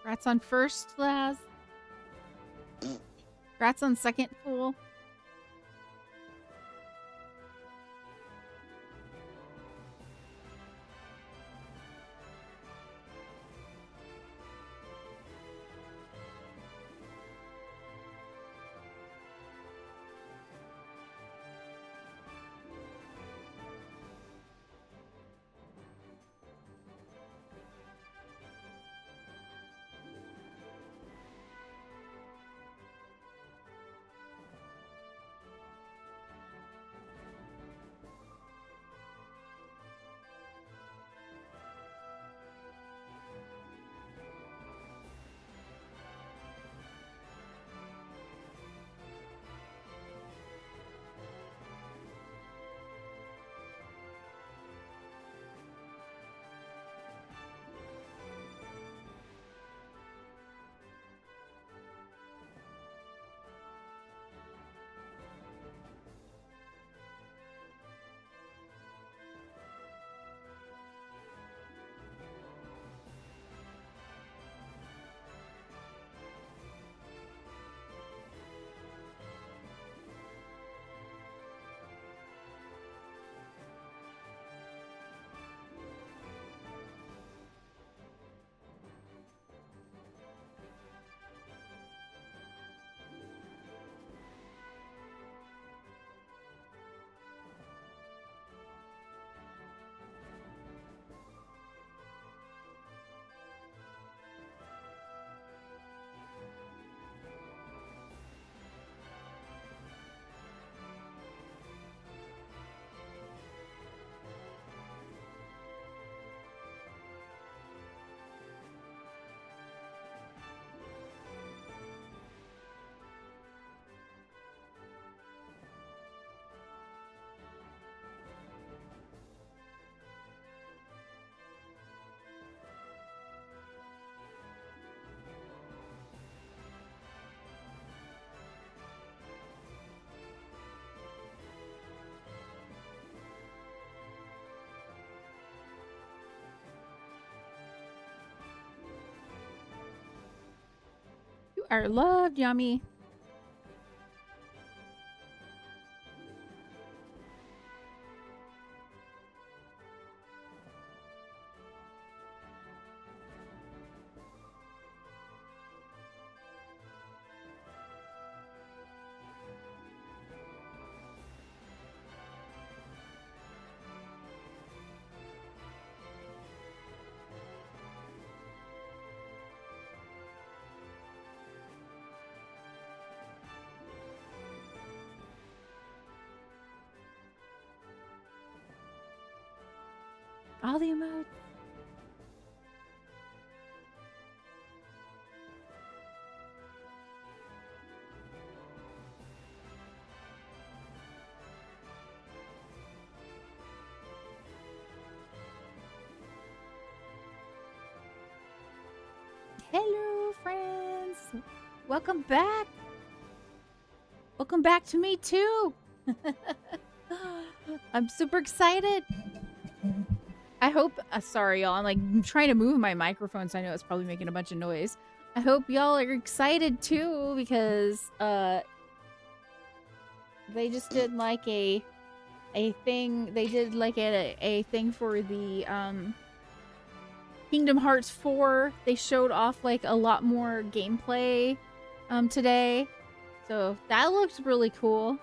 Rats on first, Laz. Rats on second, fool. You are loved, Yummy. All the emotes. Hello, friends. Welcome back. Welcome back to me, too. I'm super excited. I hope, sorry, y'all. I'm trying to move my microphone, so I know it's probably making a bunch of noise. I hope y'all are excited, too, because, they just did, like, a thing. They did, like, a thing for the, Kingdom Hearts 4. They showed off, like, a lot more gameplay, today. So, that looks really cool.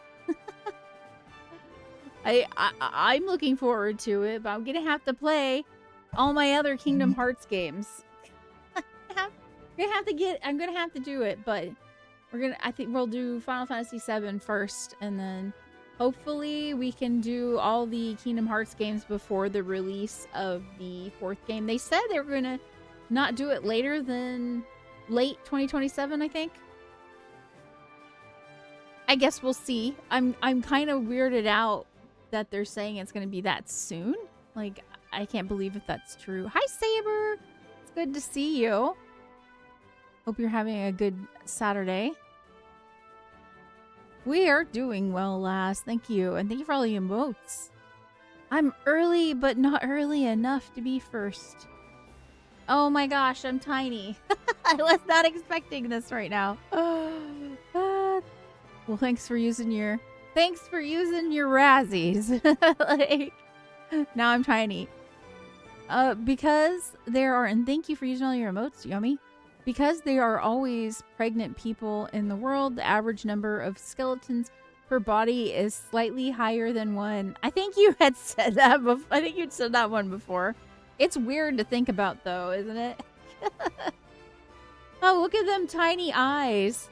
I'm looking forward to it, but I'm gonna have to play all my other Kingdom Hearts games. I'm gonna have to do it, but I think we'll do Final Fantasy VII first, and then hopefully we can do all the Kingdom Hearts games before the release of the 4th game. They said they were gonna not do it later than late 2027, I think. I guess we'll see. I'm kind of weirded out that they're saying it's going to be that soon. Like, I can't believe if that's true. Hi, Saber. It's good to see you. Hope you're having a good Saturday. We are doing well, Lass. Thank you. And thank you for all the emotes. I'm early, but not early enough to be first. Oh my gosh, I'm tiny. I was not expecting this right now. Well, thanks for using your Razzies. Like, now I'm tiny. Because there are, and thank you for using all your emotes, Yummy. Because there are always pregnant people in the world, the average number of skeletons per body is slightly higher than one. I think you had said that before. I think you'd said that one before. It's weird to think about, though, isn't it? Oh, look at them tiny eyes.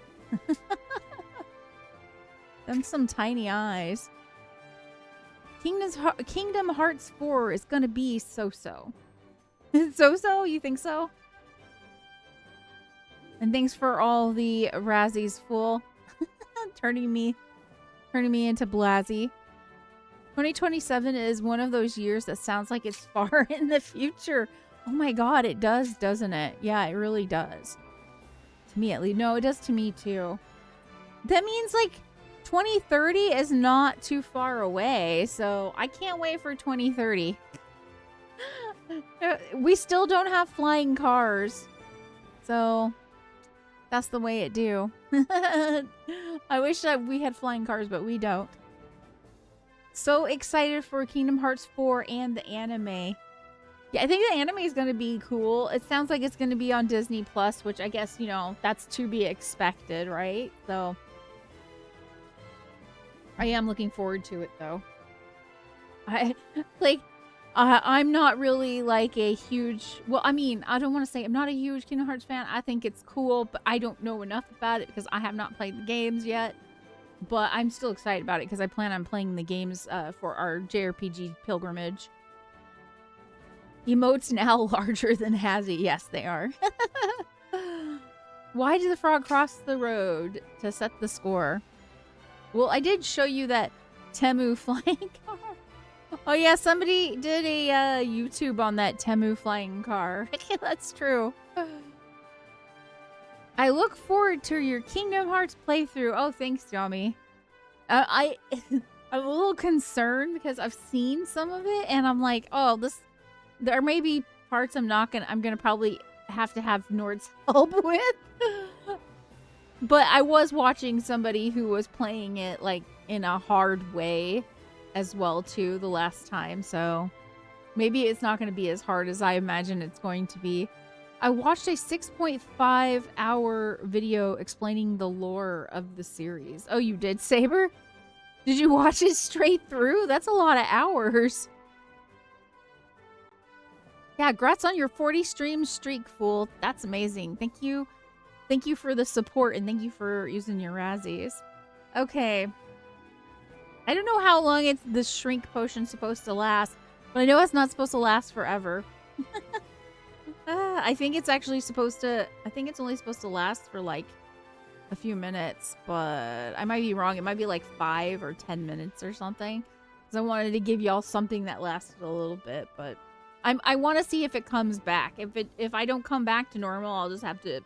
Them some tiny eyes. Kingdom Hearts 4 is gonna be so-so. So-so? You think so? And thanks for all the Razzies, fool. turning me into Blazzy. 2027 is one of those years that sounds like it's far in the future. Oh my god, it does, doesn't it? Yeah, it really does. To me at least. No, it does to me too. That means like 2030 is not too far away, so I can't wait for 2030. We still don't have flying cars, so that's the way it do. I wish that we had flying cars, but we don't. So excited for Kingdom Hearts 4 and the anime. Yeah, I think the anime is going to be cool. It sounds like it's going to be on Disney Plus, which I guess, you know, that's to be expected, right? So I am looking forward to it, though. I'm not really like a huge... Well, I mean, I don't want to say I'm not a huge Kingdom Hearts fan. I think it's cool, but I don't know enough about it because I have not played the games yet. But I'm still excited about it because I plan on playing the games for our JRPG pilgrimage. Emotes now larger than Hazzy. Yes, they are. Why did the frog cross the road to set the score? Well, I did show you that Temu flying car. Oh yeah, somebody did a YouTube on that Temu flying car. That's true. I look forward to your Kingdom Hearts playthrough. Oh, thanks, Yami. I'm a little concerned because I've seen some of it and I'm like, oh, there may be parts I'm gonna probably have to have Nord's help with. But I was watching somebody who was playing it like in a hard way as well too the last time, so maybe it's not going to be as hard as I imagine it's going to be. I watched a 6.5 hour video explaining the lore of the series. Oh, you did, Saber? Did you watch it straight through? That's a lot of hours. Yeah, congrats on your 40 stream streak, fool. That's amazing. Thank you. Thank you for the support and thank you for using your Razzies. Okay. I don't know how long the shrink potion's supposed to last, but I know it's not supposed to last forever. I think it's actually supposed to... I think it's only supposed to last for like a few minutes, but I might be wrong. It might be like 5 or 10 minutes or something. Because I wanted to give y'all something that lasted a little bit, but I want to see if it comes back. If I don't come back to normal, I'll just have to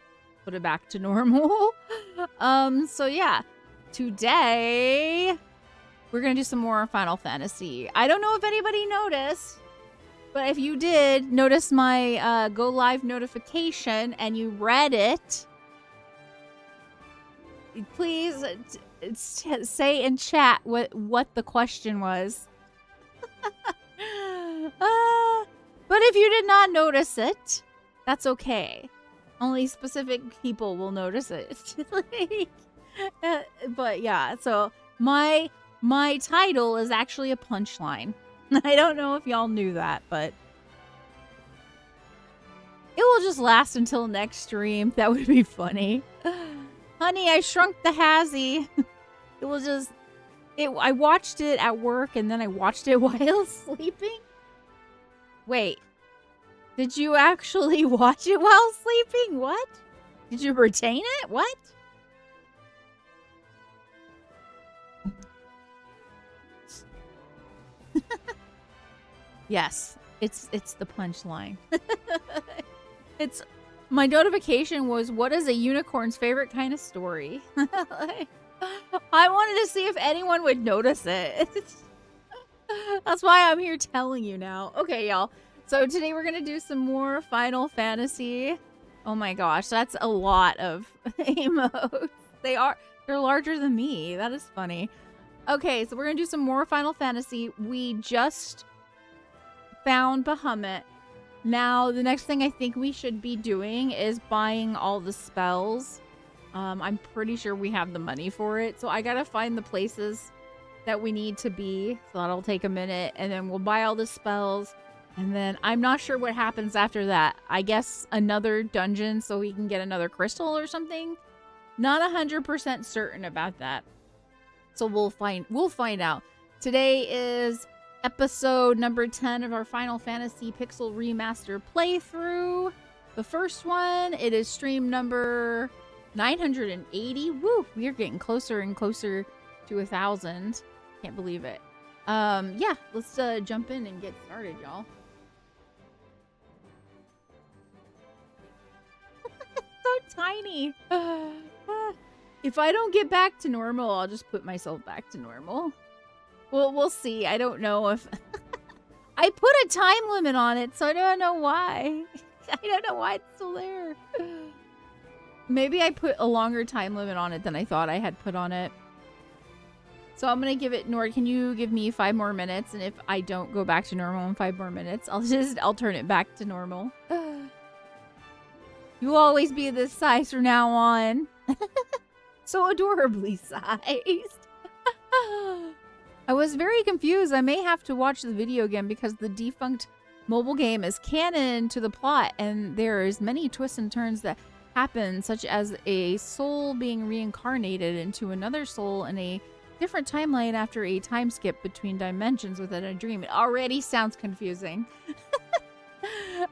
put it back to normal. So yeah, today we're gonna do some more Final Fantasy. I don't know if anybody noticed, but if you did notice my go live notification and you read it, please say in chat what the question was. But if you did not notice it, that's okay. Only specific people will notice it. But yeah, so my title is actually a punchline. I don't know if y'all knew that, but it will just last until next stream. That would be funny. Honey, I shrunk the Hazzy. It will just... I watched it at work and then I watched it while sleeping. Wait. Did you actually watch it while sleeping? What? Did you retain it? What? Yes, it's the punchline. It's my notification was, what is a unicorn's favorite kind of story? I wanted to see if anyone would notice it. That's why I'm here telling you now. Okay, y'all. So today we're gonna do some more Final Fantasy. Oh my gosh, that's a lot of emotes. They're larger than me. That is funny. Okay, so we're gonna do some more Final Fantasy. We just found Bahamut. Now, the next thing I think we should be doing is buying all the spells. I'm pretty sure we have the money for it. So I gotta find the places that we need to be. So that'll take a minute. And then we'll buy all the spells. And then I'm not sure what happens after that. I guess another dungeon so we can get another crystal or something. Not 100% certain about that. So we'll find out. Today is episode number 10 of our Final Fantasy Pixel Remaster playthrough. The first one, it is stream number 980. Woo! We are getting closer and closer to 1,000. Can't believe it. Yeah, let's jump in and get started, y'all. So tiny. If I don't get back to normal, I'll just put myself back to normal. Well, we'll see. I don't know if... I put a time limit on it, so I don't know why. I don't know why it's still there. Maybe I put a longer time limit on it than I thought I had put on it. So I'm going to give it... Nord, can you give me 5 more minutes? And if I don't go back to normal in 5 more minutes, I'll turn it back to normal. You will always be this size from now on. So adorably sized. I was very confused. I may have to watch the video again because the defunct mobile game is canon to the plot, and there's many twists and turns that happen, such as a soul being reincarnated into another soul in a different timeline after a time skip between dimensions within a dream. It already sounds confusing.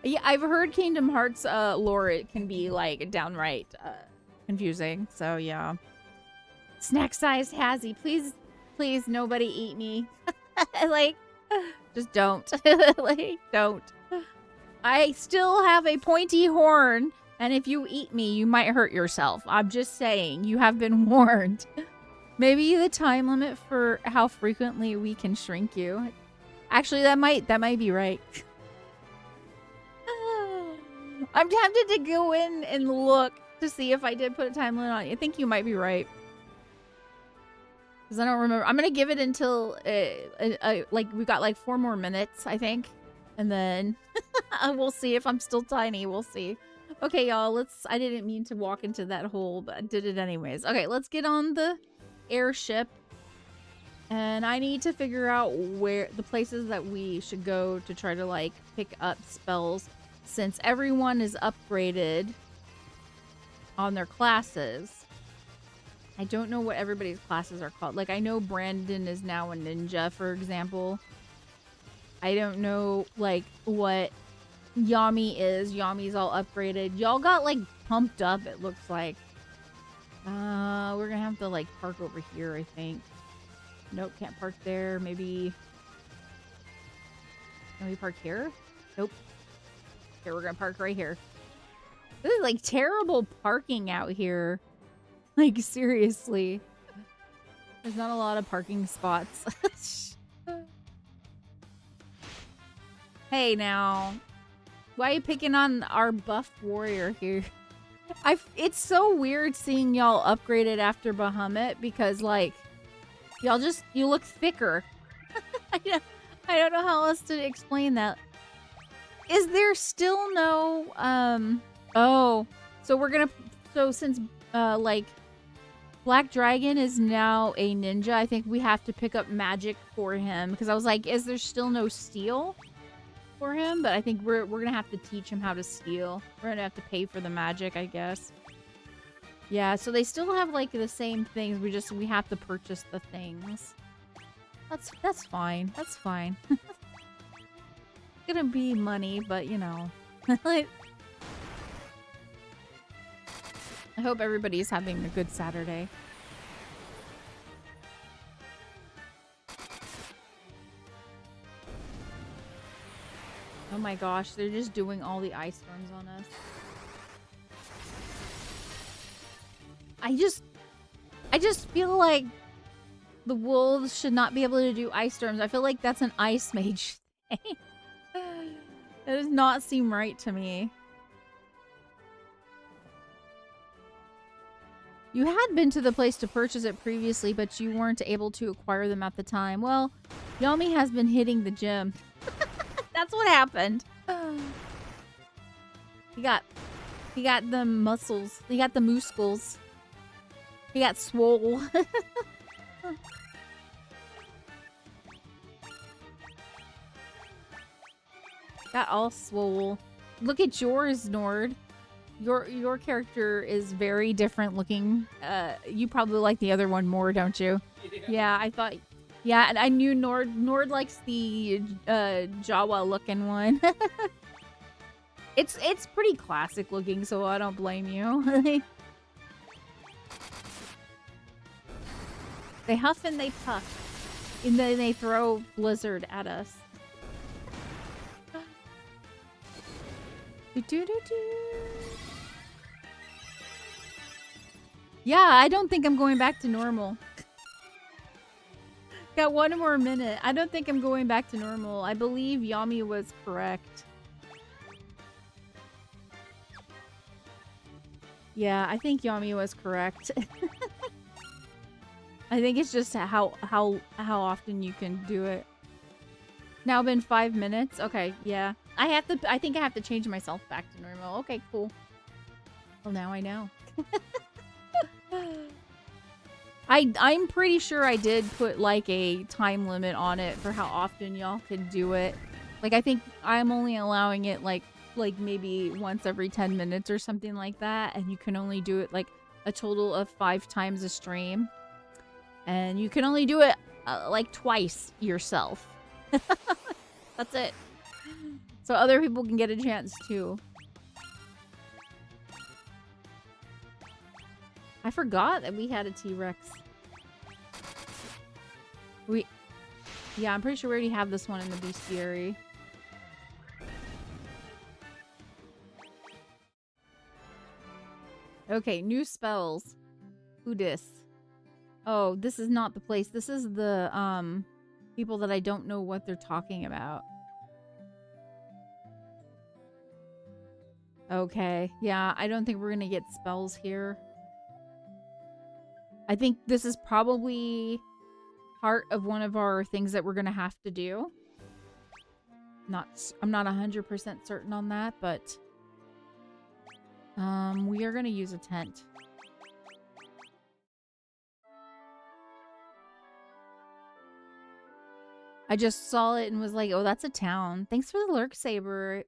Yeah, I've heard Kingdom Hearts lore, it can be like downright confusing. So yeah. Snack-sized Hazzy, please nobody eat me. Like, just don't. Like, don't. I still have a pointy horn, and if you eat me, you might hurt yourself. I'm just saying, you have been warned. Maybe the time limit for how frequently we can shrink you. Actually, that might be right. I'm tempted to go in and look to see if I did put a time limit on it. I think you might be right. Because I don't remember. I'm going to give it until, like, we've got like 4 more minutes, I think. And then we'll see if I'm still tiny. We'll see. Okay, y'all, I didn't mean to walk into that hole, but I did it anyways. Okay, let's get on the airship. And I need to figure out where the places that we should go to try to, like, pick up spells. Since everyone is upgraded on their classes. I don't know what everybody's classes are called. Like, I know Brandon is now a ninja, for example. I don't know, like, what Yami is. Yami's all upgraded. Y'all got, like, pumped up, it looks like. We're gonna have to, like, park over here, I think. Nope, can't park there. Maybe... Can we park here? Nope. Okay, we're gonna park right here. This is, like, terrible parking out here. Like, seriously. There's not a lot of parking spots. Hey, now. Why are you picking on our buff warrior here? It's so weird seeing y'all upgraded after Bahamut because, like, you look thicker. I don't know how else to explain that. Is there still no, oh, so since, like, Black Dragon is now a ninja, I think we have to pick up magic for him. Because I was like, is there still no steel for him? But I think we're gonna have to teach him how to steal. We're gonna have to pay for the magic, I guess. Yeah, so they still have, like, the same things. We have to purchase the things. That's fine. That's fine. Gonna be money, but you know. I hope everybody's having a good Saturday. Oh my gosh, they're just doing all the ice storms on us. I just feel like the wolves should not be able to do ice storms. I feel like that's an ice mage thing. That does not seem right to me. You had been to the place to purchase it previously, but you weren't able to acquire them at the time. Well, Yami has been hitting the gym. That's what happened. He got the muscles. He got the muscles. He got swole. Got all swole. Look at yours, Nord. Your character is very different looking. You probably like the other one more, don't you? Yeah, I thought. Yeah, and I knew Nord. Nord likes the Jawa looking one. It's pretty classic looking, so I don't blame you. They huff and they puff, and then they throw Blizzard at us. Yeah, I don't think I'm going back to normal. Got one more minute. I don't think I'm going back to normal. I believe Yami was correct. Yeah, I think Yami was correct. I think it's just how often you can do it. Now been 5 minutes. Okay, yeah. I think I have to change myself back to normal. Okay, cool. Well, now I know. I'm pretty sure I did put like a time limit on it for how often y'all can do it. Like I think I'm only allowing it like maybe once every 10 minutes or something like that, and you can only do it like a total of 5 times a stream. And you can only do it like twice yourself. That's it. So other people can get a chance too. I forgot that we had a T-Rex. Yeah, I'm pretty sure we already have this one in the bestiary. Okay, new spells. Who dis? Oh, this is not the place. This is the people that I don't know what they're talking about. Okay, yeah, I don't think we're gonna get spells here. I think this is probably part of one of our things that we're gonna have to do. I'm not 100% certain on that, but we are gonna use a tent. I just saw it and was like, oh, that's a town. Thanks for the lurk, Saber.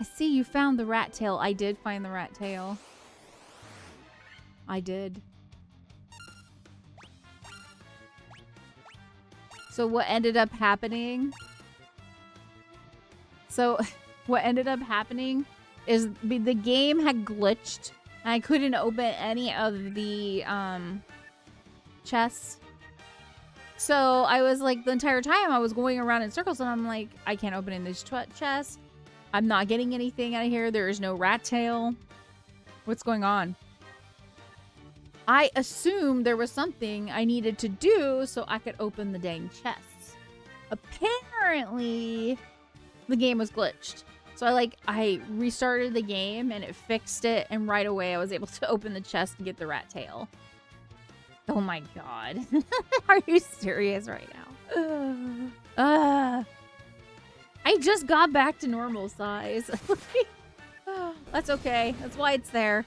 I see you found the rat tail. I did find the rat tail. I did. So what ended up happening? So what ended up happening is the game had glitched. And I couldn't open any of the chests. So I was like, the entire time I was going around in circles and I'm like, I can't open in this chest. I'm not getting anything out of here. There is no rat tail. What's going on? I assumed there was something I needed to do so I could open the dang chests. Apparently, the game was glitched. So I restarted the game and it fixed it, and right away I was able to open the chest and get the rat tail. Oh my god. Are you serious right now? I just got back to normal size. That's okay. That's why it's there.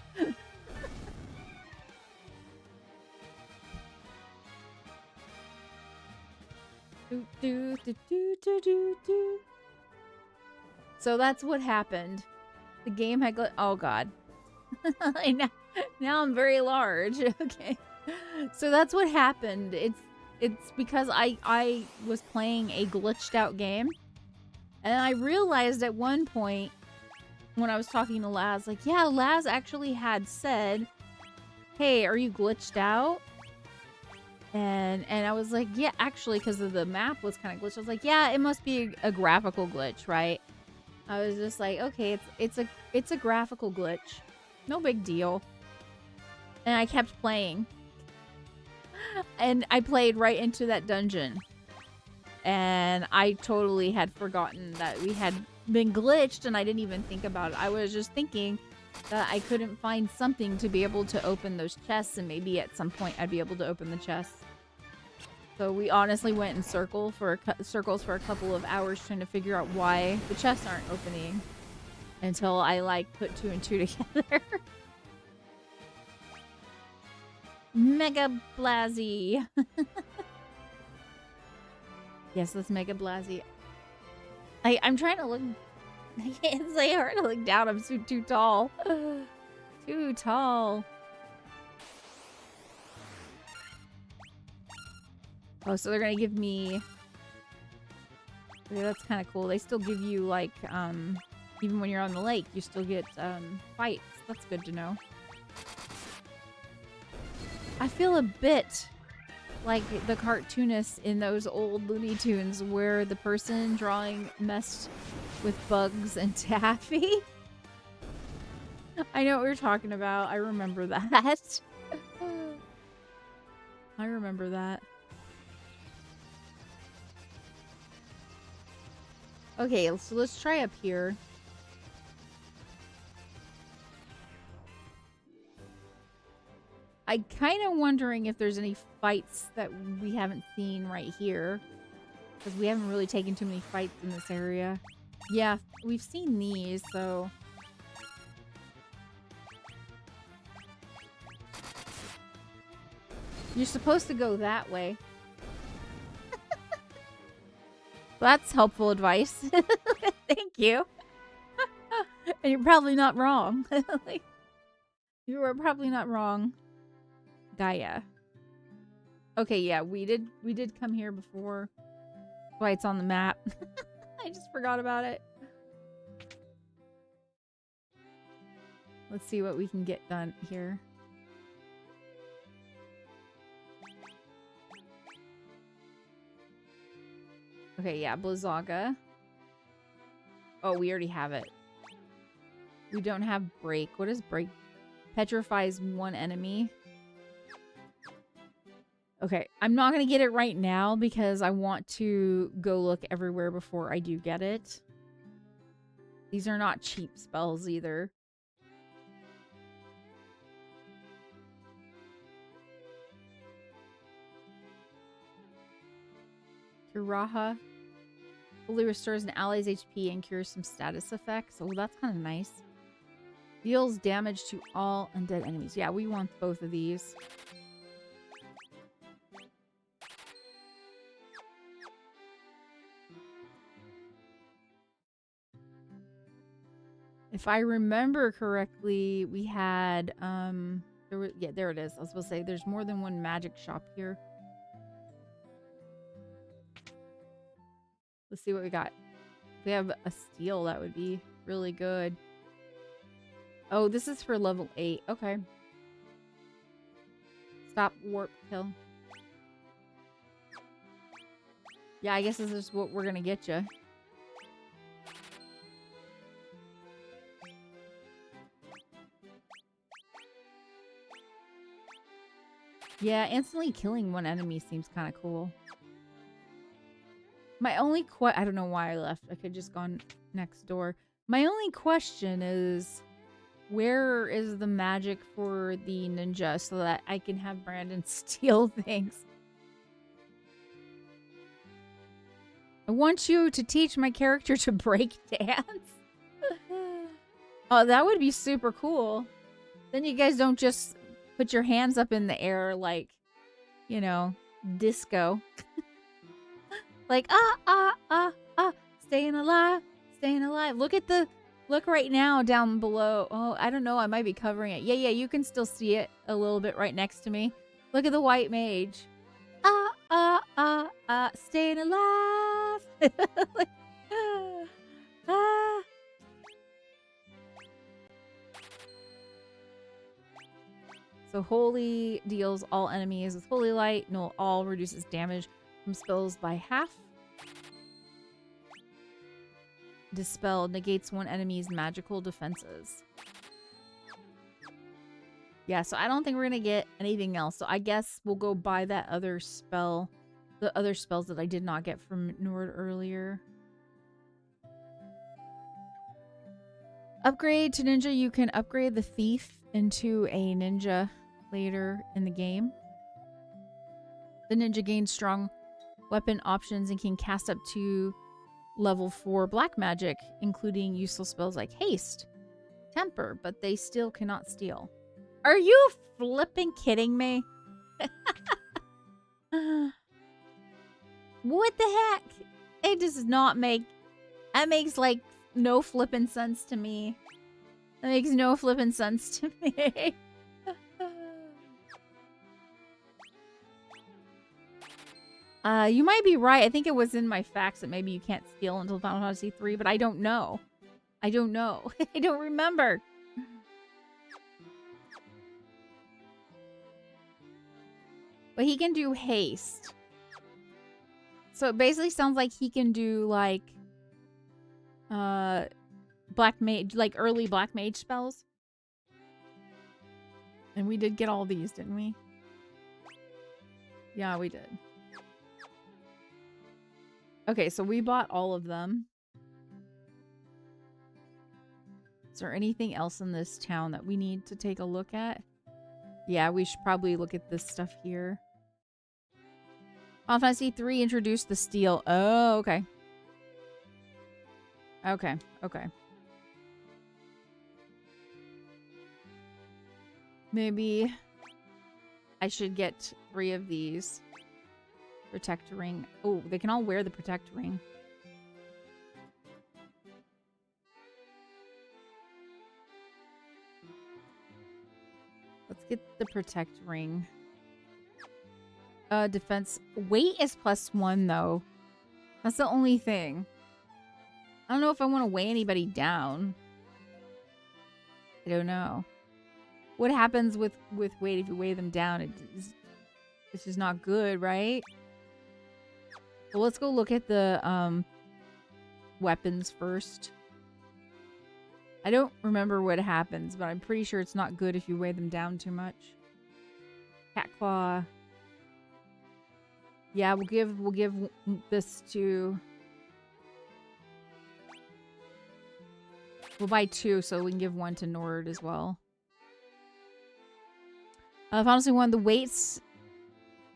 So that's what happened. The game had oh god. Now I'm very large. Okay. So that's what happened. It's because I was playing a glitched out game. And I realized at one point when I was talking to Laz, like, yeah, Laz actually had said, hey, are you glitched out? And I was like, yeah, actually, because the map was kind of glitched. I was like, yeah, it must be a graphical glitch, right? I was just like, okay, it's a graphical glitch. No big deal. And I kept playing. And I played right into that dungeon. And I totally had forgotten that we had been glitched, and I didn't even think about it. I was just thinking that I couldn't find something to be able to open those chests, and maybe at some point I'd be able to open the chests. So we honestly went in circles for a couple of hours trying to figure out why the chests aren't opening until I like put 2 and 2 together. Mega Blazzy. Yes, let's Mega Blazzy. I'm trying to look. I can't say hard to look down. I'm too tall. Too tall. Oh, so they're gonna give me. Yeah, that's kind of cool. They still give you like, even when you're on the lake, you still get fights. That's good to know. I feel a bit like the cartoonists in those old Looney Tunes where the person drawing messed with Bugs and Taffy. I know what you're talking about. I remember that. I remember that. Okay, so let's try up here. I'm kind of wondering if there's any fights that we haven't seen right here. Because we haven't really taken too many fights in this area. Yeah, we've seen these, so... You're supposed to go that way. That's helpful advice. Thank you. And you're probably not wrong. Like, you are probably not wrong. Gaia. Okay, yeah, we did come here before. That's why it's on the map. I just forgot about it. Let's see what we can get done here. Okay, yeah, Blizzaga. Oh, we already have it. We don't have Break. What is Break? Petrifies one enemy. Okay, I'm not going to get it right now because I want to go look everywhere before I do get it. These are not cheap spells either. Kiraha. Fully restores an ally's HP and cures some status effects. Oh, that's kind of nice. Deals damage to all undead enemies. Yeah, we want both of these. If I remember correctly, we had yeah, there it is. I was supposed to say there's more than one magic shop here. Let's see what we got. If we have a steel, that would be really good. Oh, this is for level 8. Okay. Stop warp kill. Yeah, I guess this is what we're gonna get you. Yeah, instantly killing one enemy seems kind of cool. My only I don't know why I left. I could just gone next door. My only question is, where is the magic for the ninja so that I can have Brandon steal things? I want you to teach my character to break dance. Oh, that would be super cool. Then you guys don't just put your hands up in the air like, you know, disco. Like, staying alive, staying alive. Look right now down below. Oh, I don't know. I might be covering it. Yeah, you can still see it a little bit right next to me. Look at the white mage. Staying alive. Like, So holy deals all enemies with holy light. No, all reduces damage from spells by half. Dispel negates one enemy's magical defenses. Yeah, so I don't think we're going to get anything else. So I guess we'll go buy that other spell. The other spells that I did not get from Nord earlier. Upgrade to ninja. You can upgrade the thief into a ninja later in the game. The ninja gains strong weapon options and can cast up to level 4 black magic, including useful spells like haste, temper, but they still cannot steal. Are you flipping kidding me? What the heck? It does not make... That makes, like, no flippin' sense to me. That makes no flippin' sense to me. You might be right. I think it was in my facts that maybe you can't steal until Final Fantasy 3, but I don't know. I don't know. I don't remember. But he can do haste. So it basically sounds like he can do like black mage, like early black mage spells. And we did get all these, didn't we? Yeah, we did. Okay, so we bought all of them. Is there anything else in this town that we need to take a look at? Yeah, we should probably look at this stuff here. Final Fantasy 3 introduced the steel. Oh, okay. Okay, okay. Maybe I should get 3 of these. Protect ring. Oh, they can all wear the protect ring. Let's get the protect ring. Defense. Weight is +1 though. That's the only thing. I don't know if I want to weigh anybody down. I don't know. What happens with weight if you weigh them down? It's just not good, right? Well, let's go look at the weapons first. I don't remember what happens, but I'm pretty sure it's not good if you weigh them down too much. Cat claw. Yeah, we'll give this to... We'll buy 2 so we can give 1 to Nord as well. Final Fantasy 1, the weights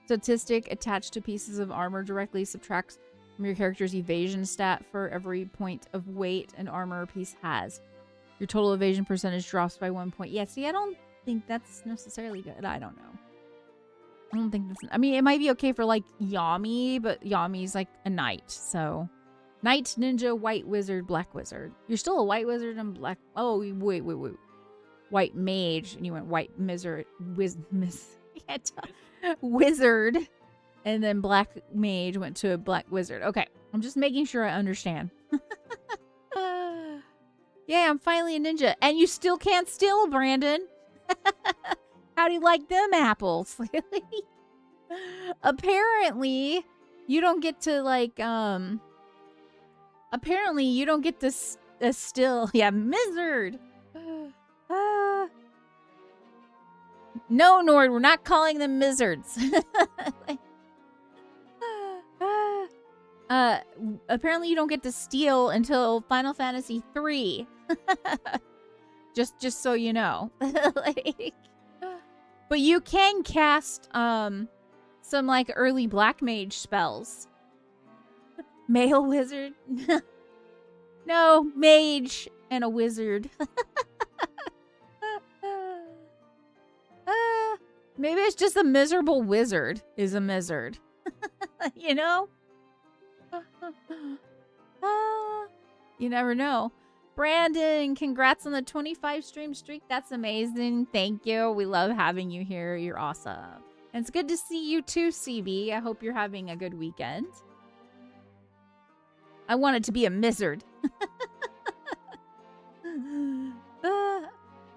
statistic attached to pieces of armor directly subtracts from your character's evasion stat for every point of weight and armor a piece has. Your total evasion percentage drops by 1 point. Yeah, see, I don't think that's necessarily good. I don't know. I don't think that's... I mean, it might be okay for, like, Yami, but Yami's, like, a knight, so... Knight, ninja, white wizard, black wizard. You're still a white wizard and black... Oh, wait. White mage, and you went white wizard... Wizard. And then black mage went to a black wizard. Okay, I'm just making sure I understand. Yeah, I'm finally a ninja. And you still can't steal, Brandon. How do you like them apples? Apparently, you don't get to, like, apparently, you don't get to steal. Yeah, Mizzard. No, Nord, we're not calling them Mizzards. Apparently, you don't get to steal until Final Fantasy 3. just so you know. Like, but you can cast some like early black mage spells. Male wizard. No, mage and a wizard. Maybe it's just a miserable wizard is a mizzard. You know? You never know. Brandon, congrats on the 25 stream streak. That's amazing. Thank you. We love having you here. You're awesome. And it's good to see you too, CB. I hope you're having a good weekend. I wanted to be a mizzard.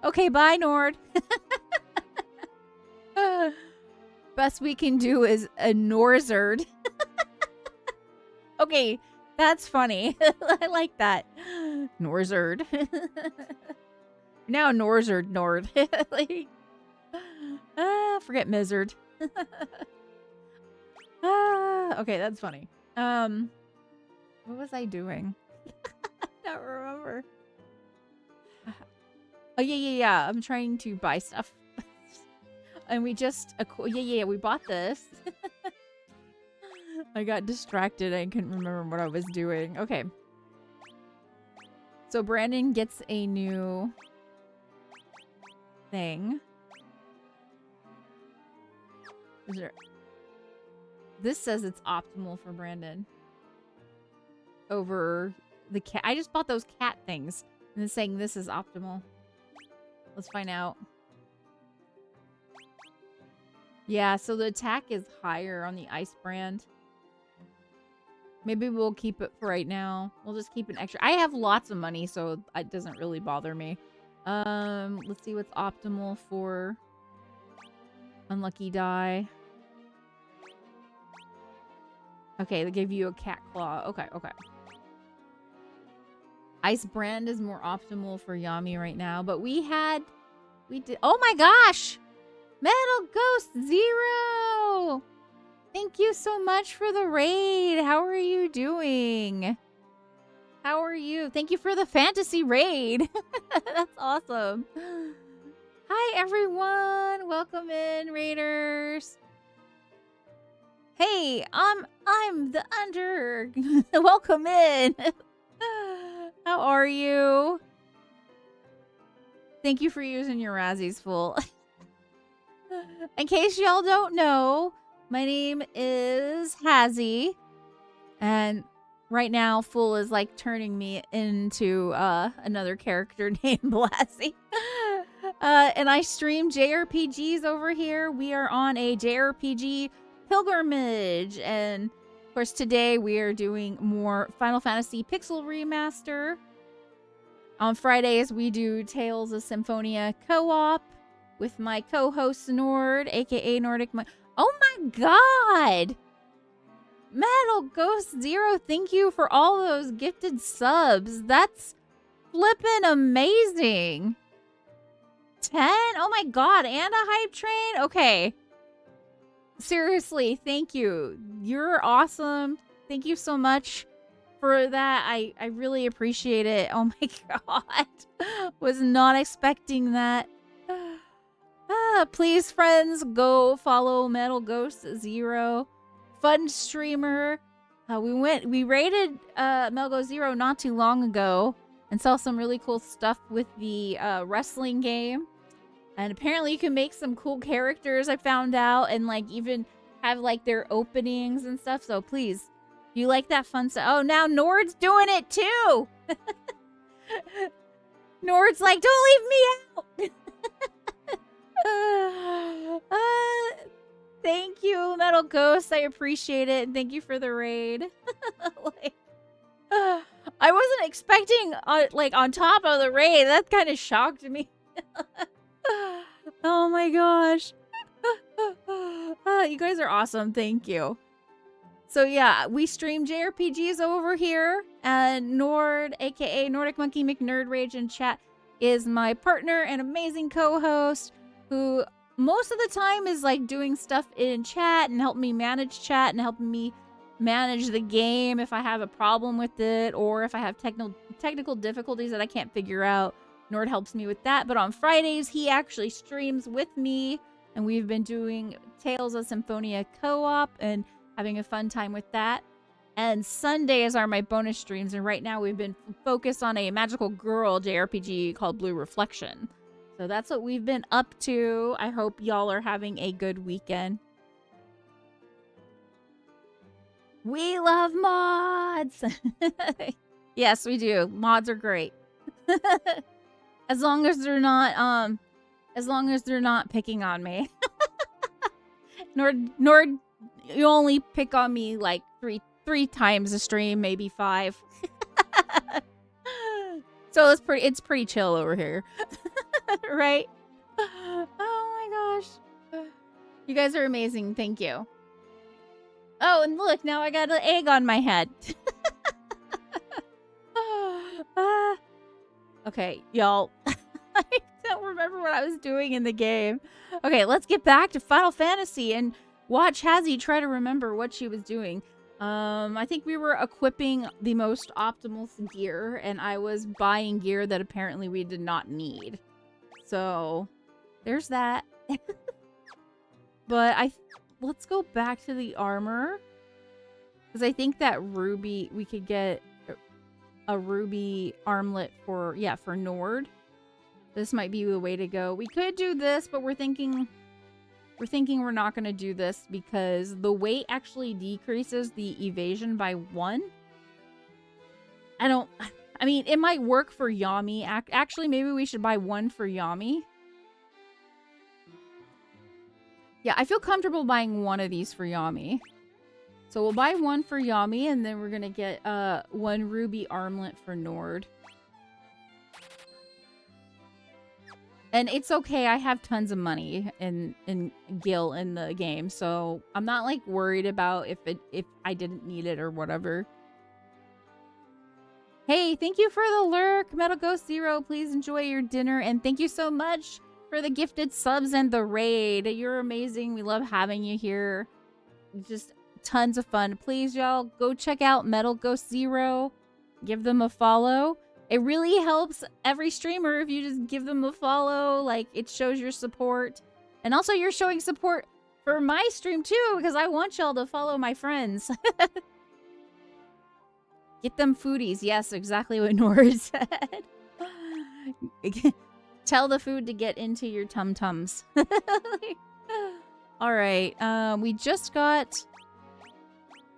Okay, bye, Nord. Best we can do is a Norzard. Okay, that's funny. I like that. Norzard. Now Norzard Nord. Like, Forget Mizzard. Okay, that's funny. What was I doing? I don't remember. Oh, yeah. I'm trying to buy stuff. And we just... Yeah, we bought this. I got distracted. I couldn't remember what I was doing. Okay. So Brandon gets a new thing. This says it's optimal for Brandon. Over the cat. I just bought those cat things. And it's saying this is optimal. Let's find out. Yeah, so the attack is higher on the ice brand. Maybe we'll keep it for right now. We'll just keep an extra. I have lots of money, so it doesn't really bother me. Let's see what's optimal for unlucky die. Okay, they gave you a cat claw. Okay. Ice brand is more optimal for Yami right now, but we did. Oh my gosh! Metal Ghost Zero! Thank you so much for the raid. How are you doing? How are you? Thank you for the fantasy raid. That's awesome. Hi, everyone. Welcome in, raiders. Hey, I'm the Under. Welcome in. How are you? Thank you for using your Razzies full. In case y'all don't know, my name is Hazzy, and right now Full is like turning me into another character named Blassie. And I stream JRPGs over here. We are on a JRPG pilgrimage, and of course today we are doing more Final Fantasy Pixel Remaster. On Fridays we do Tales of Symphonia co-op with my co-host Nord, aka Nordic. Oh my god! Metal Ghost Zero, thank you for all those gifted subs. That's flippin' amazing. 10? Oh my god, and a hype train? Okay. Seriously, thank you. You're awesome. Thank you so much for that. I really appreciate it. Oh my god. Was not expecting that. Please, friends, go follow Metal Ghost Zero. Fun streamer. We raided Metal Ghost Zero not too long ago and saw some really cool stuff with the wrestling game. And apparently you can make some cool characters, I found out, and like even have like their openings and stuff. So please, if you like that fun stuff. Oh, now Nord's doing it too. Nord's like, don't leave me out. Thank you, Metal Ghost. I appreciate it. And thank you for the raid. I wasn't expecting like on top of the raid. That kind of shocked me. Oh my gosh. You guys are awesome. Thank you. So yeah, we stream JRPGs over here, and Nord, aka Nordic Monkey McNerd Rage in chat, is my partner and amazing co-host who most of the time is like doing stuff in chat and helping me manage chat and helping me manage the game if I have a problem with it or if I have technical difficulties that I can't figure out. Nord helps me with that. But on Fridays, he actually streams with me, and we've been doing Tales of Symphonia co-op and having a fun time with that. And Sundays are my bonus streams, and right now we've been focused on a magical girl JRPG called Blue Reflection. So that's what we've been up to. I hope y'all are having a good weekend. We love mods! Yes, we do. Mods are great. As long as they're not picking on me. Nord, you only pick on me like three times a stream, maybe 5. So it's pretty chill over here. Right? Oh my gosh. You guys are amazing. Thank you. Oh, and look, now I got an egg on my head. Okay, y'all. I don't remember remember what I was doing in the game. Okay, let's get back to Final Fantasy and watch Hazzy try to remember what she was doing. I think we were equipping the most optimal gear, and I was buying gear that apparently we did not need. So, there's that. But let's go back to the armor. Because I think that ruby, we could get a ruby armlet for Nord. This might be the way to go. We could do this, but we're thinking we're not going to do this because the weight actually decreases the evasion by 1. I mean, it might work for Yami. Actually, maybe we should buy 1 for Yami. Yeah, I feel comfortable buying 1 of these for Yami. So we'll buy 1 for Yami, and then we're going to get 1 ruby armlet for Nord. And it's okay, I have tons of money in Gil in the game, so I'm not like worried about if I didn't need it or whatever. Hey, thank you for the lurk, Metal Ghost Zero. Please enjoy your dinner, and thank you so much for the gifted subs and the raid. You're amazing. We love having you here. Just tons of fun. Please, y'all, go check out Metal Ghost Zero. Give them a follow. It really helps every streamer if you just give them a follow. Like, it shows your support. And also, you're showing support for my stream, too, because I want y'all to follow my friends. Get them foodies. Yes, exactly what Nora said. Tell the food to get into your tum-tums. All right. We just got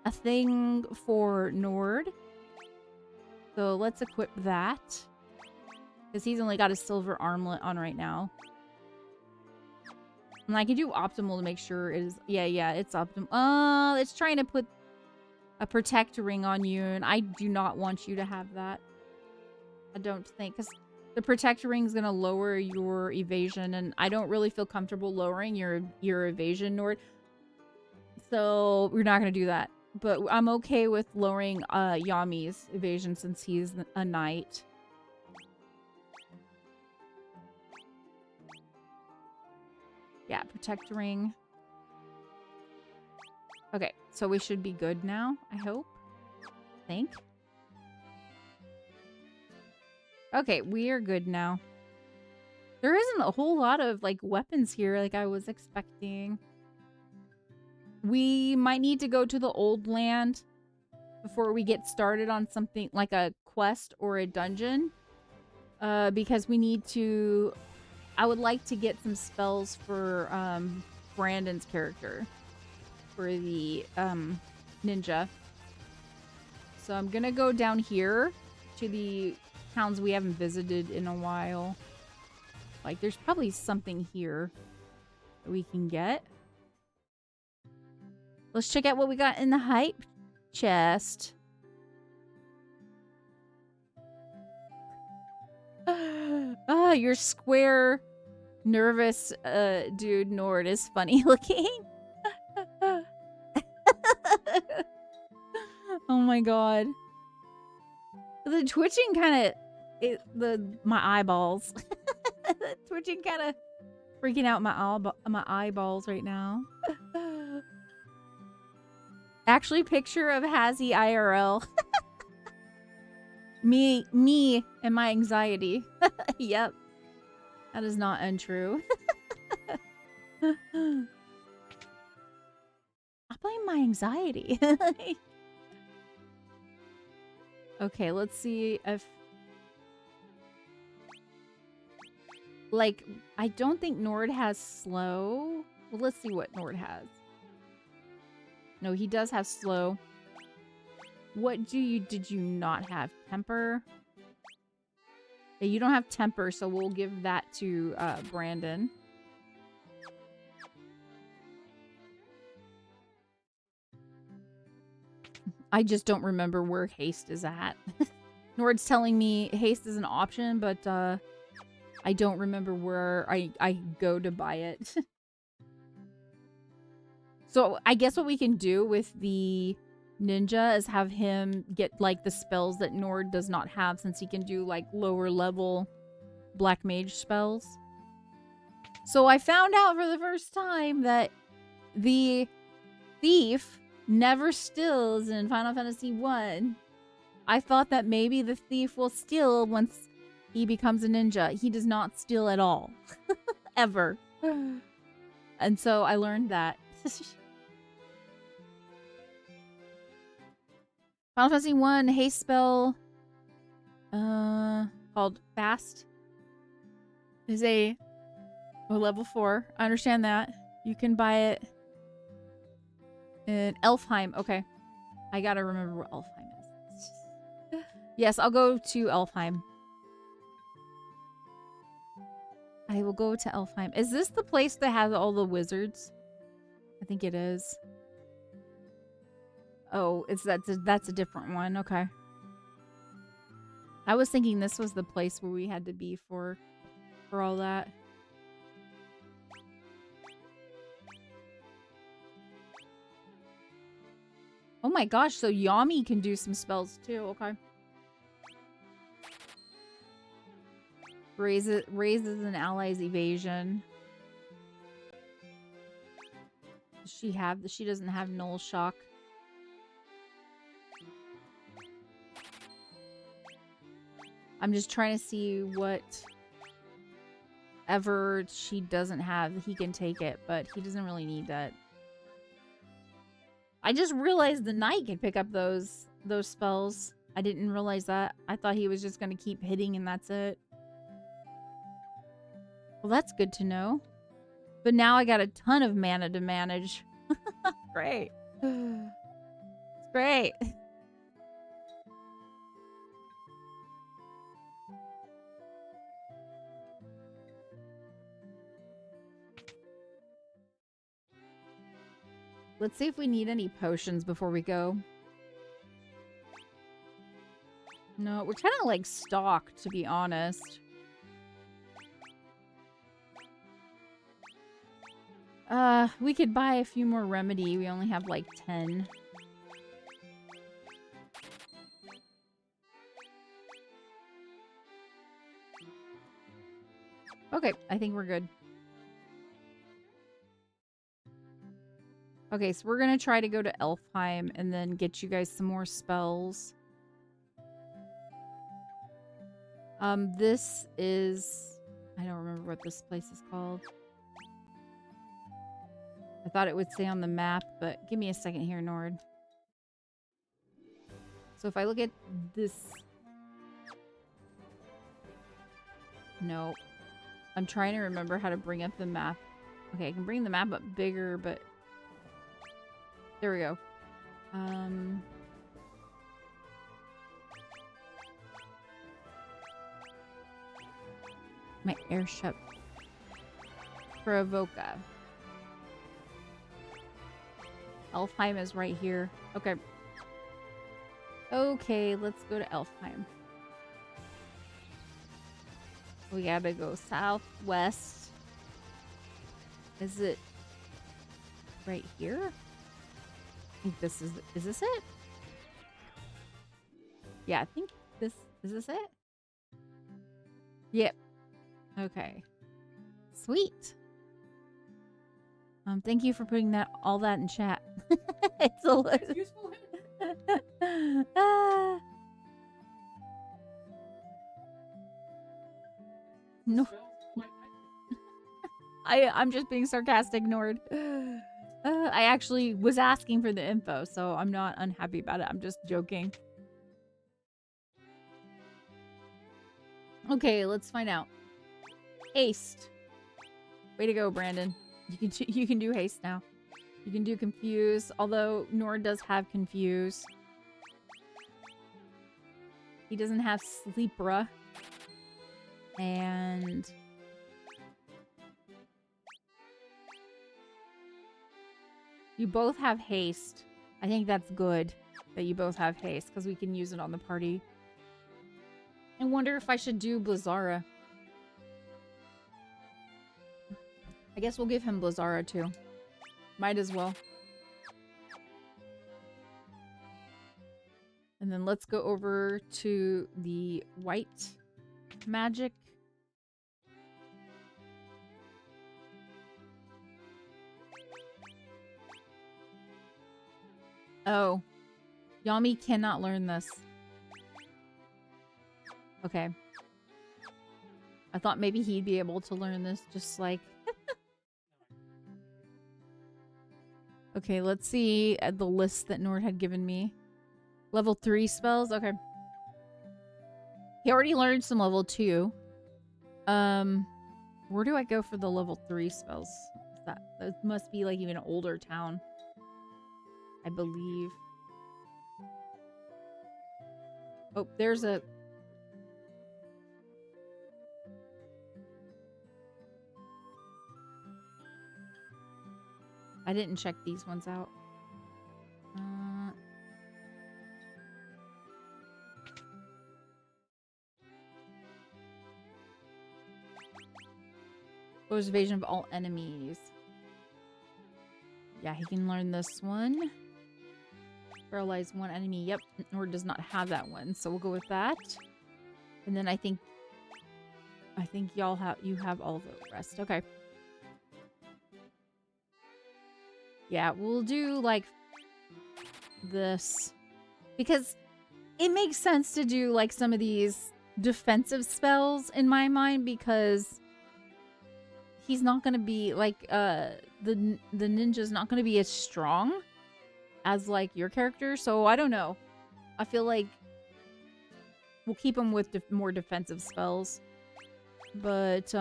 a thing for Nord. So let's equip that. Because he's only got a silver armlet on right now. And I can do optimal to make sure it is... Yeah, it's optimal. It's trying to put a protect ring on you. And I do not want you to have that. I don't think. Because the protect ring is going to lower your evasion. And I don't really feel comfortable lowering your evasion, Nord. So we're not going to do that. But I'm okay with lowering Yami's evasion since he's a knight. Yeah, protect ring. Okay, so we should be good now, I hope. Think. Okay, we are good now. There isn't a whole lot of, like, weapons here like I was expecting. We might need to go to the old land before we get started on something like a quest or a dungeon. Because we need to... I would like to get some spells for Brandon's character. For the ninja. So I'm gonna go down here to the towns we haven't visited in a while. Like, there's probably something here that we can get. Let's check out what we got in the hype chest. Your square, nervous dude Nord is funny looking. Oh my god. The twitching kind of... my eyeballs. The twitching kind of freaking out my eyeballs right now. Actually, picture of Hazzy IRL. me and my anxiety. Yep. That is not untrue. I blame my anxiety. Okay, let's see if... Like, I don't think Nord has slow. Well, let's see what Nord has. No, he does have slow. What did you not have? Temper? Yeah, you don't have temper, so we'll give that to Brandon. I just don't remember where haste is at. Nord's telling me haste is an option, but I don't remember where I go to buy it. So I guess what we can do with the ninja is have him get like the spells that Nord does not have, since he can do like lower level black mage spells. So I found out for the first time that the thief never steals in Final Fantasy 1. I thought that maybe the thief will steal once he becomes a ninja. He does not steal at all. Ever. And so I learned that. Final Fantasy 1 haste spell called Fast is a level 4. I understand that. You can buy it in Elfheim. Okay. I gotta remember where Elfheim is. Yes, I'll go to Elfheim. I will go to Elfheim. Is this the place that has all the wizards? I think it is. Oh, that's a different one. Okay. I was thinking this was the place where we had to be for all that. Oh my gosh, so Yami can do some spells too. Okay. Raises an ally's evasion. Does she doesn't have null shock. I'm just trying to see whatever she doesn't have, he can take it, but he doesn't really need that. I just realized the knight can pick up those spells. I didn't realize that. I thought he was just going to keep hitting and that's it. Well, that's good to know. But now I got a ton of mana to manage. Great. It's great. Let's see if we need any potions before we go. No, we're kind of like stocked, to be honest. We could buy a few more remedy. We only have like 10. Okay, I think we're good. Okay, so we're gonna try to go to Elfheim and then get you guys some more spells. This is... I don't remember what this place is called. I thought it would say on the map, but give me a second here, Nord. So if I look at this... No. I'm trying to remember how to bring up the map. Okay, I can bring the map up bigger, but... There we go. My airship. Provoca. Elfheim is right here. Okay. Okay, let's go to Elfheim. We gotta go southwest. Is it right here? I think this is this it? Yeah, I think is this it? Yep. Okay. Sweet. Thank you for putting all that in chat. It's a little useful. No. I'm just being sarcastic, Nord. I actually was asking for the info, so I'm not unhappy about it. I'm just joking. Okay, let's find out. Haste. Way to go, Brandon. You can do haste now. You can do confuse, although Nord does have confuse. He doesn't have Sleepra. And you both have haste. I think that's good that you both have haste because we can use it on the party. I wonder if I should do Blizzara. I guess we'll give him Blizzara too. Might as well. And then let's go over to the white magic. Oh. Yami cannot learn this. Okay. I thought maybe he'd be able to learn this just like... Okay, let's see the list that Nord had given me. Level 3 spells? Okay. He already learned some level 2. Where do I go for the level 3 spells? That must be like even an older town, I believe. Oh, there's a... I didn't check these ones out. Close evasion of all enemies. Yeah, he can learn this one. Paralyze one enemy. Yep, Nord does not have that one, so we'll go with that. And then I think you have all the rest. Okay. Yeah, we'll do like this because it makes sense to do like some of these defensive spells in my mind because he's not going to be like the ninja's not going to be as strong as like your character, so I don't know. I feel like we'll keep him with more defensive spells. But he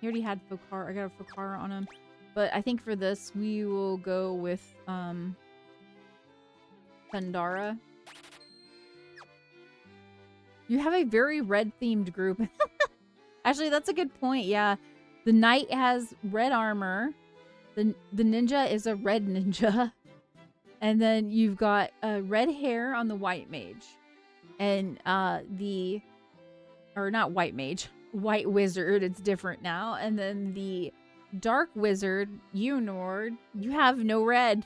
already had Fokara. I got a Fokara on him. But I think for this we will go with Thundara. You have a very red themed group. Actually, that's a good point. Yeah. The knight has red armor. The ninja is a red ninja. And then you've got red hair on the white mage. And not white mage, white wizard. It's different now. And then the dark wizard, you Nord, you have no red.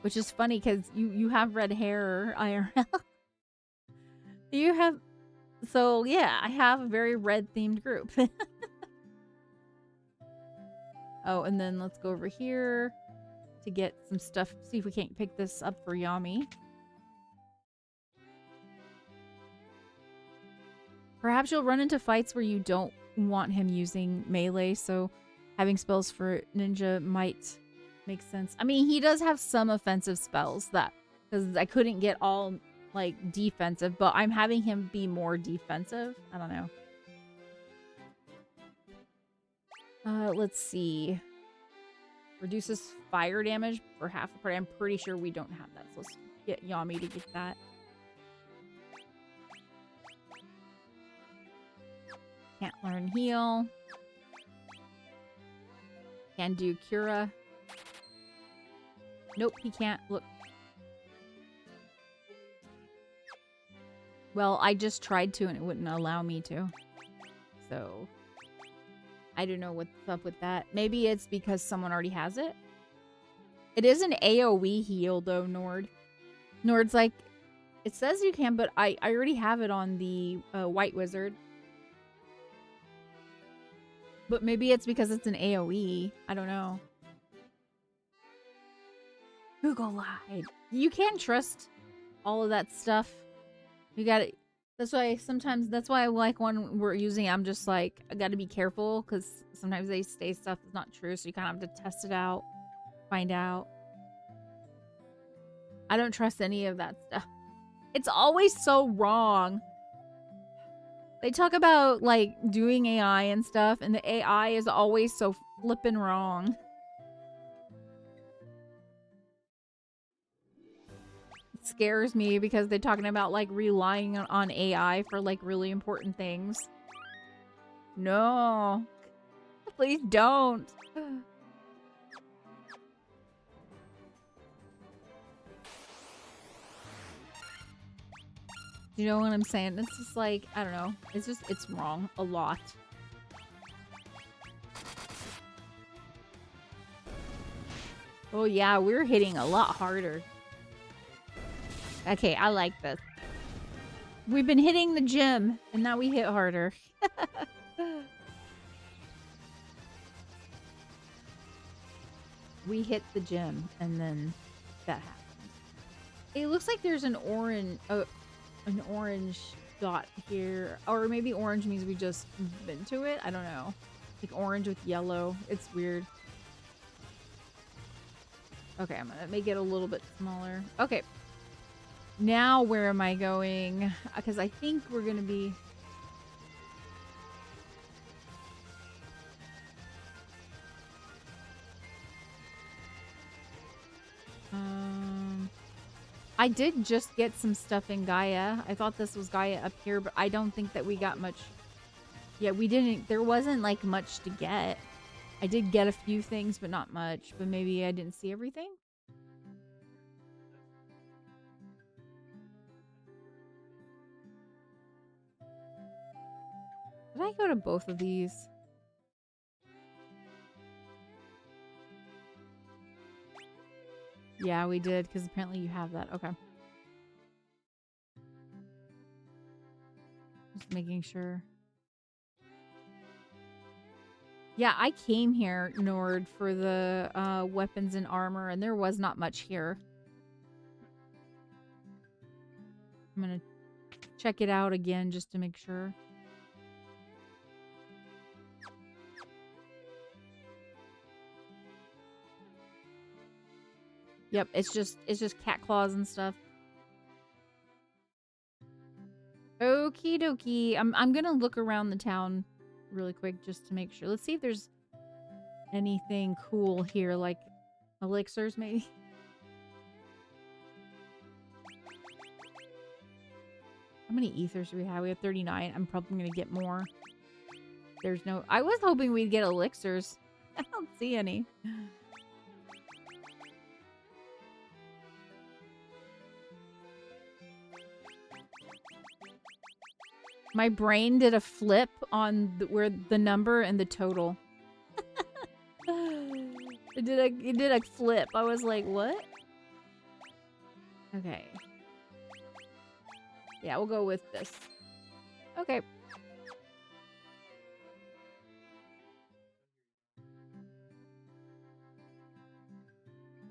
Which is funny because you have red hair, IRL. You have... So, yeah, I have a very red-themed group. Oh, and then let's go over here to get some stuff. See if we can't pick this up for Yami. Perhaps you'll run into fights where you don't want him using melee, so having spells for ninja might make sense. I mean, he does have some offensive spells that... Because I couldn't get all... like defensive, but I'm having him be more defensive. I don't know. Let's see. Reduces fire damage for half a party. I'm pretty sure we don't have that, so let's get Yami to get that. Can't learn heal. Can do cura. Nope, he can't. Look. Well, I just tried to and it wouldn't allow me to. So, I don't know what's up with that. Maybe it's because someone already has it. It is an AoE heal though, Nord. Nord's like, it says you can, but I already have it on the white wizard. But maybe it's because it's an AoE. I don't know. Google lied. You can't trust all of that stuff. You gotta... That's why sometimes... That's why I like when we're using it, I'm just like, I gotta be careful. Because sometimes they say stuff that's not true. So you kind of have to test it out. Find out. I don't trust any of that stuff. It's always so wrong. They talk about, like, doing AI and stuff. And the AI is always so flippin' wrong. Scares me because they're talking about like relying on AI for like really important things. No. Please don't. You know what I'm saying? It's just like, I don't know. It's wrong a lot. Oh yeah, we're hitting a lot harder. Okay, I like this. We've been hitting the gym, and now we hit harder. We hit the gym, and then that happened. It looks like there's an orange dot here. Or maybe orange means we just been to it. I don't know. Like orange with yellow. It's weird. Okay, I'm gonna make it a little bit smaller. Okay. Now where am I going? Because I think we're gonna be... I did just get some stuff in Gaia. I thought this was Gaia up here, but I don't think that we got much. Yeah, we didn't. There wasn't like much to get. I did get a few things, but not much. But maybe I didn't see everything. Did I go to both of these? Yeah, we did, because apparently you have that. Okay. Just making sure. Yeah, I came here, Nord, for the weapons and armor, and there was not much here. I'm gonna check it out again just to make sure. Yep, it's just cat claws and stuff. Okie dokie. I'm gonna look around the town really quick just to make sure. Let's see if there's anything cool here, like elixirs maybe. How many ethers do we have? We have 39. I'm probably gonna get more. There's no... I was hoping we'd get elixirs. I don't see any. My brain did a flip on where the number and the total. It did a flip. I was like, what? Okay. Yeah, we'll go with this. Okay.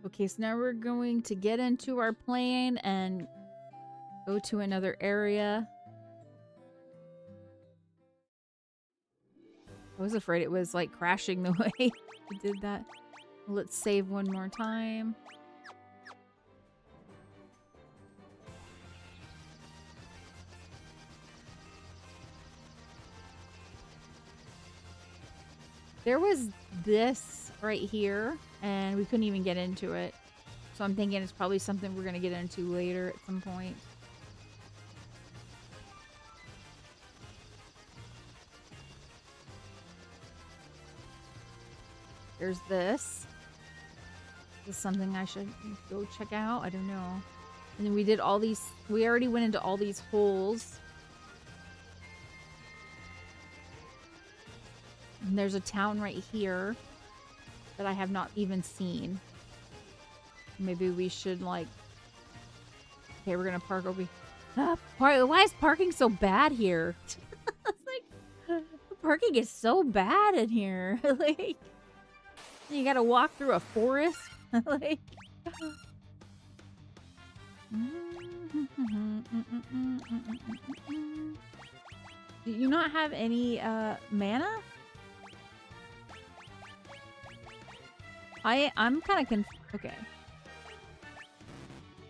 Okay, so now we're going to get into our plane and go to another area. I was afraid it was like crashing the way it did that. Let's save one more time. There was this right here, and we couldn't even get into it. So I'm thinking it's probably something we're going to get into later at some point. There's this. Is something I should go check out? I don't know. And then we did all these... We already went into all these holes. And there's a town right here that I have not even seen. Maybe we should, like... Okay, we're gonna park over here. Why is parking so bad here? It's like... Parking is so bad in here. Like... You gotta walk through a forest. Like, do you not have any mana? I'm kind of confused. Okay.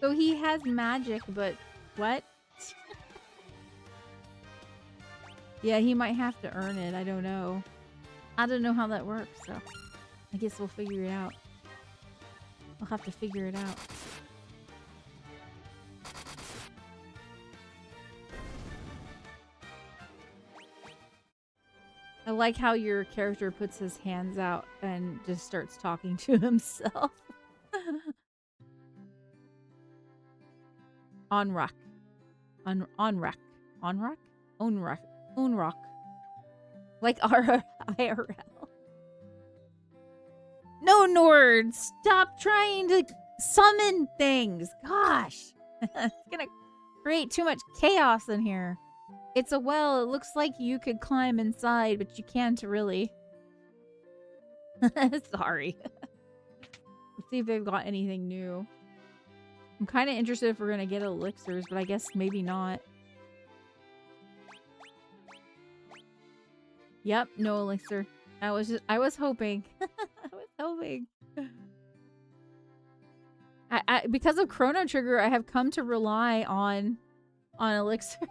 So he has magic, but what? Yeah, he might have to earn it. I don't know. I don't know how that works, so I guess we'll figure it out. I'll have to figure it out. I like how your character puts his hands out and just starts talking to himself. Onrak. Onrak. Onrak? Onrak. Onrak. Like IRL. No, Nord! Stop trying to summon things! Gosh! It's gonna create too much chaos in here. It's a well. It looks like you could climb inside, but you can't really. Sorry. Let's see if they've got anything new. I'm kind of interested if we're going to get elixirs, but I guess maybe not. Yep, no elixir. I was hoping. I was hoping. Because of Chrono Trigger, I have come to rely on elixirs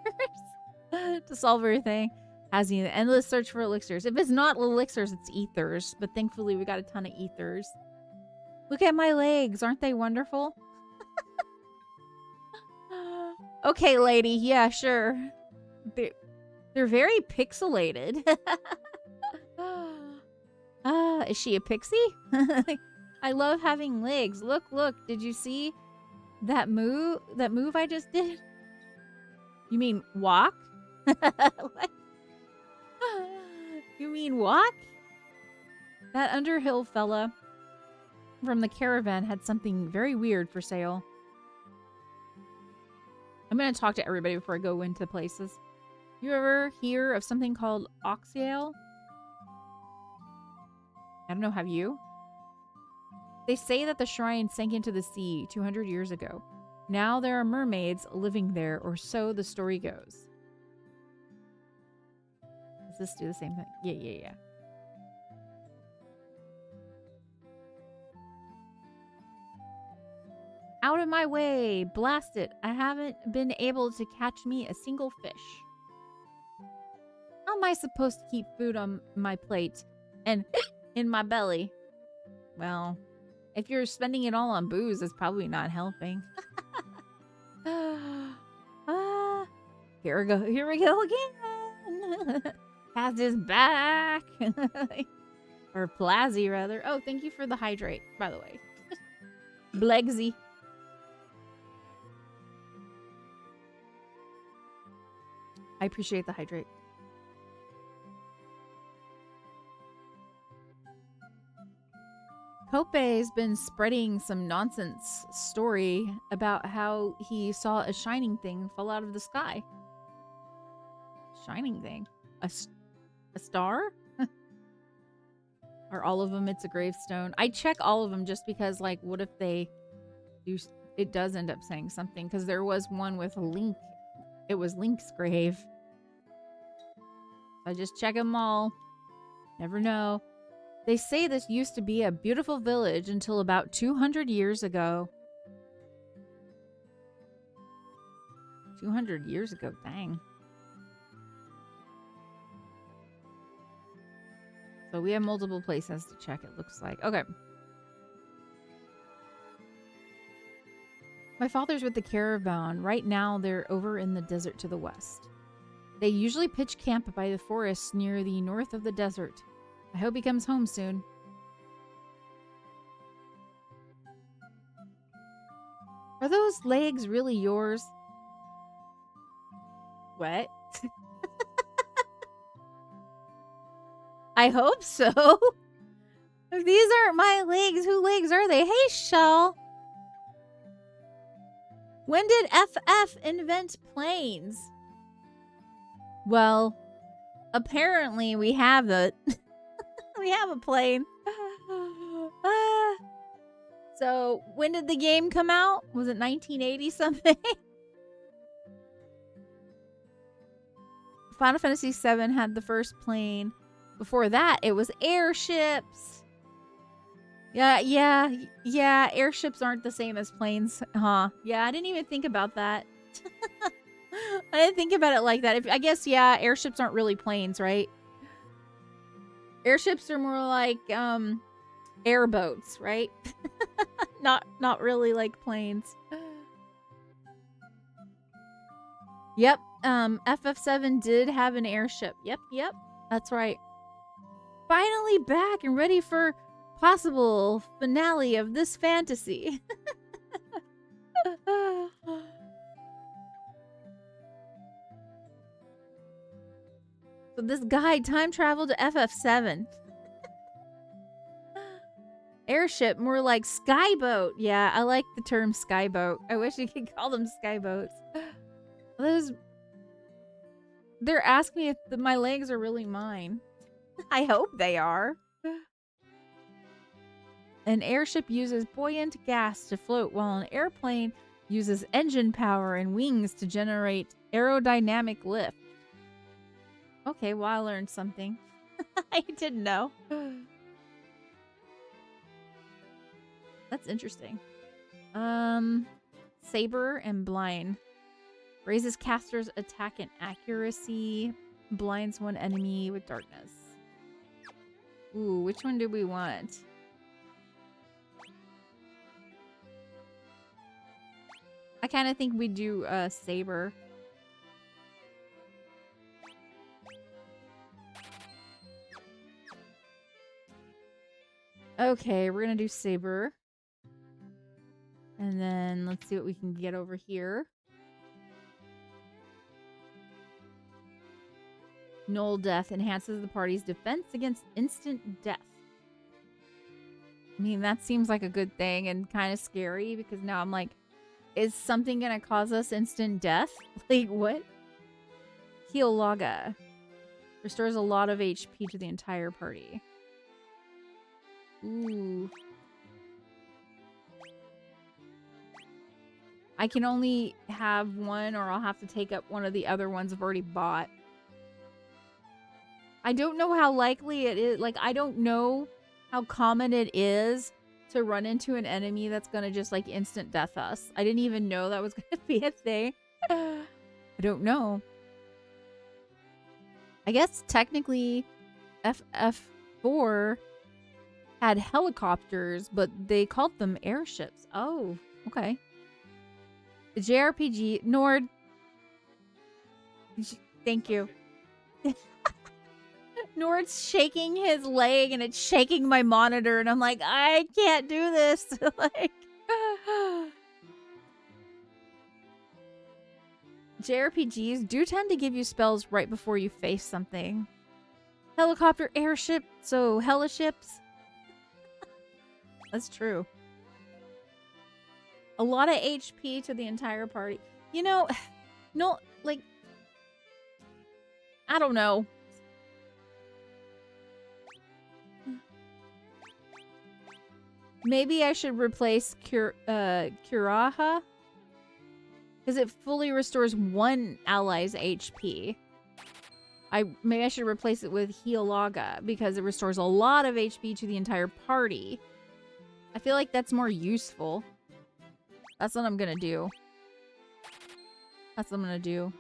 to solve everything. Has the endless search for elixirs. If it's not elixirs, it's ethers. But thankfully, we got a ton of ethers. Look at my legs. Aren't they wonderful? Okay, lady. Yeah, sure. They're very pixelated. Is she a pixie? I love having legs. Look. Did you see that move I just did? You mean walk? What? You mean walk? That Underhill fella from the caravan had something very weird for sale. I'm going to talk to everybody before I go into places. You ever hear of something called oxyale? I don't know, have you? They say that the shrine sank into the sea 200 years ago. Now there are mermaids living there, or so the story goes. Does this do the same thing? Yeah. Out of my way! Blast it! I haven't been able to catch me a single fish. How am I supposed to keep food on my plate and in my belly? Well, if you're spending it all on booze, it's probably not helping. Here we go again. Pass is back. Or Plazzy, rather. Oh, thank you for the hydrate, by the way. Blegsy. I appreciate the hydrate. Kope's been spreading some nonsense story about how he saw a shining thing fall out of the sky. Shining thing? A star? Are all of them it's a gravestone? I check all of them just because, like, what if they do? It does end up saying something, because there was one with Link. It was Link's grave. I just check them all. Never know. They say this used to be a beautiful village until about 200 years ago. 200 years ago, dang. So we have multiple places to check, it looks like. Okay. My father's with the caravan. Right now, they're over in the desert to the west. They usually pitch camp by the forest near the north of the desert. I hope he comes home soon. Are those legs really yours? What? I hope so. If these aren't my legs, whose legs are they? Hey, Shell. When did FF invent planes? Well, apparently we have a we have a plane. So when did the game come out? Was it 1980 something? Final Fantasy VII had the first plane. Before that, it was airships. Yeah. Airships aren't the same as planes, huh? Yeah, I didn't even think about that. I didn't think about it like that. I guess, yeah, airships aren't really planes, right? Airships are more like airboats, right? not really like planes. Yep. FF7 did have an airship. Yep. That's right. Finally back and ready for possible finale of this fantasy. So this guy time traveled to FF7. Airship, more like skyboat. Yeah, I like the term skyboat. I wish you could call them skyboats. They're asking me if my legs are really mine. I hope they are. An airship uses buoyant gas to float, while an airplane Uses engine power and wings to generate aerodynamic lift. Okay, well, I learned something. I didn't know. That's interesting. Saber and blind. Raises caster's attack and accuracy. Blinds one enemy with darkness. Ooh, which one do we want? I kind of think we do Saber. Okay, we're gonna do Saber. And then let's see what we can get over here. Null Death enhances the party's defense against instant death. I mean, that seems like a good thing and kind of scary because now I'm like, is something gonna cause us instant death? Like, what? Heal Laga. Restores a lot of HP to the entire party. Ooh. I can only have one, or I'll have to take up one of the other ones I've already bought. I don't know how likely it is. Like, I don't know how common it is to run into an enemy that's gonna just, like, instant death us. I didn't even know that was gonna be a thing. I don't know. I guess technically FF4 had helicopters, but they called them airships. Oh, okay. The JRPG... Nord. Thank you. Nord's shaking his leg and it's shaking my monitor and I'm like, I can't do this. Like, JRPGs do tend to give you spells right before you face something. Helicopter, airship, so hellaships. That's true. A lot of HP to the entire party. You know, no, like, I don't know. Maybe I should replace Kuraha. Because it fully restores one ally's HP. Maybe I should replace it with Healaga. Because it restores a lot of HP to the entire party. I feel like that's more useful. That's what I'm gonna do. That's what I'm gonna do.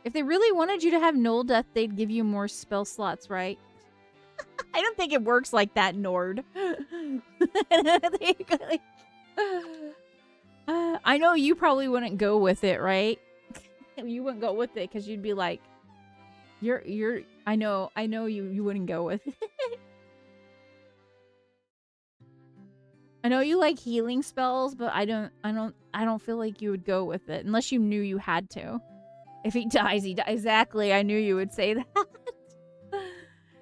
If they really wanted you to have Null Death, they'd give you more spell slots, right? I don't think it works like that, Nord. I know you probably wouldn't go with it, right? You wouldn't go with it because you'd be like, I know you wouldn't go with it. I know you like healing spells, but I don't feel like you would go with it unless you knew you had to. If he dies, he dies. Exactly. I knew you would say that.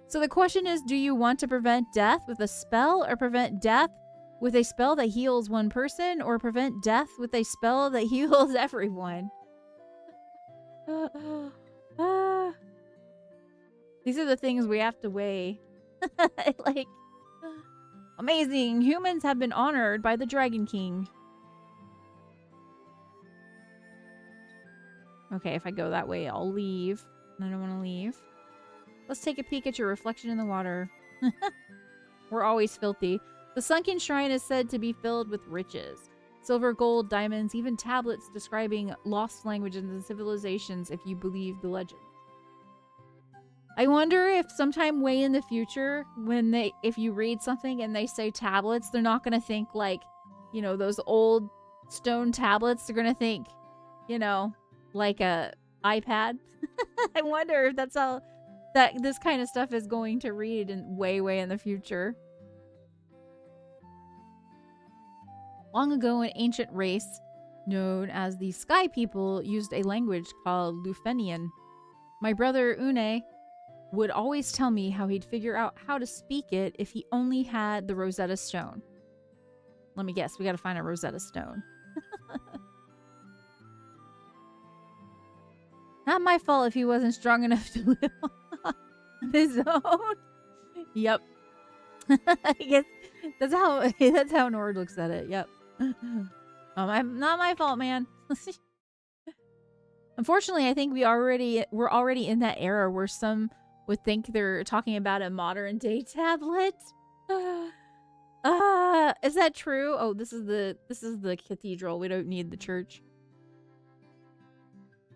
So the question is, do you want to prevent death with a spell or prevent death with a spell that heals one person or prevent death with a spell that heals everyone? These are the things we have to weigh. Like, amazing. Humans have been honored by the Dragon King. Okay, if I go that way, I'll leave. I don't want to leave. Let's take a peek at your reflection in the water. We're always filthy. The sunken shrine is said to be filled with riches. Silver, gold, diamonds, even tablets describing lost languages and civilizations if you believe the legend. I wonder if sometime way in the future, if you read something and they say tablets, they're not going to think like, you know, those old stone tablets. They're going to think, you know, like a iPad. I wonder if that's how that this kind of stuff is going to read in way in the future. Long ago, an ancient race known as the Sky People used a language called Lufenian. My brother Une would always tell me how he'd figure out how to speak it if he only had the Rosetta Stone. Let me guess, we gotta find a Rosetta Stone. Not my fault if he wasn't strong enough to live on his own. Yep. I guess that's how Nord looks at it. Yep. Not my fault, man. Unfortunately, I think we're already in that era where some would think they're talking about a modern day tablet. Is that true? Oh, this is the cathedral. We don't need the church.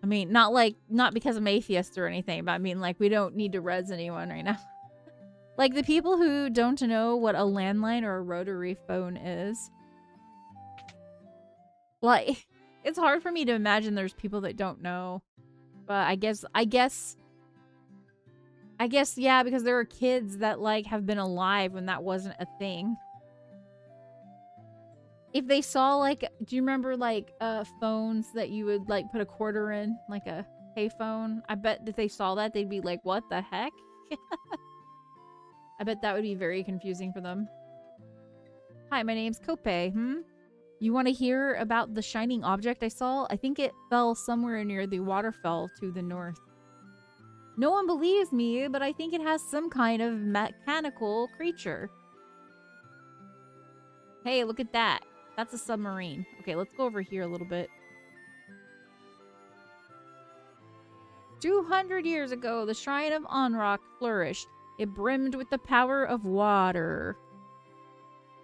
I mean, not because I'm atheist or anything, but I mean, like, we don't need to res anyone right now. Like, the people who don't know what a landline or a rotary phone is. Like, it's hard for me to imagine there's people that don't know. But I guess, yeah, because there are kids that, like, have been alive when that wasn't a thing. If they saw, like, do you remember, like, phones that you would, like, put a quarter in? Like a payphone? I bet if they saw that, they'd be like, what the heck? I bet that would be very confusing for them. Hi, my name's Kope. You want to hear about the shining object I saw? I think it fell somewhere near the waterfall to the north. No one believes me, but I think it has some kind of mechanical creature. Hey, look at that. That's a submarine. Okay, let's go over here a little bit. 200 years ago, the Shrine of Onrock flourished. It brimmed with the power of water.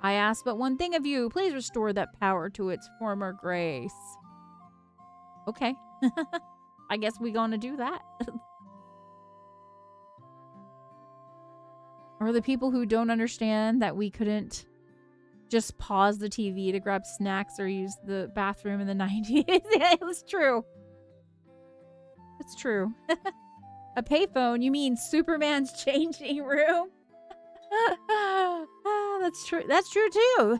I ask but one thing of you. Please restore that power to its former grace. Okay. I guess we gonna do that. Or the people who don't understand that we couldn't just pause the TV to grab snacks or use the bathroom in the 90s. Yeah, it was true. It's true. A payphone? You mean Superman's changing room? That's true. That's true too.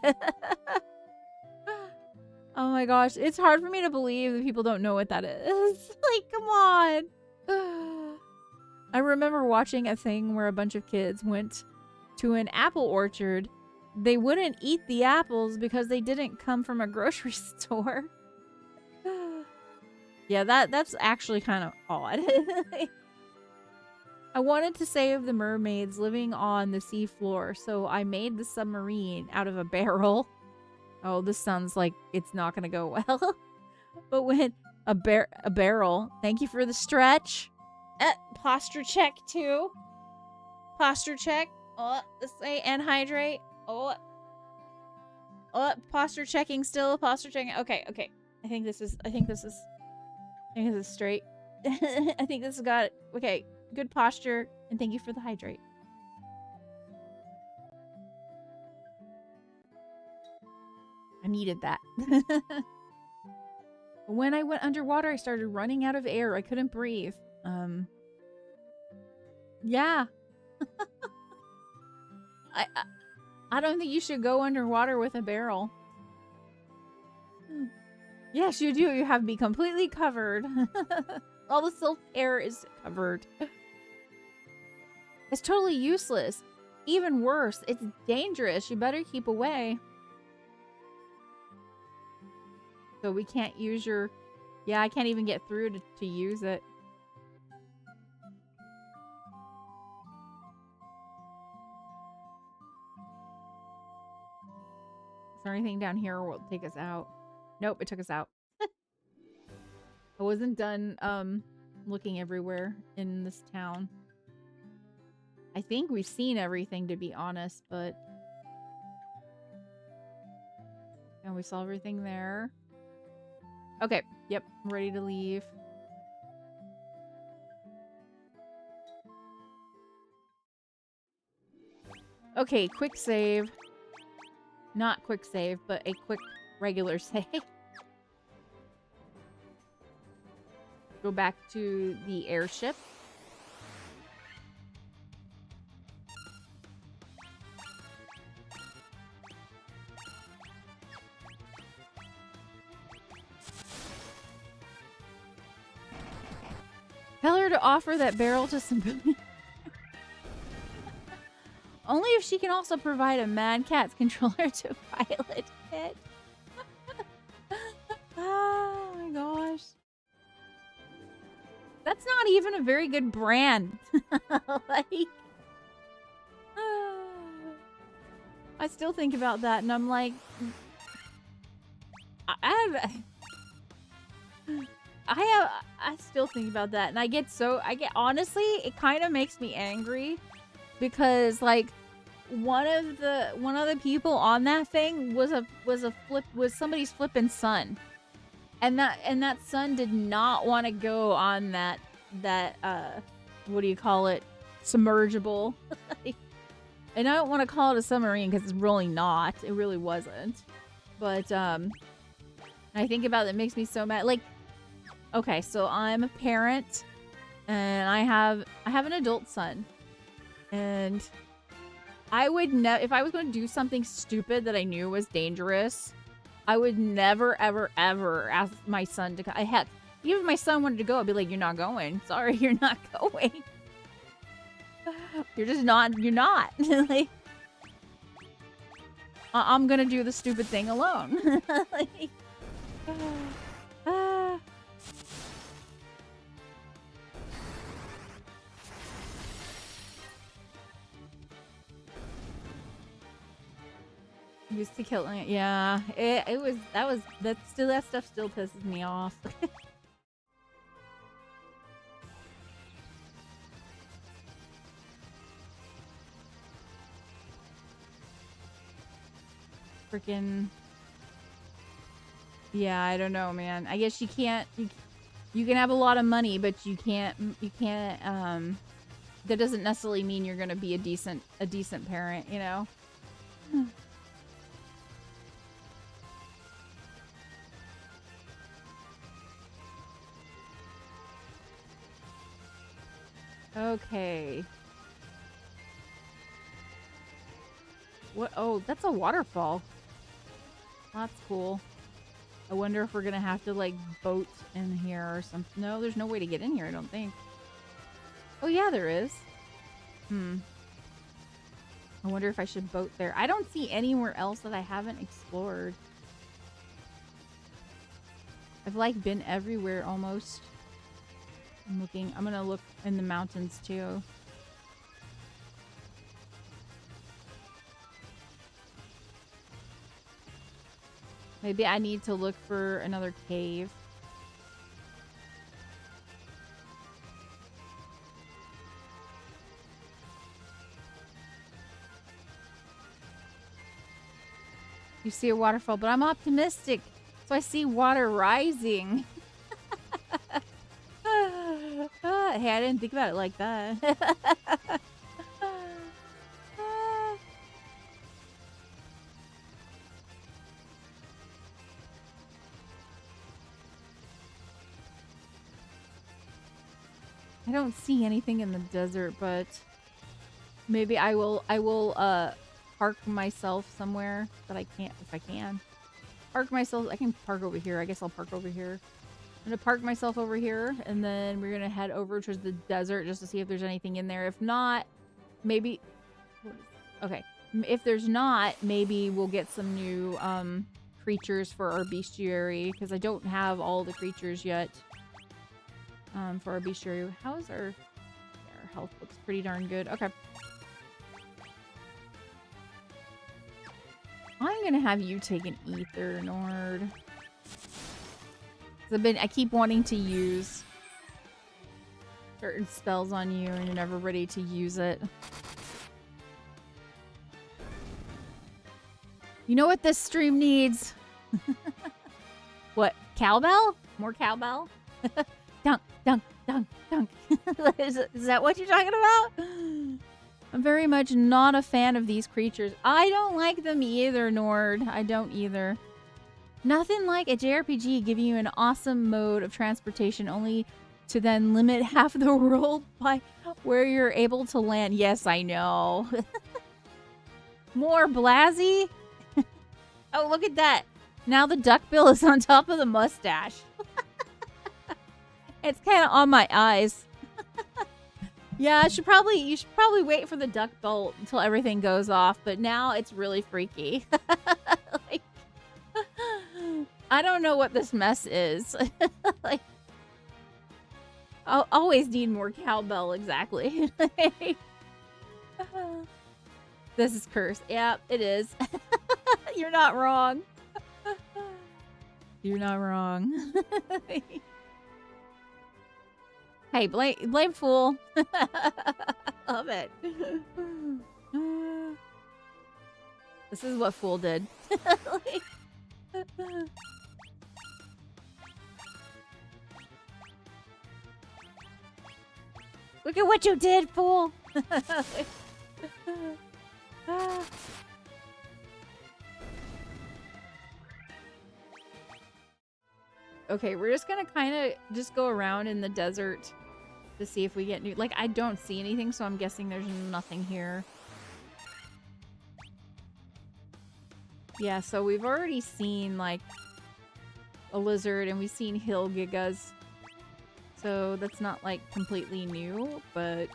Oh my gosh. It's hard for me to believe that people don't know what that is. Like, come on. I remember watching a thing where a bunch of kids went to an apple orchard. They wouldn't eat the apples because they didn't come from a grocery store. Yeah, that's actually kind of odd. I wanted to save the mermaids living on the seafloor, so I made the submarine out of a barrel. Oh, this sounds like it's not going to go well. But when a barrel, thank you for the stretch. Posture check too. Posture check. Oh, let's say and hydrate. Oh, posture checking still. Posture checking. Okay. I think this is straight. I think this has got it. Okay. Good posture, and thank you for the hydrate. I needed that. When I went underwater, I started running out of air. I couldn't breathe. Yeah. I don't think you should go underwater with a barrel. Yes, you do. You have to be completely covered. All the silk air is covered. It's totally useless. Even worse, it's dangerous. You better keep away. So we can't use your... Yeah, I can't even get through to use it. Is there anything down here or will it take us out? Nope, it took us out. I wasn't done looking everywhere in this town. I think we've seen everything, to be honest, but... And we saw everything there. Okay, yep, I'm ready to leave. Okay, quick save. Not quick save, but a quick regular save. Go back to the airship. Tell her to offer that barrel to somebody. Only if she can also provide a Mad Catz controller to pilot it. Oh my gosh. That's not even a very good brand. Like, I still think about that and I'm like, I I still think about that, and honestly, it kind of makes me angry because like one of the people on that thing was somebody's flipping son, and that son did not want to go on that what do you call it, submergible. And I don't want to call it a submarine because it's really not. It really wasn't. But I think about it, it makes me so mad. Like, okay, so I'm a parent, and I have an adult son, and I would never, if I was going to do something stupid that I knew was dangerous, I would never, ever, ever ask my son to go. Heck, even if my son wanted to go, I'd be like, "You're not going. Sorry, you're not going. You're just not. You're not." Like, I'm gonna do the stupid thing alone. Like, used to killing it. Yeah, that stuff still pisses me off. Freaking, yeah, I don't know, man. I guess you can't, you can have a lot of money, but you can't that doesn't necessarily mean you're gonna be a decent parent, you know? Okay. What? Oh, that's a waterfall. That's cool. I wonder if we're gonna have to like boat in here or something. No, there's no way to get in here, I don't think. Oh yeah, there is. I wonder if I should boat there. I don't see anywhere else that I haven't explored. I've like been everywhere almost. I'm looking. I'm gonna look in the mountains too. Maybe I need to look for another cave. You see a waterfall, but I'm optimistic. So I see water rising. Hey, I didn't think about it like that. I don't see anything in the desert, but maybe I will park myself somewhere that I can't, if I can. Park myself, I can park over here. I guess I'll park over here. I'm gonna park myself over here, and then we're gonna head over towards the desert just to see if there's anything in there. If not, maybe, okay. If there's not, maybe we'll get some new creatures for our bestiary, because I don't have all the creatures yet. For our bestiary. How's our health? Looks pretty darn good. Okay. I'm gonna have you take an ether, Nord. I keep wanting to use certain spells on you, and you're never ready to use it. You know what this stream needs? What? Cowbell? More cowbell? Dunk, dunk, dunk, dunk. Is that what you're talking about? I'm very much not a fan of these creatures. I don't like them either, Nord. I don't either. Nothing like a JRPG giving you an awesome mode of transportation only to then limit half the world by where you're able to land. Yes, I know. More Blasey? Oh, look at that. Now the duckbill is on top of the mustache. It's kind of on my eyes. Yeah, you should probably wait for the duck bolt until everything goes off, but now it's really freaky. Like, I don't know what this mess is. Like, I'll always need more cowbell, exactly. This is cursed. Yeah, it is. You're not wrong. You're not wrong. Hey, blame fool. Love it. This is what fool did. Look at what you did, fool. Okay, we're just gonna kind of just go around in the desert to see if we get new. Like, I don't see anything, so I'm guessing there's nothing here. Yeah, so we've already seen, like, a lizard, and we've seen hill gigas. So that's not, like, completely new, but...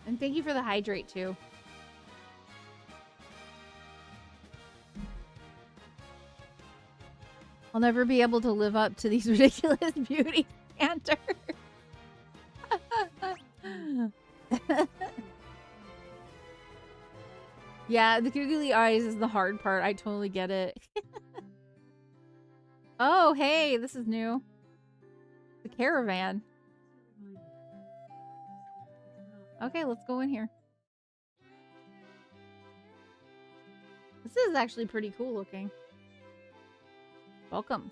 And thank you for the hydrate, too. I'll never be able to live up to these ridiculous beauty standards. Yeah, the googly eyes is the hard part. I totally get it. Oh, hey, this is new. The caravan. Okay, let's go in here. This is actually pretty cool looking. Welcome.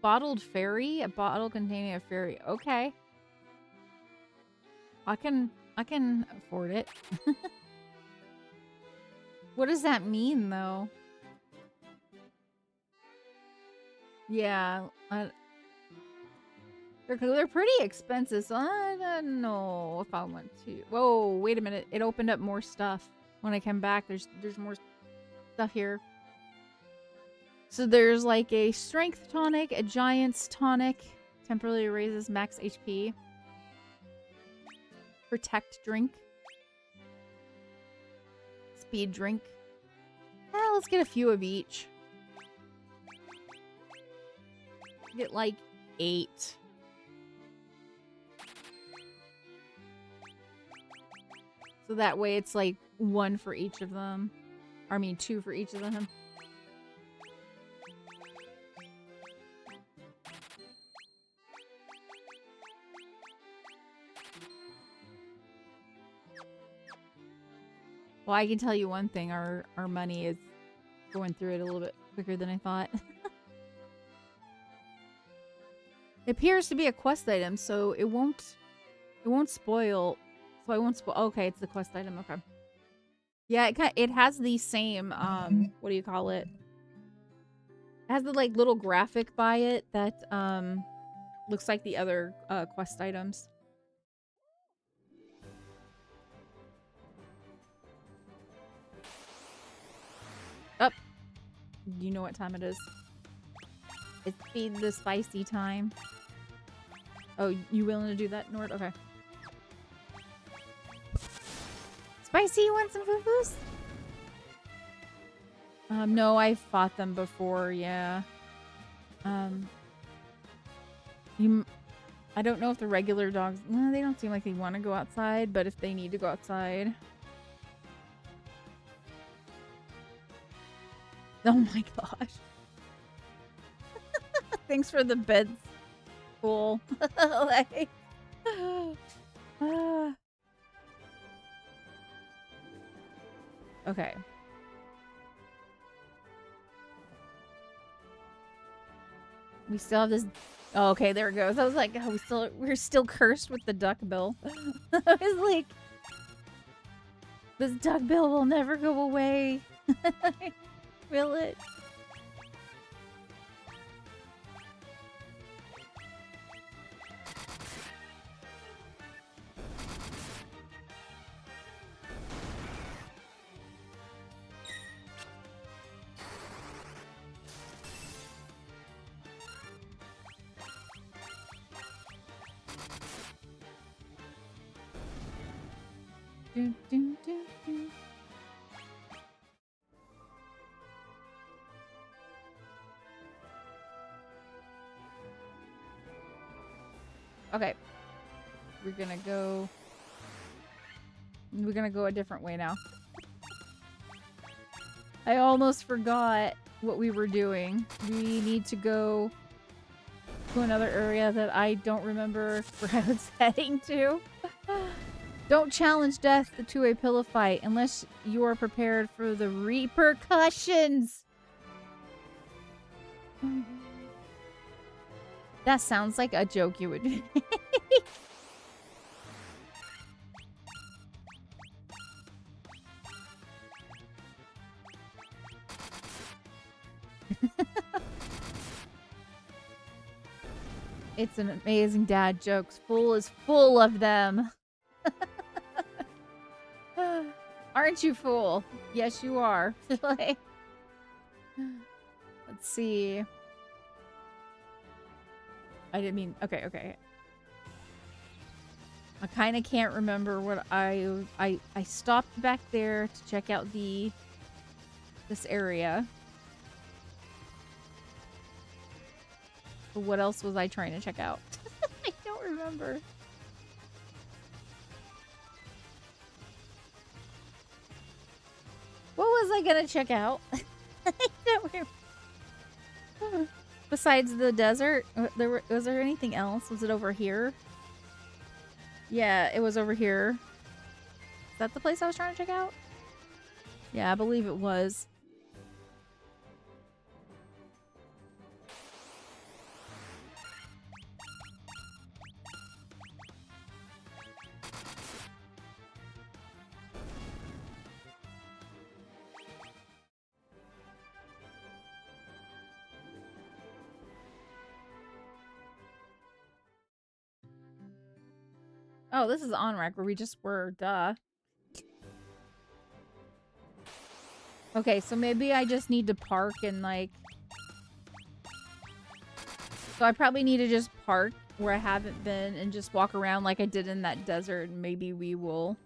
Bottled fairy? A bottle containing a fairy. Okay. I can afford it. What does that mean, though? Yeah. They're pretty expensive, so I don't know if I want to. Whoa, wait a minute. It opened up more stuff. When I come back, there's more stuff here. So there's like a strength tonic, a giant's tonic, temporarily raises max HP. Protect drink. Speed drink. Let's get a few of each. Get like 8. So that way it's like 1 for each of them. I mean 2 for each of them. Well, I can tell you one thing. Our money is going through it a little bit quicker than I thought. It appears to be a quest item, so it won't spoil. So I won't spoil. Okay, it's the quest item. Okay. Yeah, it has the same what do you call it? It has the like little graphic by it that looks like the other quest items. Up. You know what time it is. It's feed the spicy time. Oh, you willing to do that, Nord? Okay. Spicy, you want some foo-foos? No, I've fought them before, yeah. I don't know if the regular dogs... No, they don't seem like they want to go outside, but if they need to go outside... Oh my gosh. Thanks for the beds. Cool. Like... Okay. We still have this... Oh, okay, there it goes. I was like, oh, we're still cursed with the duck bill. I was like, this duck bill will never go away. Will it? do, do, do, do. Okay. We're gonna go a different way now. I almost forgot what we were doing. We need to go to another area that I don't remember where I was heading to. Don't challenge death to a pillow fight unless you are prepared for the repercussions. That sounds like a joke you would make. It's an amazing dad jokes. Fool is full of them. Aren't you, fool? Yes, you are. Like, let's see. I didn't mean... Okay. I kind of can't remember what I stopped back there to check out this area. But what else was I trying to check out? I don't remember. What was I gonna check out? I don't remember. Besides the desert, was there anything else? Was it over here? Yeah, it was over here. Is that the place I was trying to check out? Yeah, I believe it was. Oh, this is on-rack where we just were, duh. Okay, so maybe I just need to park and like... So I probably need to just park where I haven't been and just walk around like I did in that desert, and maybe we will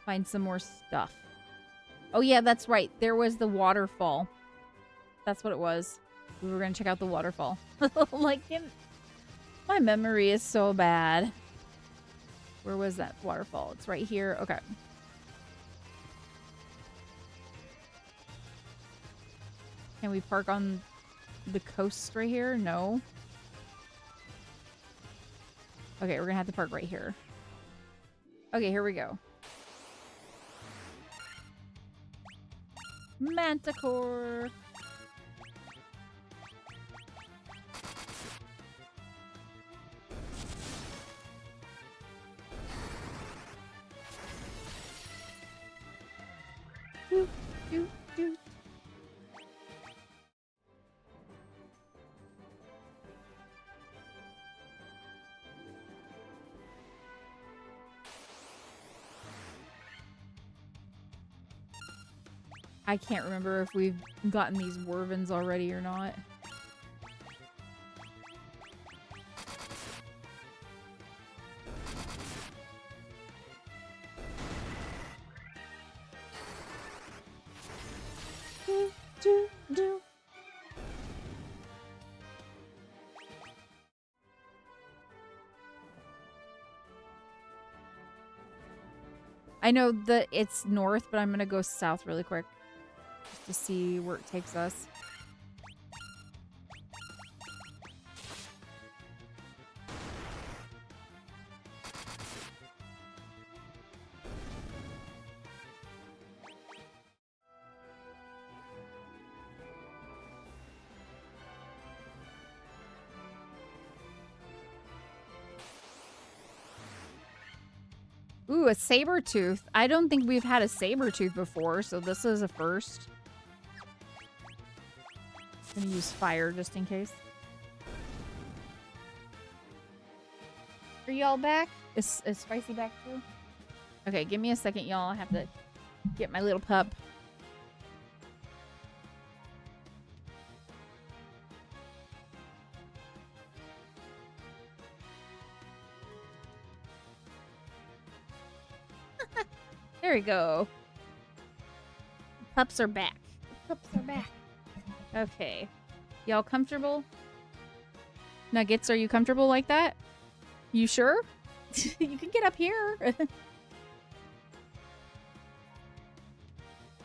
find some more stuff. Oh yeah, that's right. There was the waterfall. That's what it was. We were gonna check out the waterfall. Like, my memory is so bad. Where was that waterfall? It's right here. Okay. Can we park on the coast right here? No. Okay, we're gonna have to park right here. Okay, here we go. Manticore. Do, do, do. I can't remember if we've gotten these Wervins already or not. Do, do, do. I know that it's north, but I'm gonna go south really quick just to see where it takes us. Ooh, a saber tooth. I don't think we've had a saber tooth before, so this is a first. I'm gonna use fire just in case. Are y'all back? Is Spicy back too? Okay, give me a second, y'all. I have to get my little pup. There we go. Pups are back. Pups are back. Okay. Y'all comfortable? Nuggets, are you comfortable like that? You sure? You can get up here.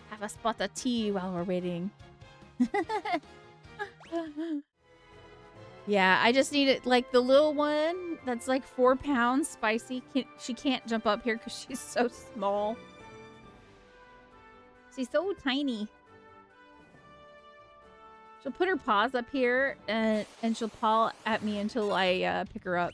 Have a spot of tea while we're waiting. Yeah, I just need it. Like the little one that's like 4 pounds spicy. She can't jump up here because she's so small. She's so tiny. She'll put her paws up here and she'll paw at me until I pick her up.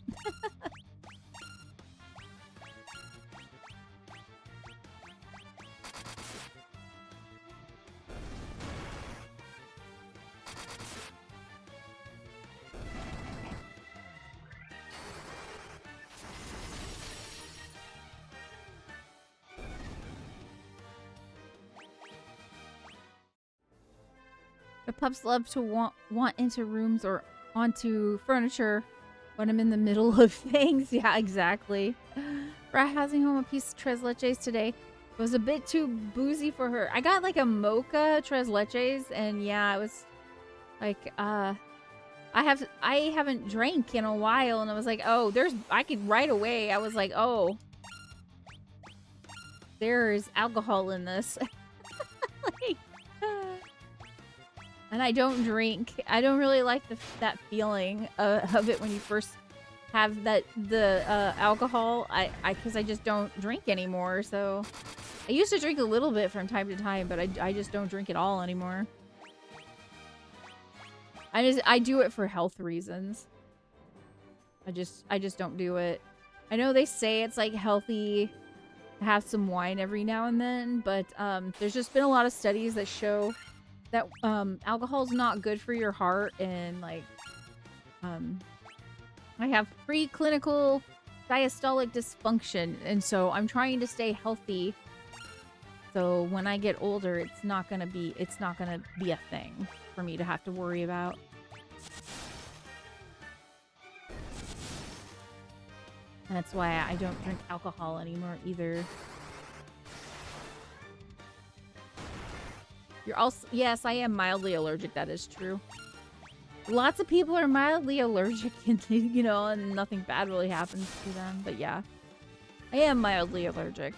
The pups love to want into rooms or onto furniture when I'm in the middle of things. Yeah, exactly. Rat housing home a piece of tres leches today. It was a bit too boozy for her. I got like a mocha tres leches, and yeah, it was like I haven't drank in a while, and I was like, oh, I could right away. I was like, oh, there's alcohol in this. Like, and I don't drink. I don't really like that feeling of it when you first have the alcohol. Because I just don't drink anymore. So I used to drink a little bit from time to time, but I just don't drink at all anymore. I do it for health reasons. I just don't do it. I know they say it's like healthy to have some wine every now and then, but there's just been a lot of studies that show that alcohol is not good for your heart, and like I have preclinical diastolic dysfunction, and so I'm trying to stay healthy. So when I get older, it's not gonna be a thing for me to have to worry about. And that's why I don't drink alcohol anymore either. You're also, yes, I am mildly allergic. That is true. Lots of people are mildly allergic and, you know, and nothing bad really happens to them. But yeah, I am mildly allergic.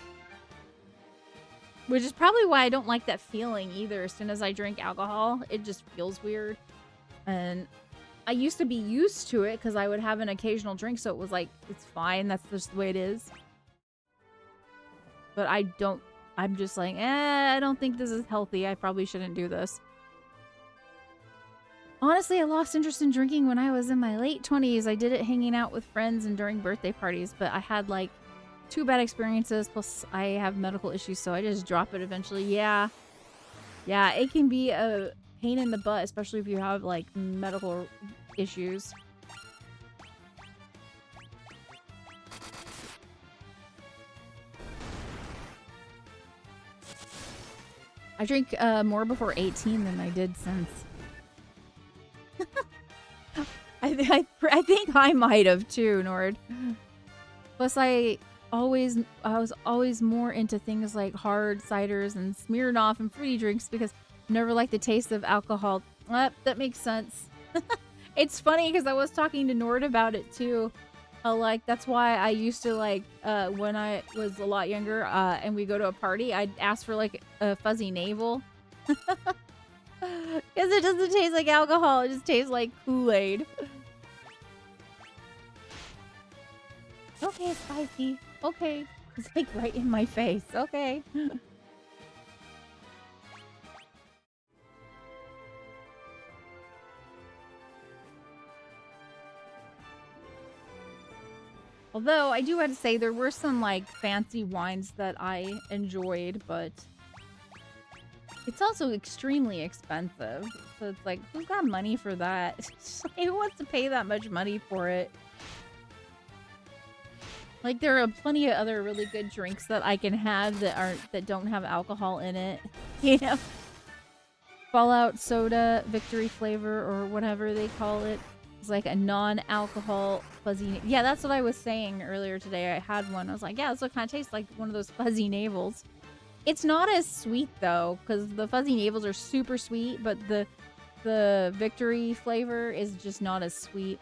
Which is probably why I don't like that feeling either. As soon as I drink alcohol, it just feels weird. And I used to be used to it because I would have an occasional drink. So it was like, it's fine. That's just the way it is. But I'm just like, I don't think this is healthy. I probably shouldn't do this. Honestly, I lost interest in drinking when I was in my late 20s. I did it hanging out with friends and during birthday parties, but I had like 2 bad experiences, plus I have medical issues, so I just drop it eventually. Yeah, it can be a pain in the butt, especially if you have like medical issues. I drink more before 18 than I did since. I think I might have too, Nord. Plus, I was always more into things like hard ciders and Smirnoff and fruity drinks because I never liked the taste of alcohol. That makes sense. It's funny because I was talking to Nord about it too. Like, that's why I used to, like, when I was a lot younger and we go to a party, I'd ask for, like, a fuzzy navel. Because it doesn't taste like alcohol. It just tastes like Kool-Aid. Okay, spicy. Okay. It's, like, right in my face. Okay. Although, I do have to say, there were some, like, fancy wines that I enjoyed, but it's also extremely expensive. So it's like, who's got money for that? Who wants to pay that much money for it? Like, there are plenty of other really good drinks that I can have that don't have alcohol in it. You know? Fallout soda, victory flavor, or whatever they call it. It's like a non-alcohol fuzzy. Yeah, that's what I was saying earlier today. I had one. I was like, yeah, this what kind of tastes like one of those fuzzy navels. It's not as sweet though, because the fuzzy navels are super sweet, but the victory flavor is just not as sweet.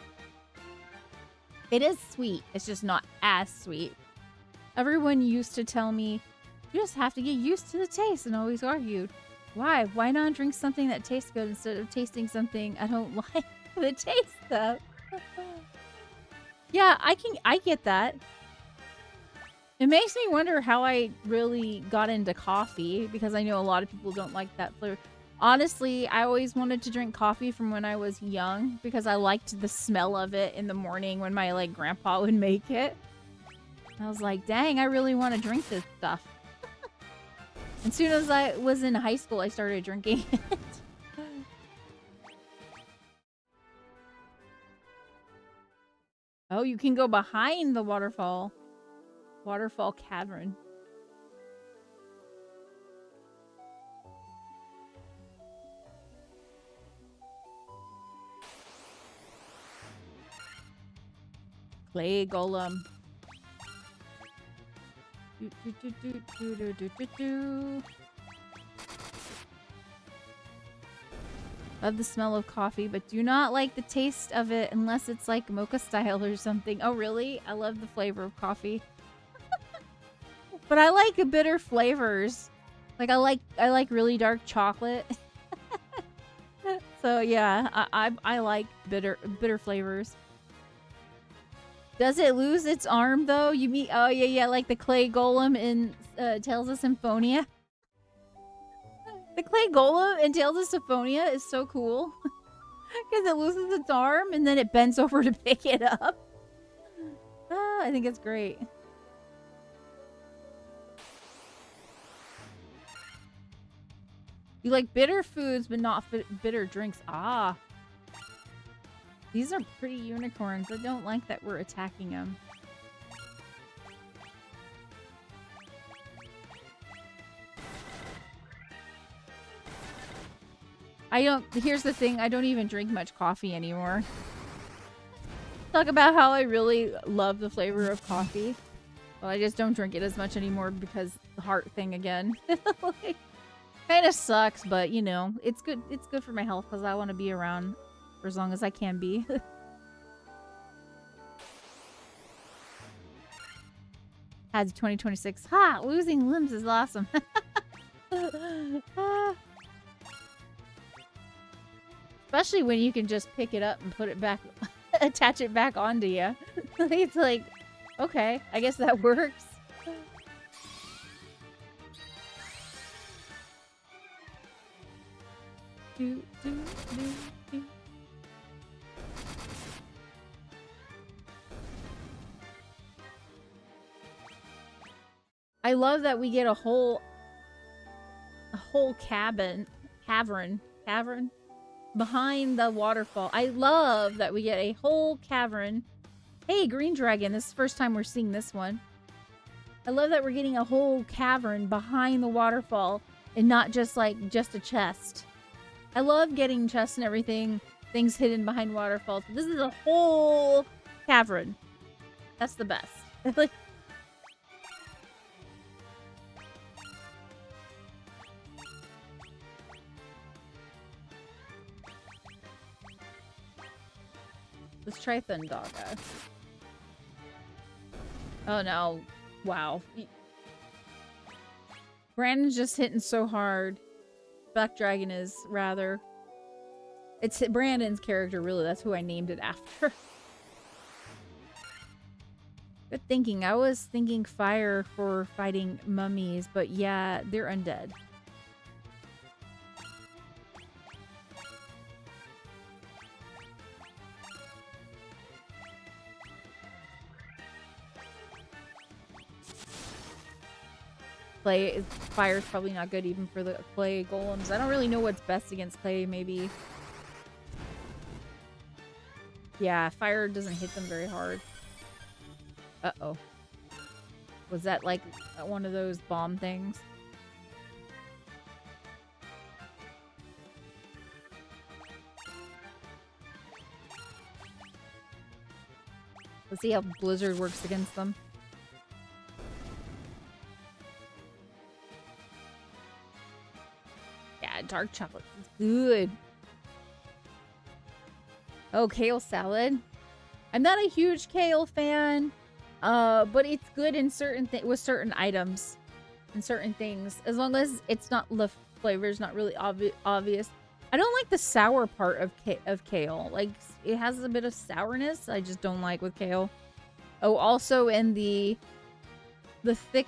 It is sweet. It's just not as sweet. Everyone used to tell me, you just have to get used to the taste, and always argued. Why? Why not drink something that tastes good instead of tasting something I don't like the taste of? Yeah, I get that. It makes me wonder how I really got into coffee, because I know a lot of people don't like that flavor. Honestly, I always wanted to drink coffee from when I was young because I liked the smell of it in the morning when my like grandpa would make it. I was like, dang, I really want to drink this stuff. As soon as I was in high school, I started drinking it. Oh, you can go behind the waterfall. Waterfall cavern. Clay golem. Love the smell of coffee, but do not like the taste of it unless it's like mocha style or something. Oh, really? I love the flavor of coffee. But I like bitter flavors. Like I like really dark chocolate. So yeah, I like bitter flavors. Does it lose its arm though? You mean oh yeah, like the clay golem in Tales of Symphonia. The clay golem in Tales of Symphonia is so cool. Because it loses its arm and then it bends over to pick it up. I think it's great. You like bitter foods, but not bitter drinks. Ah. These are pretty unicorns. I don't like that we're attacking them. Here's the thing, I don't even drink much coffee anymore. Talk about how I really love the flavor of coffee. Well, I just don't drink it as much anymore because the heart thing again. Like, kind of sucks, but you know, it's good. It's good for my health because I want to be around for as long as I can be. Has 2026. Ha! Losing limbs is awesome. Especially when you can just pick it up and put it back, attach it back onto you. It's like, okay, I guess that works. I love that we get a whole cavern behind the waterfall. I love that we get a whole cavern. Hey, green dragon, this is the first time we're seeing this one. I love that we're getting a whole cavern behind the waterfall and not just like just a chest. I love getting chests and everything, things hidden behind waterfalls. This is a whole cavern. That's the best. Like, let's try Thundaga. Oh no. Wow. Brandon's just hitting so hard. Black Dragon is, rather. It's Brandon's character, really. That's who I named it after. Good thinking. I was thinking fire for fighting mummies, but yeah, they're undead. Fire is probably not good even for the clay golems. I don't really know what's best against clay, maybe. Yeah, fire doesn't hit them very hard. Uh-oh. Was that like one of those bomb things? Let's see how Blizzard works against them. Yeah, dark chocolate is good. Oh, kale salad. I'm not a huge kale fan, but it's good in with certain items and certain things, as long as it's not the flavor's not really obvious. I don't like the sour part of kale. Like, it has a bit of sourness I just don't like with kale. Oh, also in the thick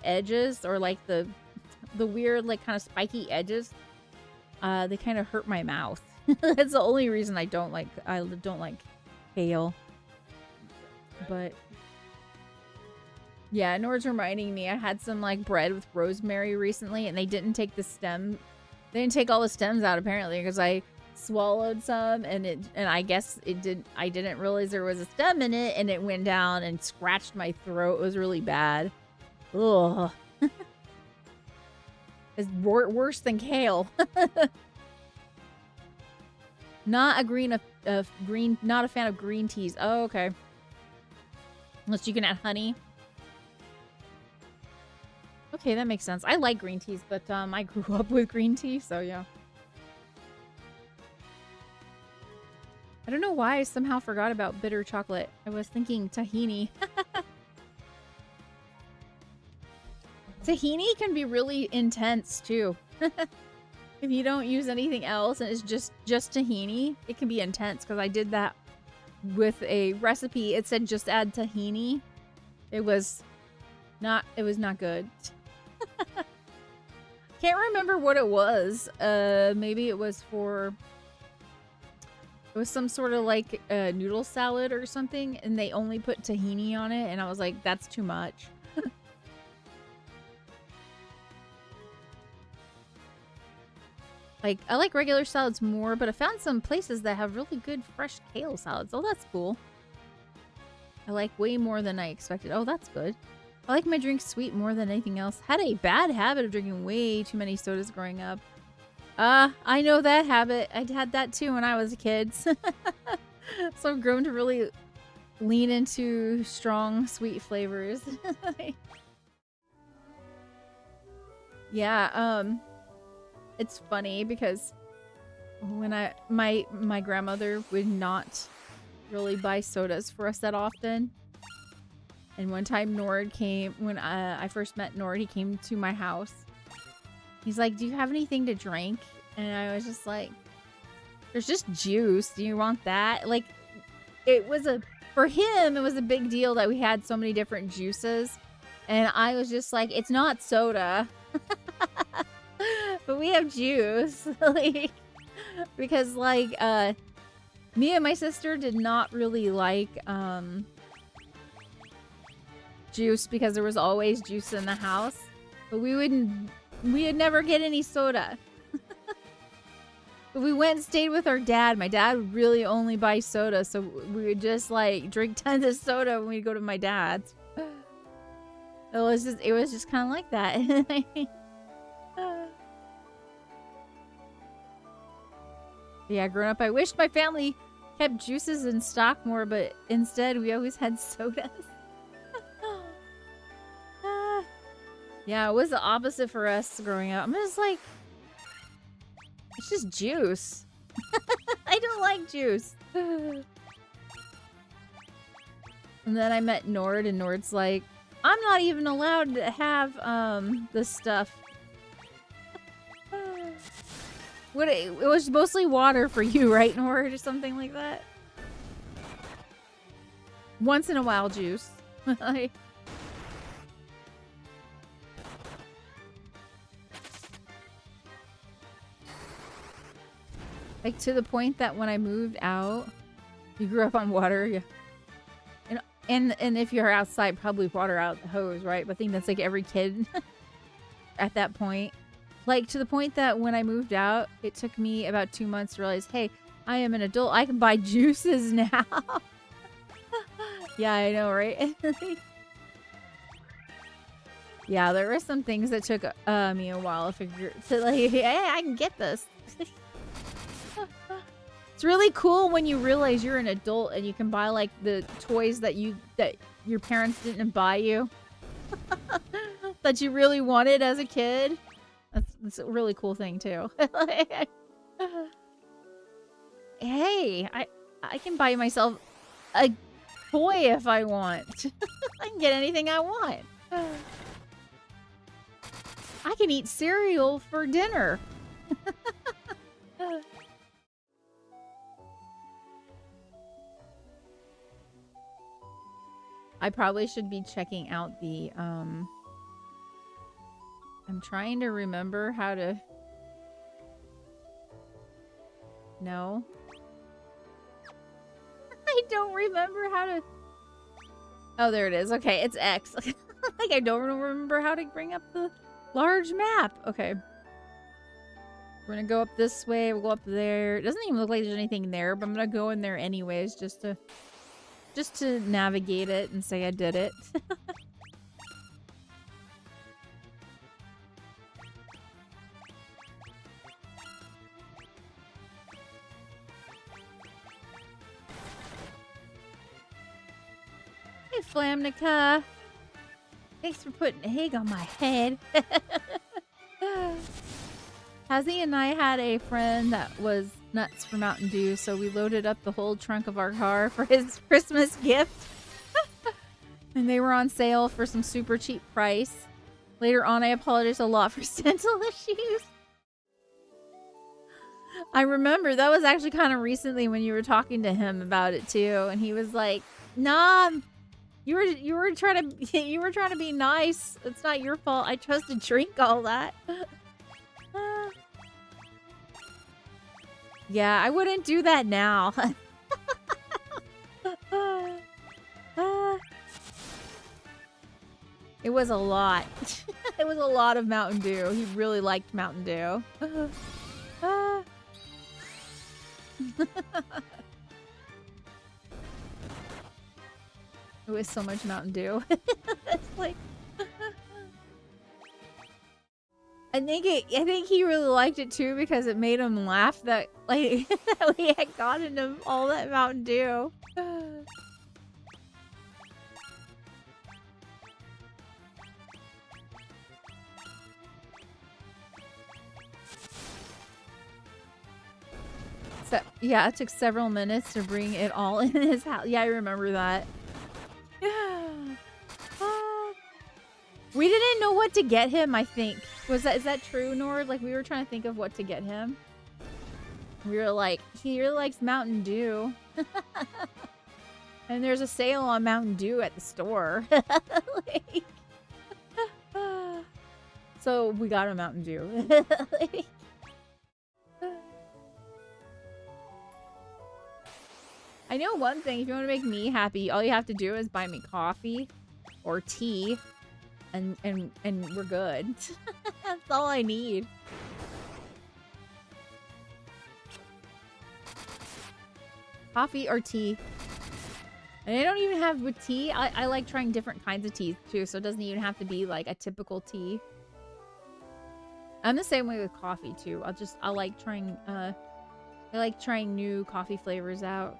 edges, or like the weird, like, kind of spiky edges, they kind of hurt my mouth. That's the only reason I don't like kale. But yeah, Nord's reminding me I had some like bread with rosemary recently, and they didn't take the stem. They didn't take all the stems out apparently, because I swallowed some, and I guess I didn't realize there was a stem in it, and it went down and scratched my throat. It was really bad. Ugh. It's worse than kale. Not a not a fan of green teas. Oh, okay. Unless you can add honey. Okay, that makes sense. I like green teas, but I grew up with green tea, so yeah. I don't know why I somehow forgot about bitter chocolate. I was thinking tahini. Tahini can be really intense too. If you don't use anything else and it's just tahini, it can be intense, because I did that with a recipe. It said just add tahini. It was not good. Can't remember what it was. Maybe it was some sort of like noodle salad or something, and they only put tahini on it, and I was like, that's too much. Like, I like regular salads more, but I found some places that have really good fresh kale salads. Oh, that's cool. I like way more than I expected. Oh, that's good. I like my drinks sweet more than anything else. Had a bad habit of drinking way too many sodas growing up. I know that habit. I had that too when I was a kid. So I've grown to really lean into strong, sweet flavors. Yeah, it's funny because when my grandmother would not really buy sodas for us that often. And one time Nord came, when I first met Nord, he came to my house. He's like, do you have anything to drink? And I was just like, there's just juice. Do you want that? Like, for him, it was a big deal that we had so many different juices. And I was just like, it's not soda. But we have juice. Like, because like, me and my sister did not really like, juice, because there was always juice in the house, but we'd never get any soda. But we went and stayed with our dad. My dad would really only buy soda, so we would just like drink tons of soda when we go to my dad's. It was just kind of like that. Yeah, growing up, I wished my family kept juices in stock more, but instead we always had sodas. Yeah, it was the opposite for us growing up. I'm just like, it's just juice. I don't like juice. And then I met Nord, and Nord's like, I'm not even allowed to have this stuff. It was mostly water for you, right, Nord? Or something like that? Once in a while, juice. Like, to the point that when I moved out, you grew up on water, yeah. And if you're outside, probably water out the hose, right? But I think that's like every kid at that point. Like, to the point that when I moved out, it took me about 2 months to realize, hey, I am an adult. I can buy juices now. Yeah, I know, right? Yeah, there were some things that took me a while to figure to like, hey, I can get this. It's It's really cool when you realize you're an adult and you can buy like the toys that your parents didn't buy you. That you really wanted as a kid. That's a really cool thing too. Hey, I can buy myself a toy if I want. I can get anything I want. I can eat cereal for dinner. I probably should be checking out the, I'm trying to remember how to... No. I don't remember how to... Oh, there it is. Okay, it's X. Like, I don't remember how to bring up the large map. Okay. We're gonna go up this way. We'll go up there. It doesn't even look like there's anything there, but I'm gonna go in there anyways just to navigate it and say I did it. Hey, Flamnica. Thanks for putting an egg on my head. Hazzy and I had a friend that was nuts for Mountain Dew, so we loaded up the whole trunk of our car for his Christmas gift. And they were on sale for some super cheap price. Later on, I apologized a lot for dental issues. I remember that was actually kind of recently when you were talking to him about it too, and he was like, "Nah, you were trying to be nice. It's not your fault. I chose to drink all that." Yeah, I wouldn't do that now. It was a lot. It was a lot of Mountain Dew. He really liked Mountain Dew. It was so much Mountain Dew. It's like... I think he really liked it too because it made him laugh that like that we had gotten him all that Mountain Dew. So yeah, it took several minutes to bring it all in his house. Yeah, I remember that. We didn't know what to get him, I think. Is that true, Nord? Like, we were trying to think of what to get him. We were like, he really likes Mountain Dew. And there's a sale on Mountain Dew at the store. Like, so we got a Mountain Dew. Like, I know one thing, if you want to make me happy, all you have to do is buy me coffee or tea. And we're good. That's all I need. Coffee or tea. And I don't even have with tea. I like trying different kinds of teas too, so it doesn't even have to be like a typical tea. I'm the same way with coffee too. I like trying new coffee flavors out.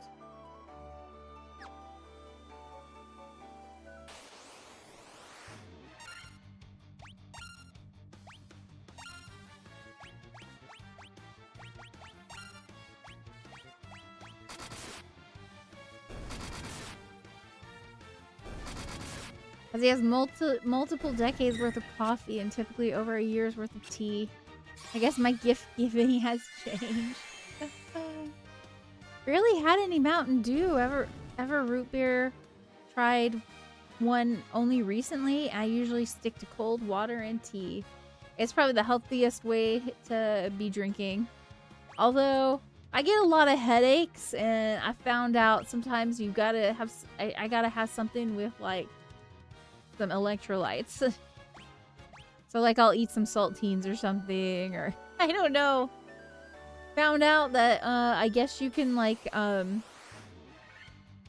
Because he has multiple decades worth of coffee and typically over a year's worth of tea. I guess my gift giving has changed. Barely had any Mountain Dew ever root beer. Tried one only recently. I usually stick to cold water and tea. It's probably the healthiest way to be drinking. Although I get a lot of headaches, and I found out sometimes you gotta have. I gotta have something with like some electrolytes. So like I'll eat some saltines or something, or I don't know. Found out that I guess you can like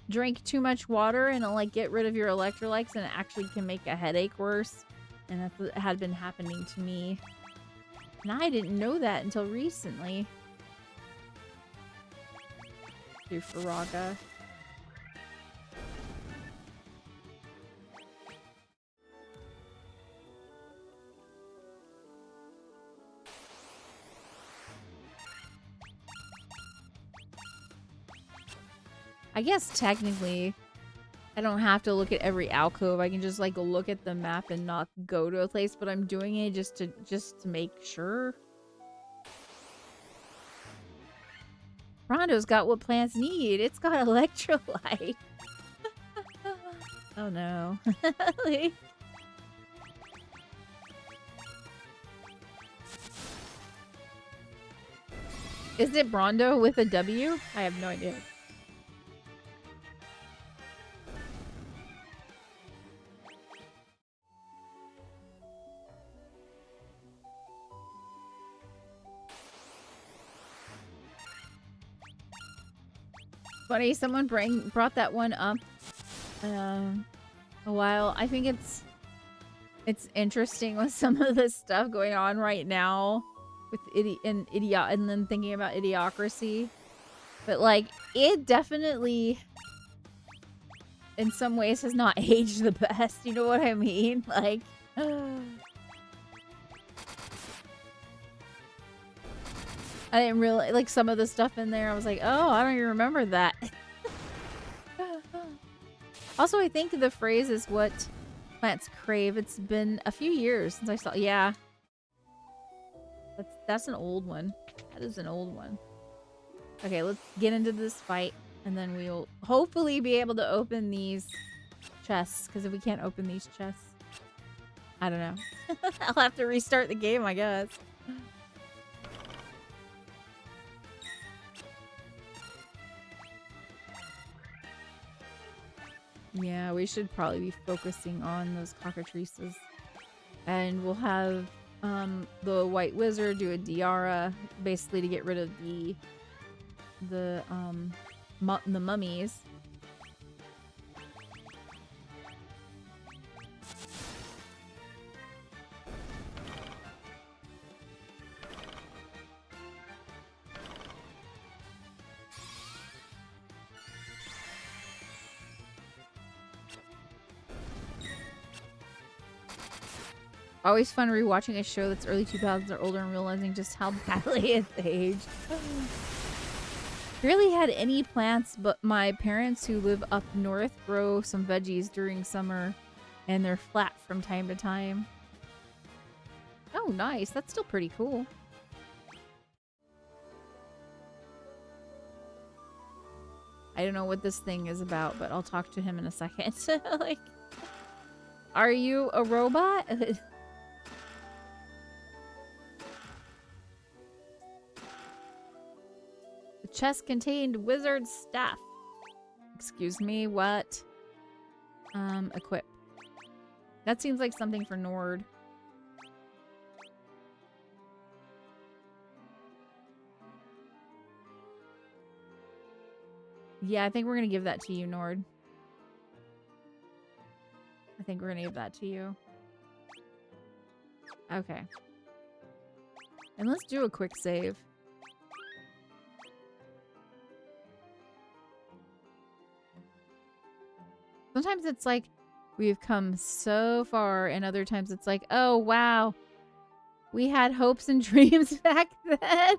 drink too much water and it'll like get rid of your electrolytes, and it actually can make a headache worse. And that's what had been happening to me. And I didn't know that until recently. Do Faraga. I guess technically I don't have to look at every alcove. I can just like look at the map and not go to a place, but I'm doing it just to make sure. Rondo's got what plants need. It's got electrolyte. Oh no. Is it Brondo with a W? I have no idea. Funny, someone brought that one up a while. I think it's interesting with some of the stuff going on right now with and then thinking about Idiocracy. But like it definitely in some ways has not aged the best, you know what I mean? Like I didn't really like some of the stuff in there. I was like, oh, I don't even remember that. Also, I think the phrase is what plants crave. It's been a few years since I saw. Yeah, that's an old one. That is an old one. Okay, let's get into this fight, and then we'll hopefully be able to open these chests. Because if we can't open these chests, I don't know. I'll have to restart the game, I guess. Yeah, we should probably be focusing on those cockatrices. And we'll have the White Wizard do a Diara, basically to get rid of the mummies. Always fun rewatching a show that's early 2000s or older and realizing just how badly it's aged. Barely had any plants, but my parents who live up north grow some veggies during summer and they're flat from time to time. Oh, nice. That's still pretty cool. I don't know what this thing is about, but I'll talk to him in a second. Like, are you a robot? Chest contained wizard staff. Excuse me, what? Equip. That seems like something for Nord. Yeah, I think we're gonna give that to you, Nord. I think we're gonna give that to you. Okay. And let's do a quick save. Sometimes it's like we've come so far, and other times it's like, oh wow, we had hopes and dreams back then.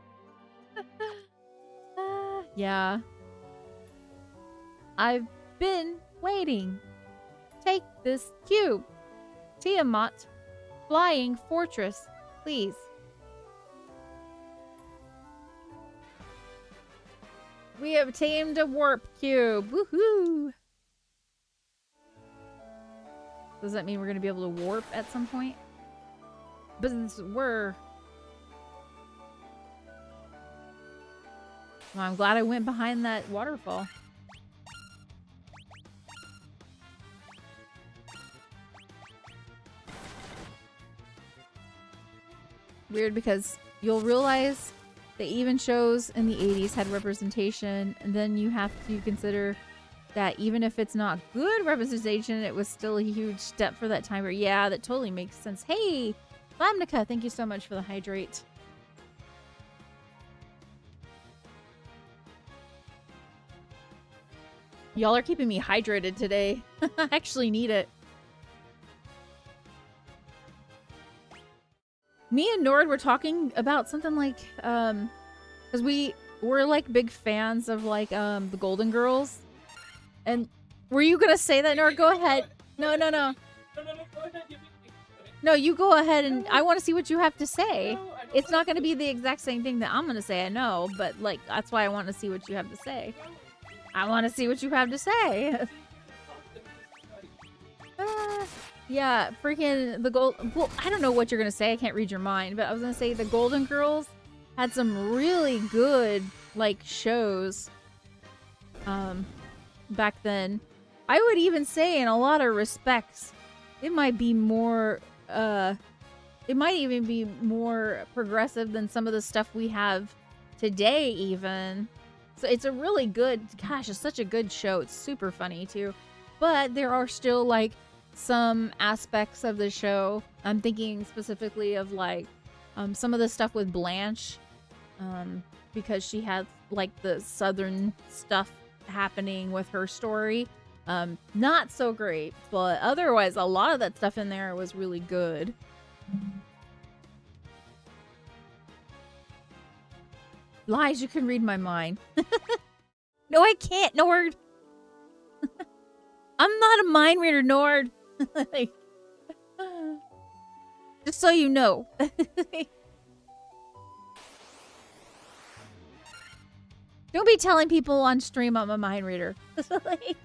Yeah. I've been waiting. Take this cube. Tiamat, flying fortress, please. We have tamed a warp cube. Woohoo! Does that mean we're going to be able to warp at some point? Business were. Well, I'm glad I went behind that waterfall. Weird, because you'll realize that even shows in the 80s had representation, and then you have to consider that even if it's not good representation, it was still a huge step for that time. But yeah, that totally makes sense. Hey, Lamnica, thank you so much for the hydrate. Y'all are keeping me hydrated today. I actually need it. Me and Nord were talking about something like, because we're like big fans of like, the Golden Girls. And were you gonna say that, Nord? Go ahead. No. No, go ahead. No, you go ahead and I want to see what you have to say. It's not going to be the exact same thing that I'm going to say, I know, but like, that's why I want to see what you have to say. I want to see what you have to say. Yeah, freaking well, I don't know what you're going to say. I can't read your mind, but I was going to say the Golden Girls had some really good, like, shows, back then. I would even say in a lot of respects, it might be more, it might even be more progressive than some of the stuff we have today even. So it's a really good, gosh, it's such a good show. It's super funny too. But there are still like some aspects of the show. I'm thinking specifically of like some of the stuff with Blanche, because she had like the southern stuff happening with her story. Not so great, but otherwise a lot of that stuff in there was really good. Lies, you can read my mind. No, I can't, Nord. I'm not a mind reader, Nord. Like, just so you know. Don't be telling people on stream I'm a mind reader. Like,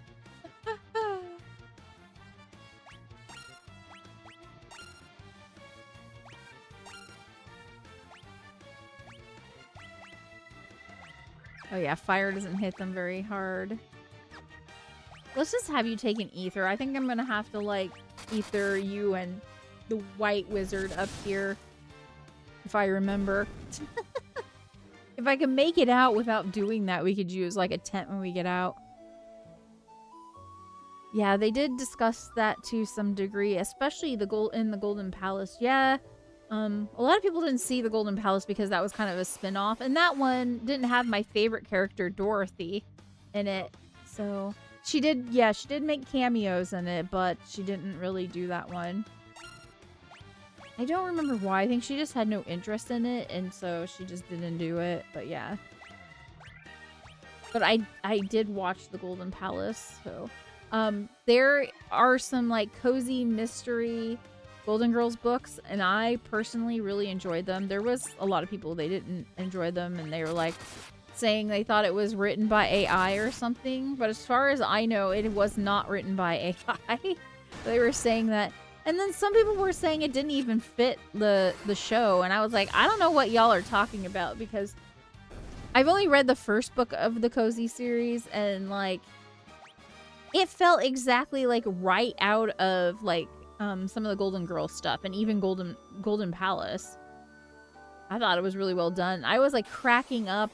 oh yeah, fire doesn't hit them very hard. Let's just have you take an ether. I think I'm gonna have to like ether you and the white wizard up here, if I remember. If I can make it out without doing that, we could use like a tent when we get out. Yeah, they did discuss that to some degree, especially the Golden Palace. Yeah, a lot of people didn't see the Golden Palace because that was kind of a spin-off, and that one didn't have my favorite character, Dorothy, in it. So she did, yeah, she did make cameos in it, but she didn't really do that one. I don't remember why. I think she just had no interest in it, and so she just didn't do it. But yeah. But I did watch the Golden Palace, so there are some like cozy mystery Golden Girls books, and I personally really enjoyed them. There was a lot of people they didn't enjoy them, and they were like saying they thought it was written by AI or something. But as far as I know, it was not written by AI. They were saying that. And then some people were saying it didn't even fit the show. And I was like, I don't know what y'all are talking about, because I've only read the first book of the Cozy series, and like it felt exactly like right out of like some of the Golden Girls stuff, and even Golden Palace. I thought it was really well done. I was like cracking up.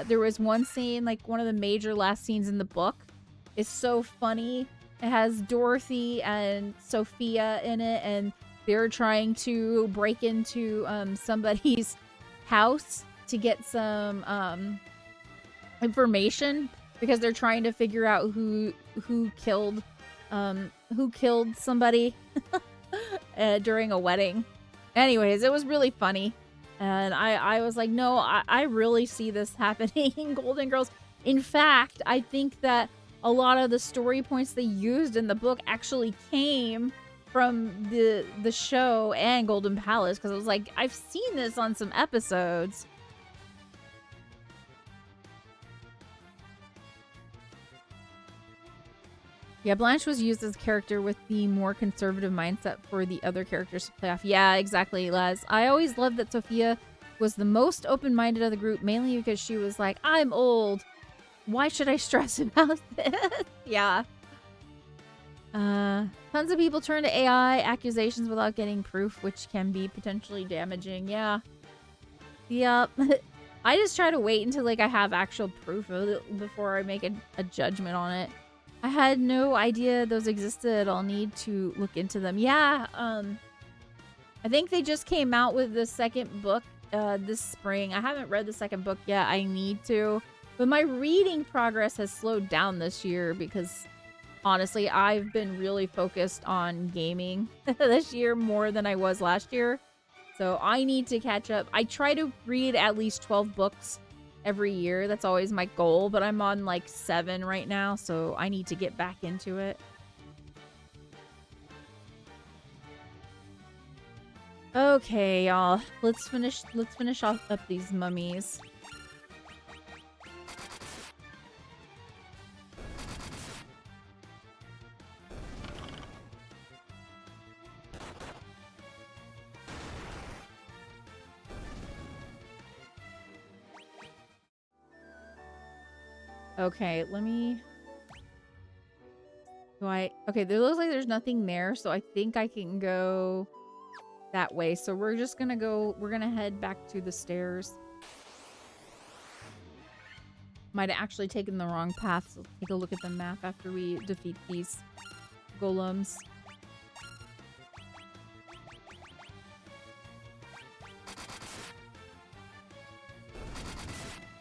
There was one scene, like one of the major last scenes in the book. It's so funny. It has Dorothy and Sophia in it, and they're trying to break into somebody's house to get some information, because they're trying to figure out who killed somebody during a wedding. Anyways, it was really funny, and I was like, no, I really see this happening in Golden Girls. In fact, I think that a lot of the story points they used in the book actually came from the show and Golden Palace, because I was like, I've seen this on some episodes. Yeah, Blanche was used as a character with the more conservative mindset for the other characters to play off. Yeah, exactly, Les. I always loved that Sophia was the most open-minded of the group, mainly because she was like, I'm old. Why should I stress about this? Yeah. Tons of people turn to AI accusations without getting proof, which can be potentially damaging. Yeah. Yep. I just try to wait until like I have actual proof of it before I make a judgment on it. I had no idea those existed. I'll need to look into them. Yeah. I think they just came out with the second book this spring. I haven't read the second book yet. I need to. But my reading progress has slowed down this year because honestly, I've been really focused on gaming this year more than I was last year. So I need to catch up. I try to read at least 12 books every year. That's always my goal, but I'm on like 7 right now, so I need to get back into it. Okay, y'all. Let's finish off up these mummies. Okay, let me... Okay, there looks like there's nothing there, so I think I can go that way. So we're just gonna go... We're gonna head back to the stairs. Might have actually taken the wrong path, so take a look at the map after we defeat these golems.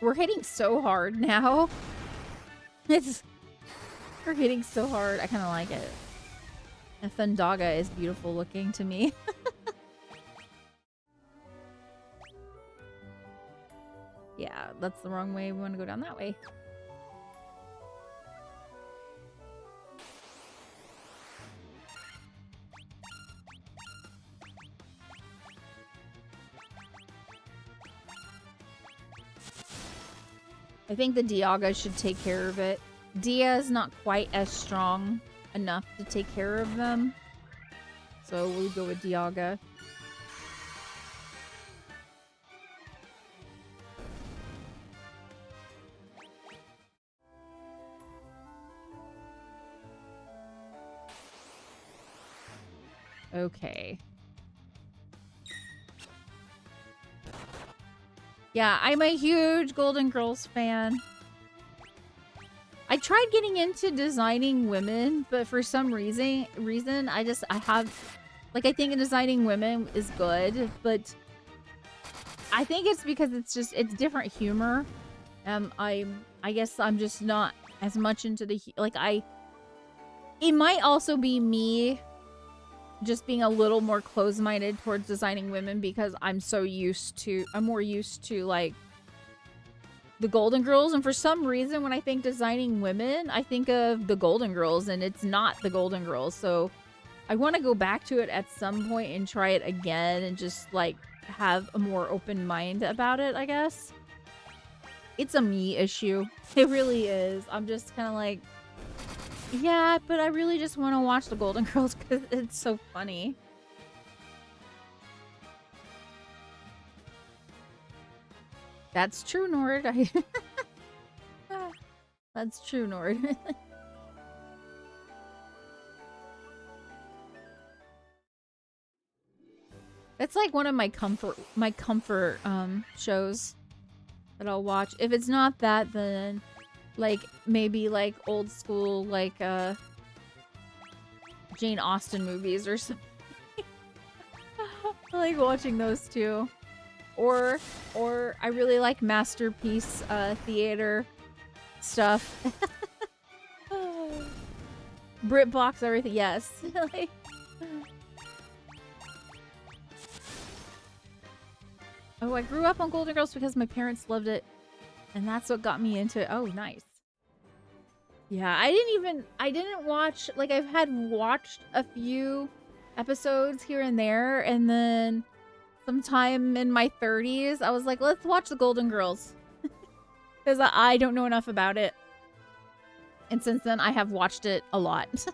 We're hitting so hard now. We're hitting so hard. I kind of like it. And Thundaga is beautiful looking to me. Yeah, that's the wrong way. We want to go down that way. I think the Dialga should take care of it. Dia is not quite as strong enough to take care of them. So we'll go with Dialga. Okay. Yeah, I'm a huge Golden Girls fan. I tried getting into designing women, but for some reason I think designing women is good, but I think it's because it's different humor. I guess I'm just not as much into the it might also be me just being a little more closed-minded towards designing women because I'm more used to like the Golden Girls, and for some reason when I think designing women, I think of the Golden Girls, and it's not the Golden Girls. So I want to go back to it at some point and try it again and just like have a more open mind about it, I guess. It's a me issue. It really is. I'm just kind of like, yeah, but I really just want to watch the Golden Girls because it's so funny. That's true, Nord. That's true, Nord. It's like one of my comfort shows that I'll watch. If it's not that, then like maybe like old school like Jane Austen movies or something. I like watching those too. Or I really like masterpiece theater stuff. BritBox, everything. Yes. Like, oh, I grew up on Golden Girls because my parents loved it, and that's what got me into it. Oh, nice. Yeah, I didn't watch, like, I've watched a few episodes here and there, and then sometime in my 30s, I was like, let's watch the Golden Girls. Because I don't know enough about it. And since then, I have watched it a lot. So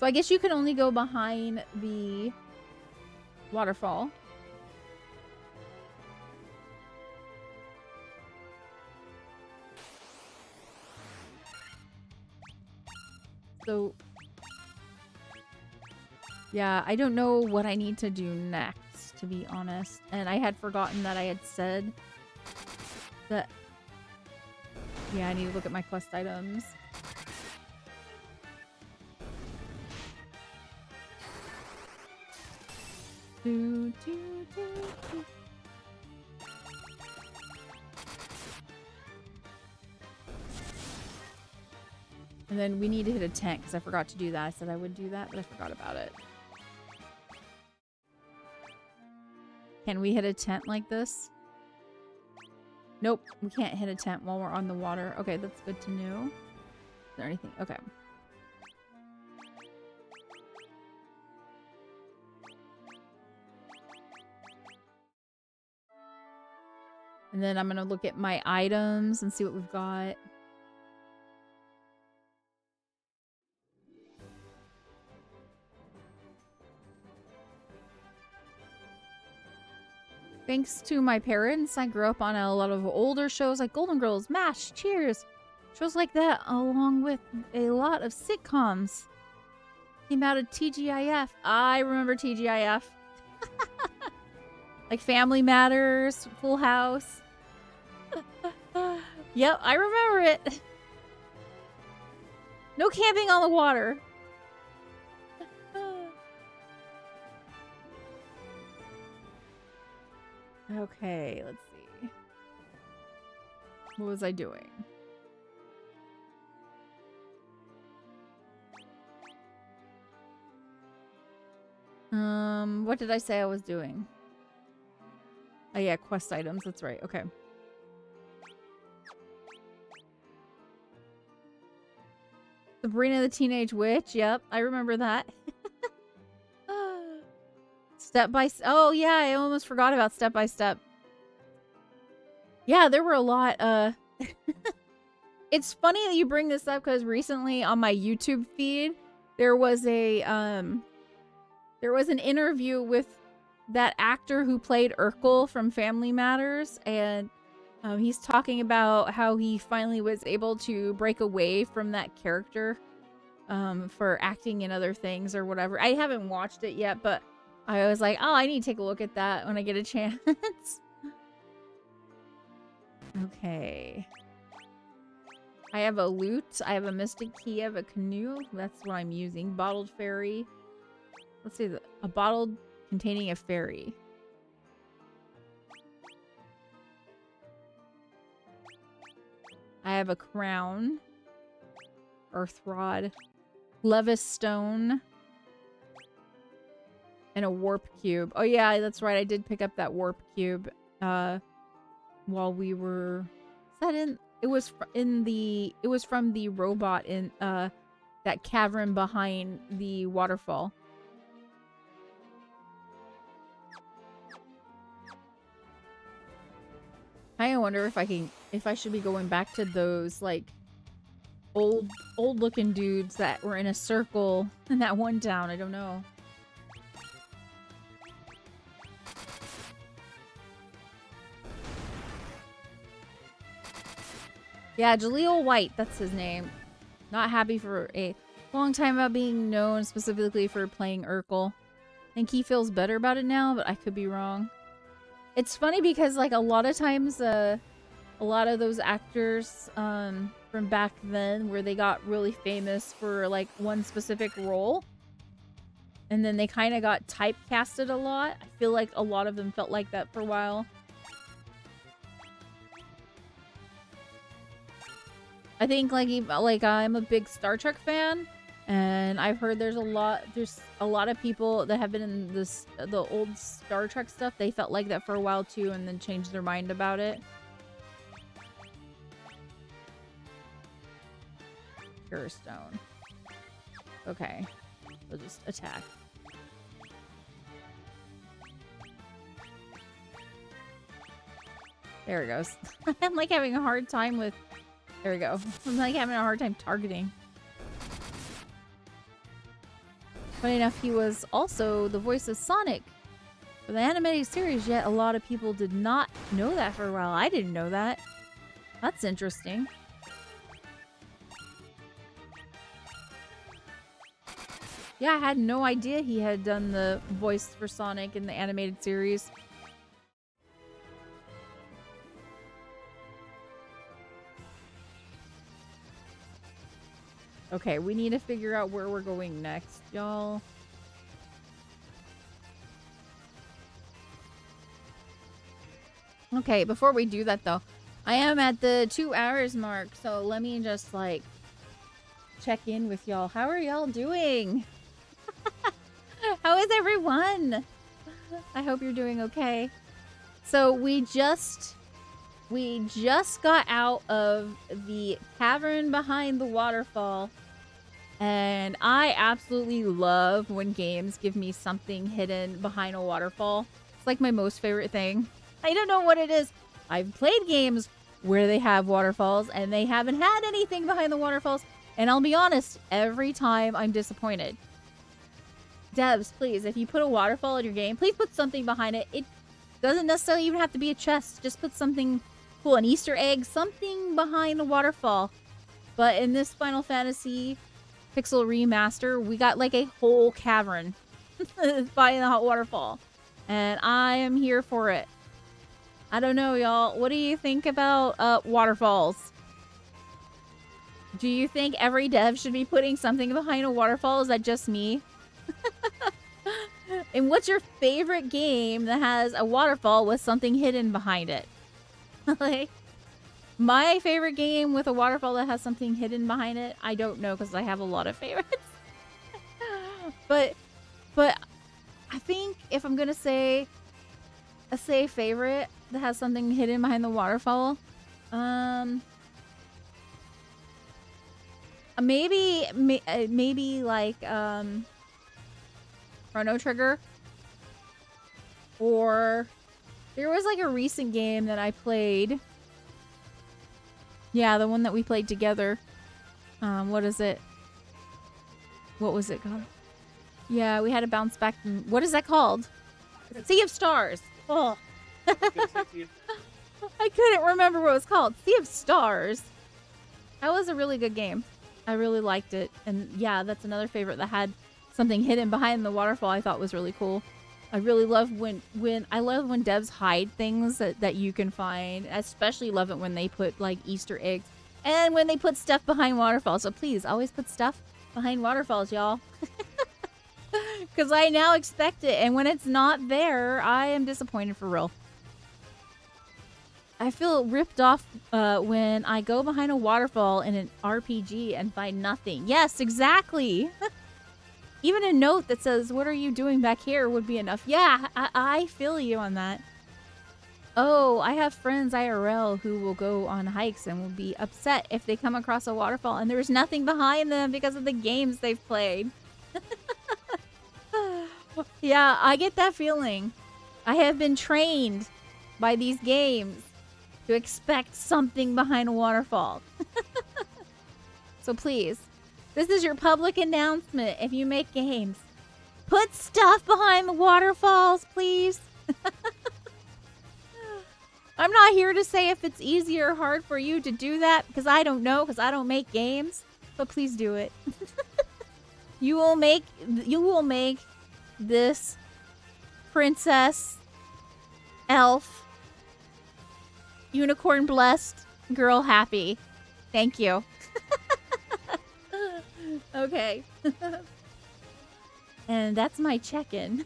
I guess you can only go behind the waterfall. So, yeah, I don't know what I need to do next, to be honest. And I had forgotten that I had said that... Yeah, I need to look at my quest items. And then we need to hit a tent because I forgot to do that. I said I would do that, but I forgot about it. Can we hit a tent like this? Nope, we can't hit a tent while we're on the water. Okay, that's good to know. Is there anything? Okay. And then I'm gonna look at my items and see what we've got. Thanks to my parents, I grew up on a lot of older shows like Golden Girls, MASH, Cheers. Shows like that, along with a lot of sitcoms. Came out of TGIF. I remember TGIF. Like Family Matters, Full House. Yep, I remember it. No camping on the water. Okay, let's see. What was I doing? What did I say I was doing? Oh yeah, quest items, that's right, okay. Sabrina the Teenage Witch, yep, I remember that. Step by Step. Oh yeah, I almost forgot about Step by Step. Yeah, there were a lot. It's funny that you bring this up because recently on my YouTube feed there was an interview with that actor who played Urkel from Family Matters, and he's talking about how he finally was able to break away from that character for acting in other things or whatever. I haven't watched it yet, but I was like, oh, I need to take a look at that when I get a chance. Okay. I have a lute. I have a mystic key. I have a canoe. That's what I'm using. Bottled fairy. Let's see. A bottle containing a fairy. I have a crown. Earth rod. Levis stone. And a warp cube. Oh yeah, that's right. I did pick up that warp cube while we were... Is that in... It was from the robot in that cavern behind the waterfall. I wonder if I should be going back to those like old looking dudes that were in a circle in that one town. I don't know. Yeah, Jaleel White, that's his name. Not happy for a long time about being known specifically for playing Urkel. I think he feels better about it now, but I could be wrong. It's funny because like a lot of times a lot of those actors from back then where they got really famous for like one specific role and then they kind of got typecasted a lot. I feel like a lot of them felt like that for a while. I think like I'm a big Star Trek fan, and I've heard there's a lot of people that have been in the old Star Trek stuff. They felt like that for a while too, and then changed their mind about it. Pure stone. Okay, we'll just attack. There it goes. I'm like having a hard time with. There we go. I'm like having a hard time targeting. Funny enough, he was also the voice of Sonic for the animated series, yet a lot of people did not know that for a while. I didn't know that. That's interesting. Yeah, I had no idea he had done the voice for Sonic in the animated series. Okay, we need to figure out where we're going next, y'all. Okay, before we do that though, I am at the 2 hours mark, so let me just like check in with y'all. How are y'all doing? How is everyone? I hope you're doing okay. So we just got out of the cavern behind the waterfall, and I absolutely love when games give me something hidden behind a waterfall. It's like my most favorite thing. I don't know what it is. I've played games where they have waterfalls and they haven't had anything behind the waterfalls, and I'll be honest, every time I'm disappointed. Devs, please, if you put a waterfall in your game, please put something behind it. It doesn't necessarily even have to be a chest. Just put something cool, an Easter egg, something behind a waterfall. But in this Final Fantasy Pixel Remaster, we got like a whole cavern by the hot waterfall. And I am here for it. I don't know, y'all. What do you think about waterfalls? Do you think every dev should be putting something behind a waterfall? Is that just me? And what's your favorite game that has a waterfall with something hidden behind it? Like, my favorite game with a waterfall that has something hidden behind it, I don't know because I have a lot of favorites. but I think if I'm gonna say a favorite that has something hidden behind the waterfall, maybe like Chrono Trigger, or there was like a recent game that I played. Yeah, the one that we played together. What is it? What was it called? Yeah, we had to bounce back. What is that called? Sea of Stars. Oh. I couldn't remember what it was called. Sea of Stars. That was a really good game. I really liked it. And yeah, that's another favorite that had something hidden behind the waterfall I thought was really cool. I really love when devs hide things that you can find. I especially love it when they put like Easter eggs and when they put stuff behind waterfalls. So please always put stuff behind waterfalls, y'all. Because I now expect it, and when it's not there, I am disappointed for real. I feel ripped off when I go behind a waterfall in an RPG and find nothing. Yes, exactly. Even a note that says, "What are you doing back here?" would be enough. Yeah, I feel you on that. Oh, I have friends IRL who will go on hikes and will be upset if they come across a waterfall and there's nothing behind them because of the games they've played. Yeah, I get that feeling. I have been trained by these games to expect something behind a waterfall. So please, this is your public announcement. If you make games, put stuff behind the waterfalls, please. I'm not here to say if it's easy or hard for you to do that, because I don't know, because I don't make games. But please do it. You will make this princess, elf, unicorn blessed girl happy. Thank you. Okay. And that's my check-in.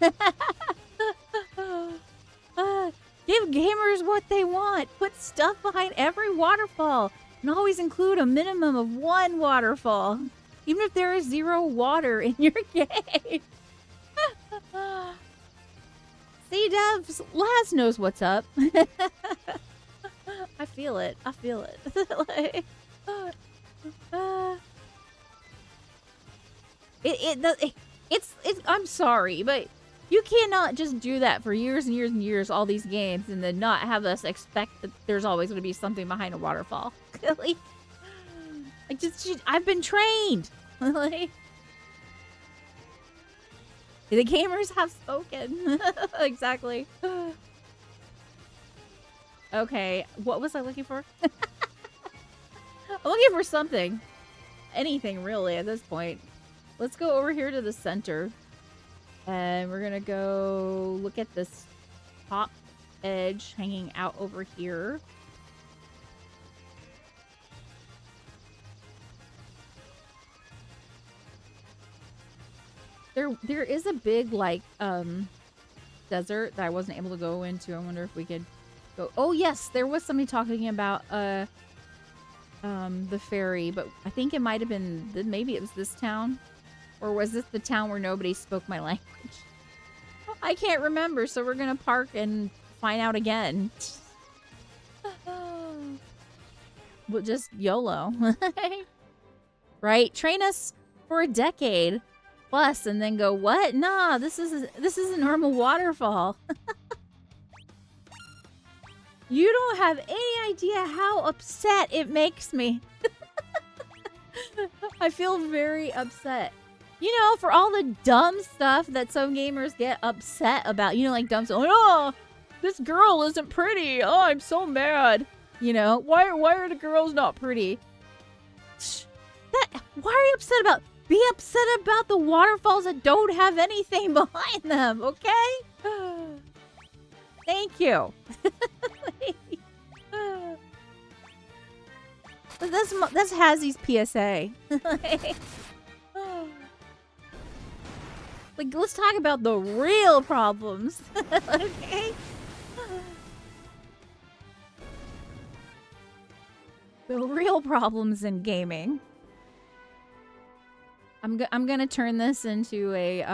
Give gamers what they want. Put stuff behind every waterfall. And always include a minimum of 1 waterfall. Even if there is 0 water in your game. See, devs, Laz knows what's up. I feel it. I feel it. I'm sorry, but you cannot just do that for years and years and years, all these games, and then not have us expect that there's always going to be something behind a waterfall. Like, I've been trained. Like, the gamers have spoken. Exactly. Okay, what was I looking for? I'm looking for something. Anything, really, at this point. Let's go over here to the center. And we're gonna go look at this top edge hanging out over here. There is a big, like, desert that I wasn't able to go into. I wonder if we could go. Oh, yes, there was somebody talking about, the ferry, but I think it might have been, maybe it was this town. Or was this the town where nobody spoke my language? I can't remember, so we're gonna park and find out again. Well, just YOLO. Right? Train us for a decade plus and then go, what? Nah, this is a normal waterfall. You don't have any idea how upset it makes me. I feel very upset. You know, for all the dumb stuff that some gamers get upset about. You know, like dumb stuff. Oh, this girl isn't pretty. Oh, I'm so mad. You know, why are the girls not pretty? Why are you upset about? Be upset about the waterfalls that don't have anything behind them, okay? Thank you. That's Hazzy's PSA. Like, let's talk about the real problems. Okay? The real problems in gaming. I'm gonna turn this into a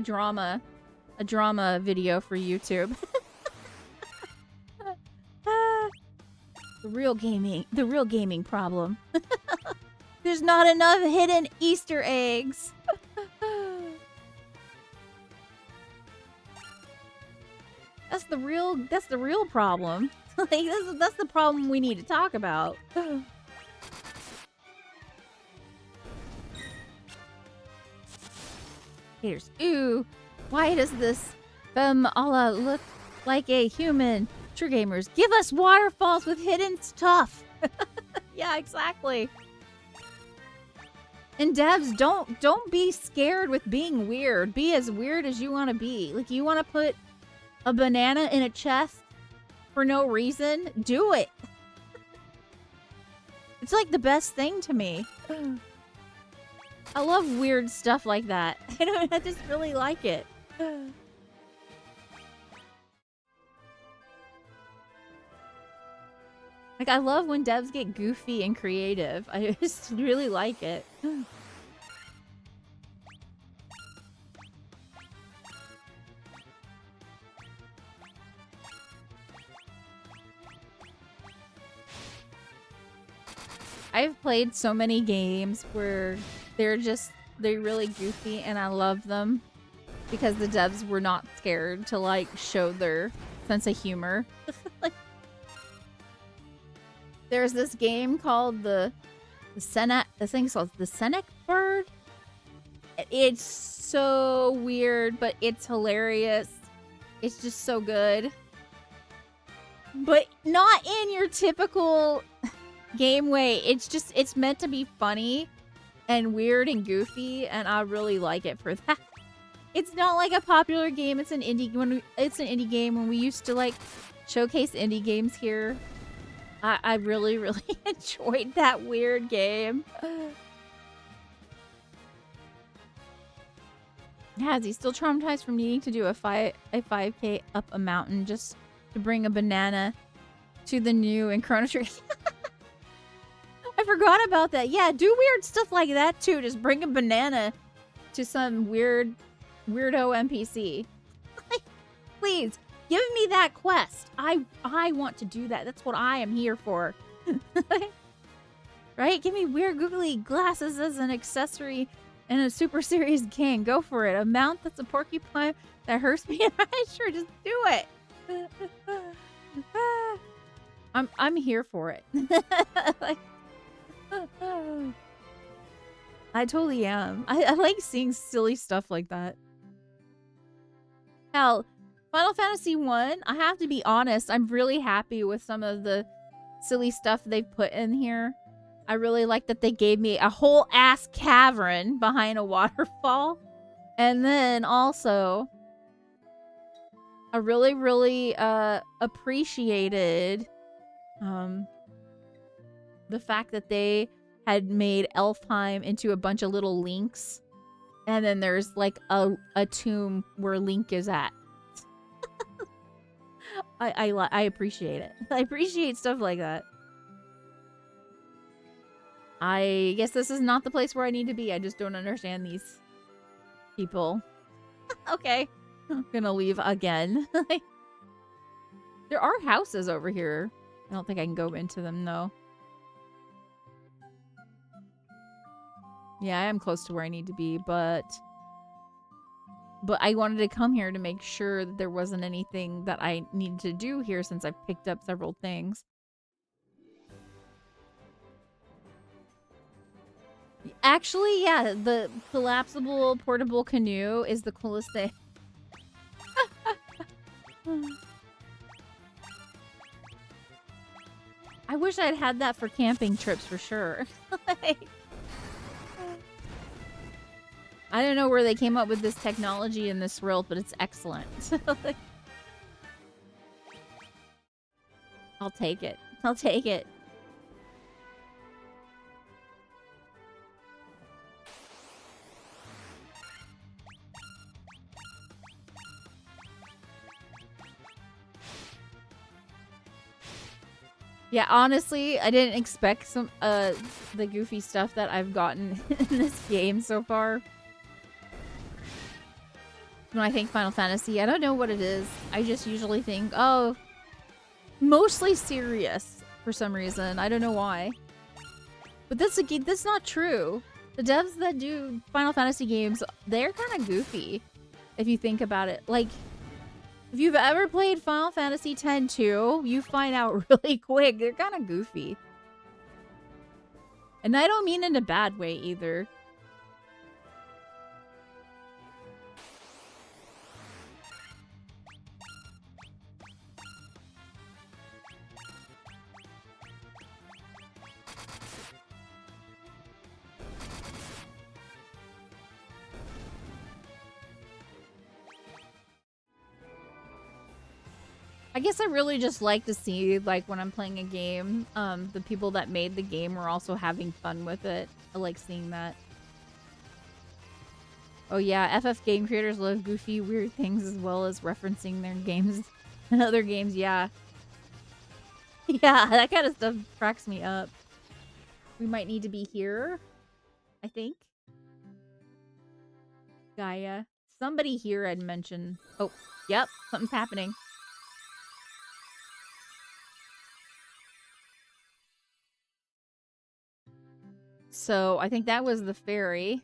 drama video for YouTube. The real gaming problem. There's not enough hidden Easter eggs. That's the real problem. Like, that's the problem we need to talk about. Here's, ooh, why does this femme Allah look like a human? True gamers, give us waterfalls with hidden stuff. Yeah, exactly. And devs, don't be scared with being weird. Be as weird as you want to be. Like, you want to put a banana in a chest for no reason? Do it. It's like the best thing to me. I love weird stuff like that. I just really like it. Like, I love when devs get goofy and creative. I just really like it. I've played so many games where they're really goofy and I love them because the devs were not scared to, like, show their sense of humor. Like, there's this game called the Senec, I think it's called the Senec Bird. It's so weird, but it's hilarious. It's just so good. But not in your typical game way. It's meant to be funny and weird and goofy, and I really like it for that. It's not like a popular game. It's an indie game. When we used to, like, showcase indie games here, I really enjoyed that weird game. Hazzy still traumatized from needing to do a 5K up a mountain just to bring a banana to the new and Chrono Trigger. I forgot about that. Yeah, do weird stuff like that too. Just bring a banana to some weirdo NPC. Please, give me that quest. I want to do that. That's what I am here for. Right? Give me weird googly glasses as an accessory and a super serious game. Go for it. A mount that's a porcupine that hurts me. Sure, just do it. I'm here for it. Like, I totally am. I like seeing silly stuff like that. Hell, Final Fantasy 1, I have to be honest, I'm really happy with some of the silly stuff they've put in here. I really like that they gave me a whole ass cavern behind a waterfall. And then also, I really appreciated the fact that they had made Elfheim into a bunch of little links. And then there's like a tomb where Link is at. I appreciate it. I appreciate stuff like that. I guess this is not the place where I need to be. I just don't understand these people. Okay. I'm gonna leave again. There are houses over here. I don't think I can go into them, though. Yeah, I am close to where I need to be, but I wanted to come here to make sure that there wasn't anything that I needed to do here since I've picked up several things. Actually, yeah, the collapsible portable canoe is the coolest thing. I wish I'd had that for camping trips for sure. I don't know where they came up with this technology in this world, but it's excellent. I'll take it. I'll take it. Yeah, honestly, I didn't expect some the goofy stuff that I've gotten in this game so far. When I think Final Fantasy, I don't know what it is. I just usually think, oh, mostly serious for some reason. I don't know why. But that's not true. The devs that do Final Fantasy games, they're kind of goofy if you think about it. Like, if you've ever played Final Fantasy X-2, you find out really quick they're kind of goofy. And I don't mean in a bad way either. I guess I really just like to see, like, when I'm playing a game, the people that made the game are also having fun with it. I like seeing that. Oh yeah, FF game creators love goofy, weird things as well as referencing their games and other games, yeah. Yeah, that kind of stuff cracks me up. We might need to be here, I think. Gaia. Somebody here had mentioned... Oh, yep, something's happening. So, I think that was the ferry.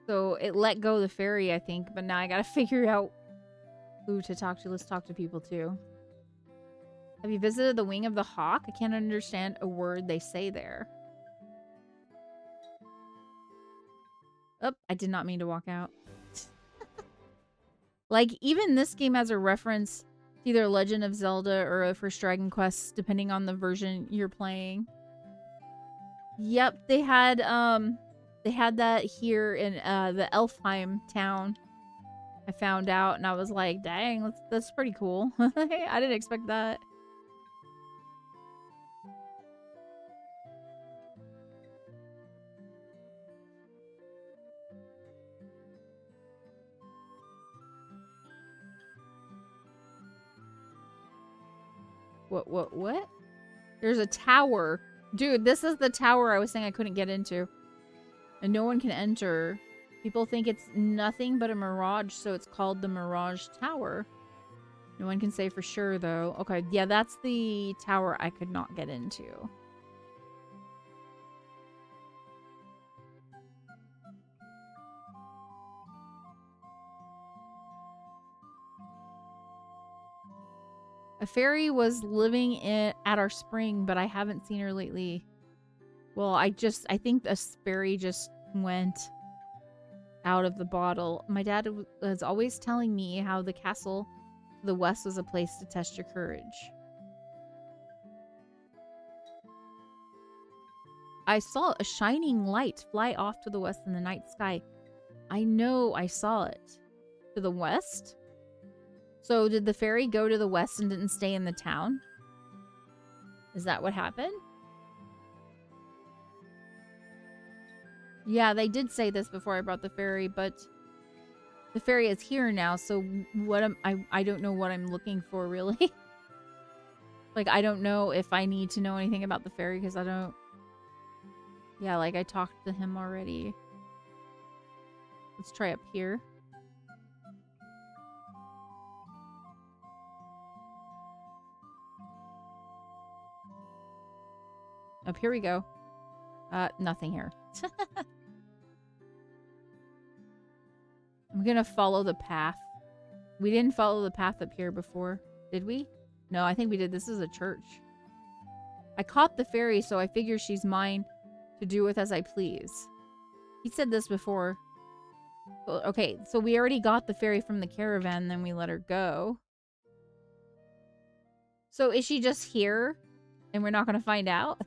So, it let go the ferry, I think. But now I gotta figure out who to talk to. Let's talk to people, too. Have you visited the Wing of the Hawk? I can't understand a word they say there. Oh, I did not mean to walk out. Like, even this game has a reference to either Legend of Zelda or a First Dragon Quest, depending on the version you're playing. Yep, they had that here in the Elfheim town. I found out and I was like, dang, that's pretty cool. I didn't expect that. What? There's a tower. Dude, this is the tower I was saying I couldn't get into. And no one can enter. People think it's nothing but a mirage, so it's called the Mirage Tower. No one can say for sure, though. Okay, yeah, that's the tower I could not get into. A fairy was living at our spring, but I haven't seen her lately. Well, I think a fairy just went out of the bottle. My dad was always telling me how the castle to the west was a place to test your courage. I saw a shining light fly off to the west in the night sky. I know I saw it. To the west? So did the fairy go to the west and didn't stay in the town? Is that what happened? Yeah, they did say this before I brought the fairy, but the fairy is here now, so I don't know what I'm looking for, really. Like, I don't know if I need to know anything about the fairy, because I don't... Yeah, like I talked to him already. Let's try up here. Up here we go. Nothing here. I'm gonna follow the path. We didn't follow the path up here before, did we? No, I think we did. This is a church. I caught the fairy, so I figure she's mine to do with as I please. He said this before. Okay, so we already got the fairy from the caravan, then we let her go. So is she just here and we're not going to find out?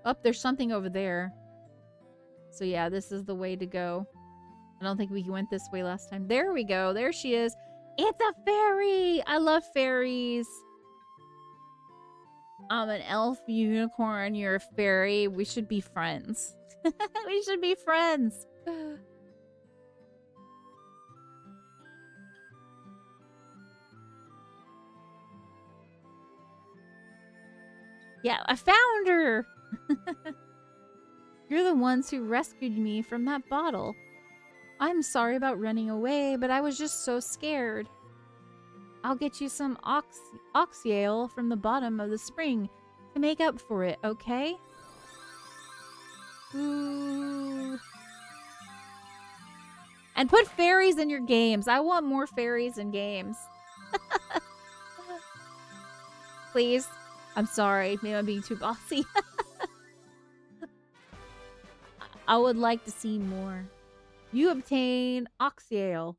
Oh, there's something over there. So yeah, this is the way to go. I don't think we went this way last time. There we go. There she is. It's a fairy! I love fairies. I'm an elf unicorn. You're a fairy. We should be friends. We should be friends. Yeah, I found her. You're the ones who rescued me from that bottle. I'm sorry about running away, but I was just so scared. I'll get you some oxyale from the bottom of the spring to make up for it, okay? Ooh. And put fairies in your games. I want more fairies in games. Please. I'm sorry. Maybe I'm being too bossy. I would like to see more. You obtain oxyale.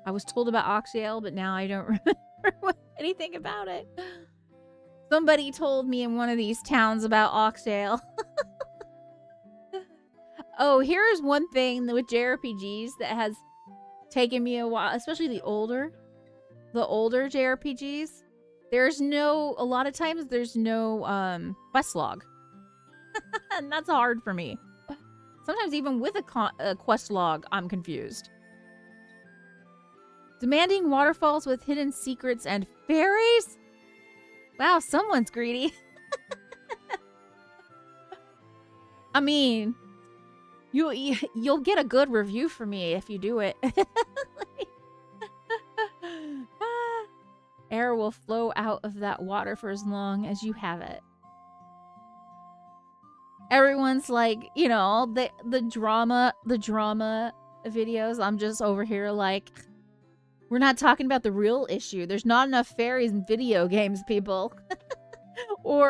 I was told about oxyale, but now I don't remember anything about it. Somebody told me in one of these towns about oxyale. Oh, here's one thing with JRPGs that has taken me a while, especially the older JRPGs. There's no, a lot of times there's no quest log. And that's hard for me. Sometimes even with a quest log, I'm confused. Demanding waterfalls with hidden secrets and fairies? Wow, someone's greedy. I mean, you'll get a good review from me if you do it. Air will flow out of that water for as long as you have it. Everyone's like, you know, the drama videos. I'm just over here like, we're not talking about the real issue. There's not enough fairies in video games, people.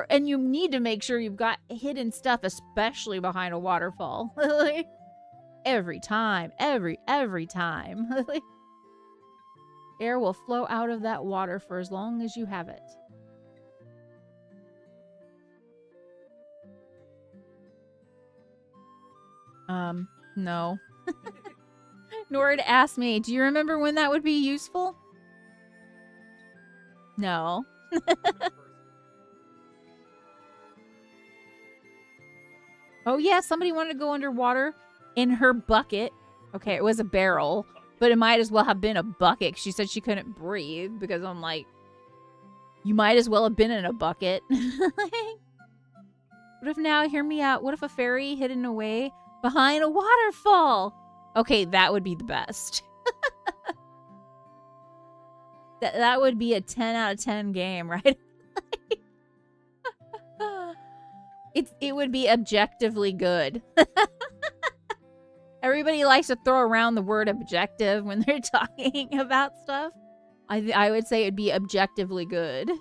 And you need to make sure you've got hidden stuff, especially behind a waterfall. Every time. Every time. Air will flow out of that water for as long as you have it. No. Nord asked me, do you remember when that would be useful? No. Oh yeah, somebody wanted to go underwater in her bucket. Okay, it was a barrel, but it might as well have been a bucket. She said she couldn't breathe because I'm like, you might as well have been in a bucket. What if now, hear me out, what if a fairy hidden away behind a waterfall? Okay, that would be the best. That would be a 10 out of 10 game, right? It would be objectively good. Everybody likes to throw around the word objective when they're talking about stuff. I would say it'd be objectively good.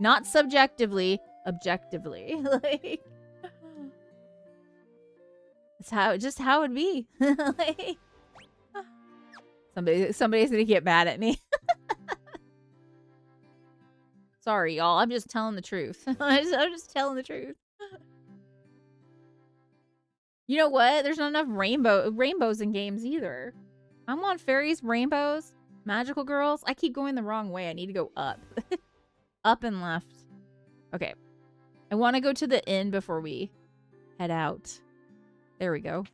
Not subjectively, objectively. Like, it's just how it'd be. Like, somebody's gonna get mad at me. Sorry, y'all. I'm just telling the truth. I'm just telling the truth. You know what? There's not enough rainbows in games either. I want fairies, rainbows, magical girls. I keep going the wrong way. I need to go up. Up and left. Okay. I want to go to the inn before we head out. There we go.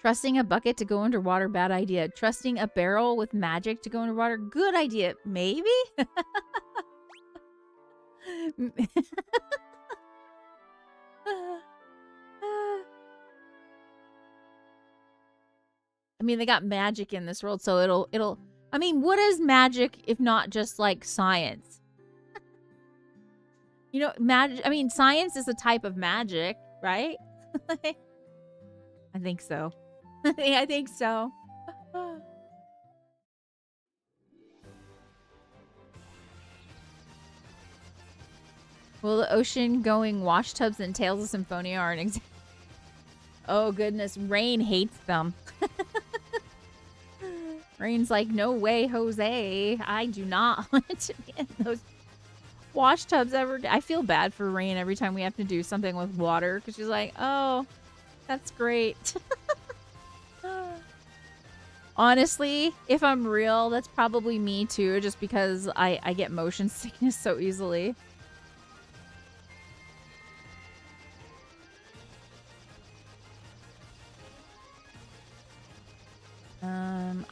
Trusting a bucket to go underwater, bad idea. Trusting a barrel with magic to go underwater, good idea. Maybe? I mean, they got magic in this world, so it'll I mean, what is magic if not just like science? You know, magic, I mean, science is a type of magic, right? I think so. I think so. Well, the ocean-going wash tubs and Tales of Symphonia are an example. Oh, goodness. Rain hates them. Rain's like, no way, Jose. I do not want to be in those wash tubs ever. I feel bad for Rain every time we have to do something with water because she's like, oh, that's great. Honestly, if I'm real, that's probably me too, just because I get motion sickness so easily.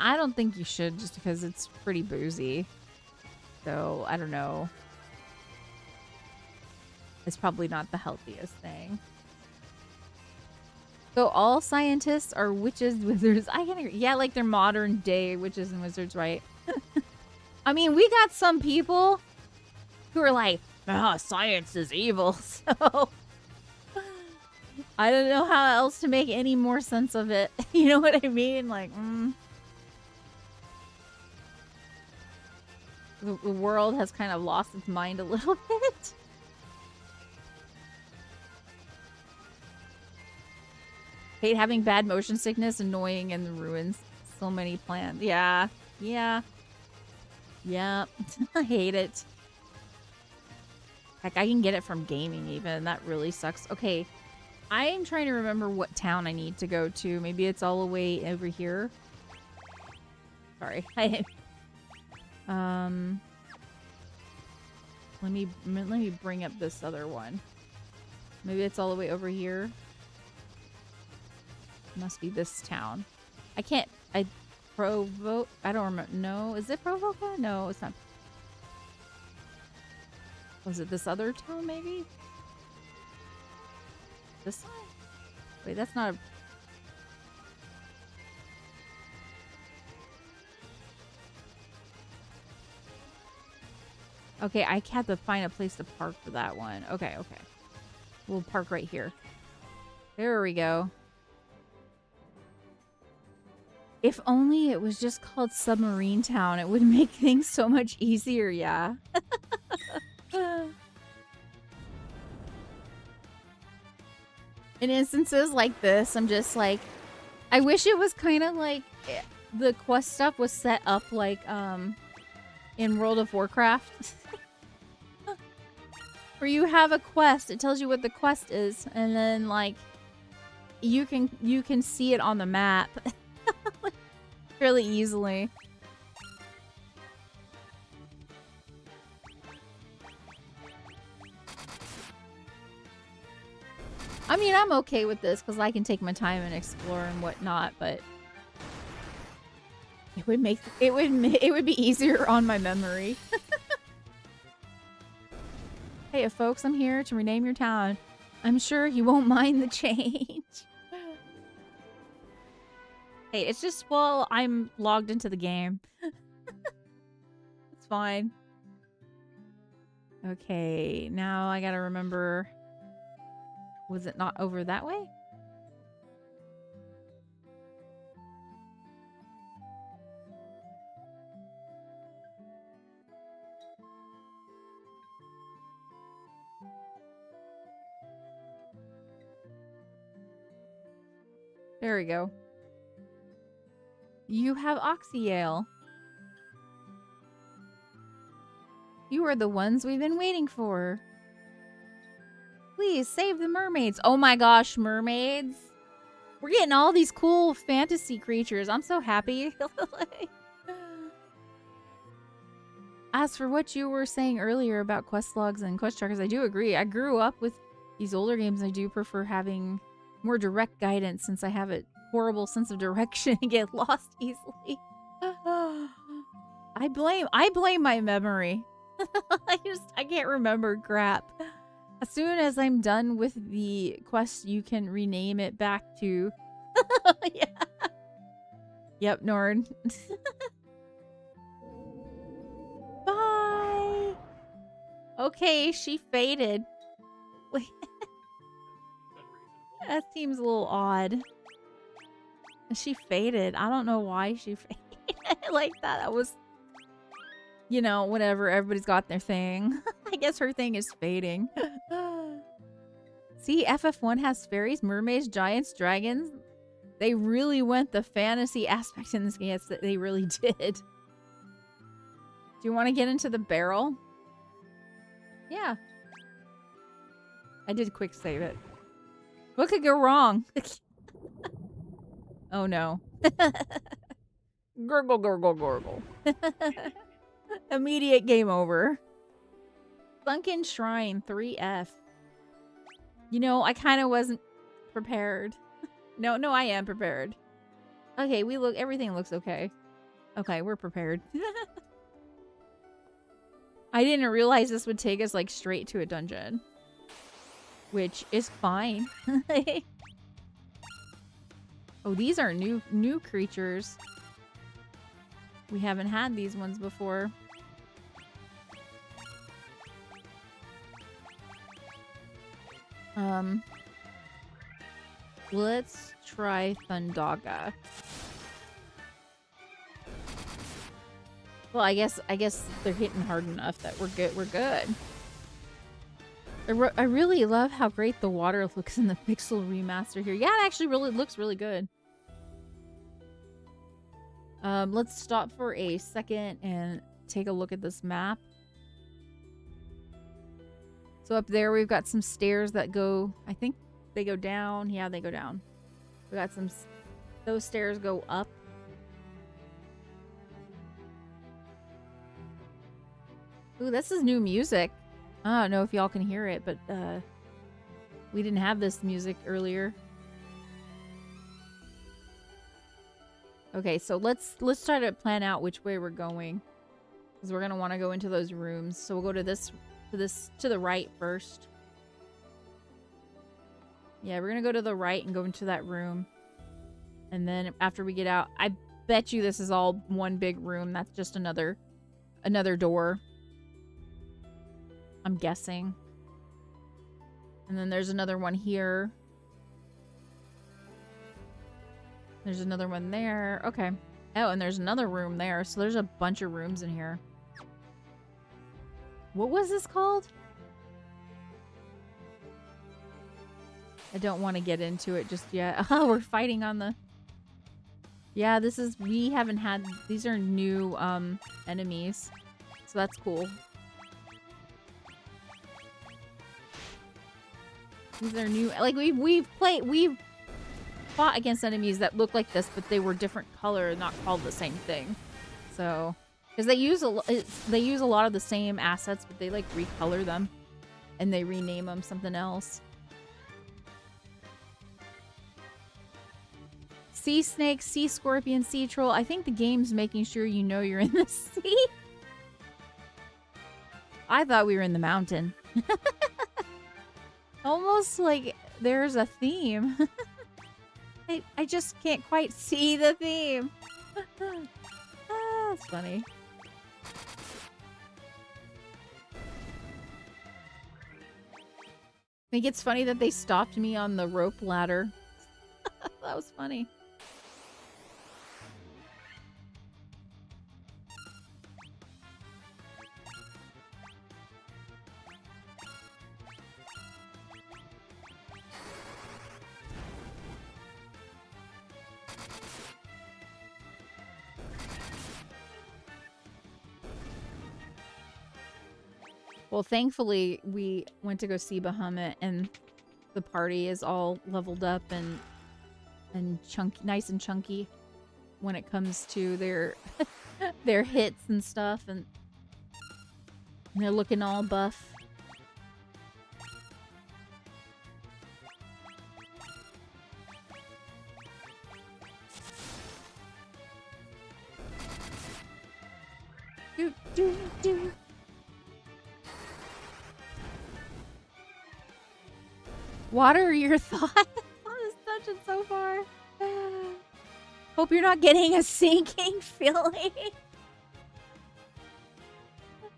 I don't think you should just because it's pretty boozy. So, I don't know. It's probably not the healthiest thing. So all scientists are witches, wizards. I can agree. Yeah, like they're modern day witches and wizards, right? I mean, we got some people who are like, science is evil. So I don't know how else to make any more sense of it. You know what I mean? Like, the world has kind of lost its mind a little bit. Hate having bad motion sickness, annoying, and the ruins so many plans. Yeah. Yeah. Yeah. I hate it. Heck, I can get it from gaming even. That really sucks. Okay. I am trying to remember what town I need to go to. Maybe it's all the way over here. Sorry. Let me bring up this other one. Maybe it's all the way over here. Must be this town. I can't. Provoke. I don't remember. No, is it Provoca? No, it's not. Was it this other town? Maybe. This side. Wait, that's not a. Okay, I had to find a place to park for that one. Okay, okay. We'll park right here. There we go. If only it was just called Submarine Town, it would make things so much easier, yeah. In instances like this, I'm just like, I wish it was kind of like the quest stuff was set up like in World of Warcraft. Where you have a quest, it tells you what the quest is, and then like you can see it on the map. Really easily. I mean, I'm okay with this because I can take my time and explore and whatnot, but it would be easier on my memory. Hey, folks, I'm here to rename your town. I'm sure you won't mind the change. Hey, it's just, well, I'm logged into the game. It's fine. Okay, now I gotta remember. Was it not over that way? There we go. You have Oxyale. You are the ones we've been waiting for. Please save the mermaids. Oh my gosh, mermaids. We're getting all these cool fantasy creatures. I'm so happy. As for what you were saying earlier about quest logs and quest trackers, I do agree. I grew up with these older games. I do prefer having more direct guidance since I have it horrible sense of direction and get lost easily. I blame my memory. I can't remember crap. As soon as I'm done with the quest, you can rename it back to yeah. Yep, Nord. Bye. Okay, she faded. Wait. That seems a little odd. She faded. I don't know why she faded like that. That was, you know, whatever. Everybody's got their thing. I guess her thing is fading. See, FF1 has fairies, mermaids, giants, dragons. They really went the fantasy aspect in this game. Yes, they really did. Do you want to get into the barrel? Yeah. I did quick save it. What could go wrong? Oh no. Gurgle, gurgle, gurgle. Immediate game over. Sunken Shrine 3F. You know, I kind of wasn't prepared. No, I am prepared. Okay, everything looks okay. Okay, we're prepared. I didn't realize this would take us like straight to a dungeon. Which is fine. Oh, these are new creatures. We haven't had these ones before. Let's try Thundaga. Well, I guess they're hitting hard enough that we're good. We're good. I really love how great the water looks in the pixel remaster here. Yeah, it actually looks really good. Let's stop for a second and take a look at this map. So up there we've got some stairs that go, I think they go down. Yeah, they go down. We got those stairs go up. Ooh, this is new music. I don't know if y'all can hear it, but we didn't have this music earlier. Okay, so let's try to plan out which way we're going, because we're gonna want to go into those rooms. So we'll go to to the right first. Yeah, we're gonna go to the right and go into that room, and then after we get out, I bet you this is all one big room. That's just another door. I'm guessing. And then there's another one here. There's another one there. Okay. Oh, and there's another room there. So there's a bunch of rooms in here. What was this called? I don't want to get into it just yet. Oh, we're fighting on the... Yeah, we haven't had... These are new enemies. So that's cool. These are new... Like, we've fought against enemies that look like this, but they were different color, not called the same thing. So... Because they use a lot of the same assets, but they, like, recolor them. And they rename them something else. Sea snake, sea scorpion, sea troll. I think the game's making sure you know you're in the sea. I thought we were in the mountain. Almost like there's a theme. I just can't quite see the theme. That's funny. I think it's funny that they stopped me on the rope ladder. That was funny. Well, thankfully, we went to go see Bahamut, and the party is all leveled up and chunky, nice and chunky when it comes to their their hits and stuff, and they're looking all buff. Do, do. What are your thoughts on this dungeon so far? Hope you're not getting a sinking feeling.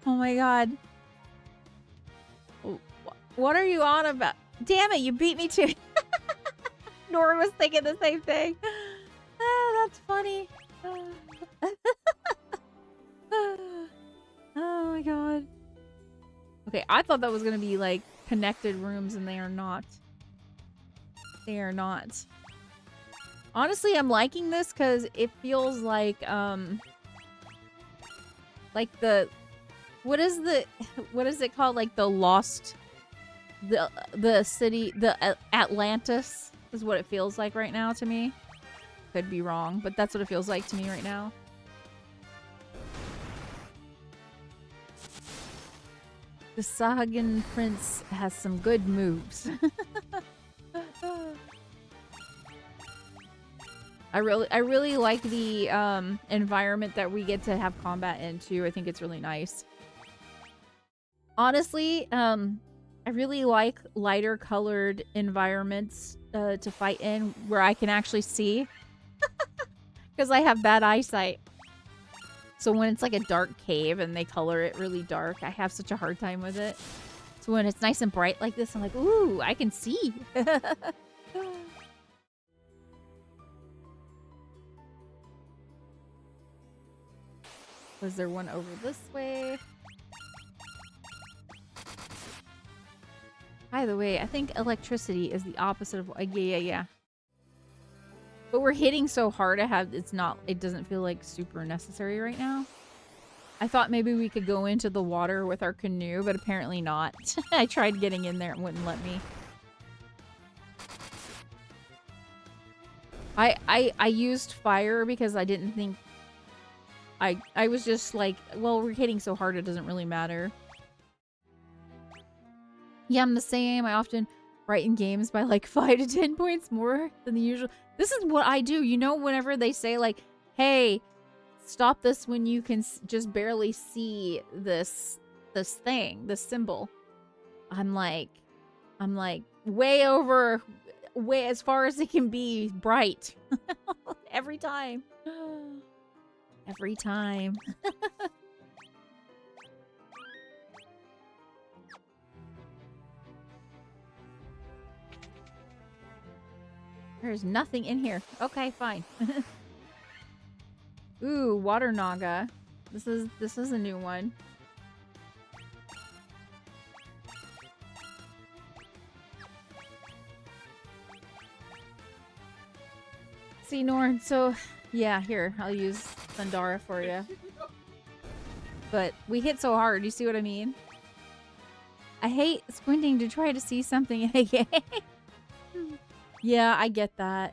Oh my god. What are you on about? Damn it, you beat me to it. Nora was thinking the same thing. Ah, that's funny. Oh my god. Okay, I thought that was gonna be like connected rooms and they are not. They are not. Honestly, I'm liking this because it feels like the what is it called? Like the lost the city, the Atlantis is what it feels like right now to me. Could be wrong, but that's what it feels like to me right now. The Sahagan Prince has some good moves. I really like the environment that we get to have combat in too. I think it's really nice. Honestly, I really like lighter colored environments to fight in where I can actually see. Because I have bad eyesight. So when it's like a dark cave and they color it really dark, I have such a hard time with it. So when it's nice and bright like this, I'm like, ooh, I can see. Was there one over this way? By the way, I think electricity is the opposite of yeah. But we're hitting so hard it doesn't feel like super necessary right now. I thought maybe we could go into the water with our canoe, but apparently not. I tried getting in there and wouldn't let me. I used fire because I didn't think I was just like, well, we're hitting so hard it doesn't really matter. Yeah, I'm the same. I often write in games by like 5 to 10 points more than the usual. This is what I do. You know, whenever they say like, hey, stop this when you can just barely see this thing, this symbol. I'm like way as far as it can be bright. Every time. Every time. There's nothing in here. Okay, fine. Ooh, water naga. This is a new one. See, Norn, so yeah, here, I'll use Thundara for you. But we hit so hard, you see what I mean? I hate squinting to try to see something in a game. Yeah, I get that.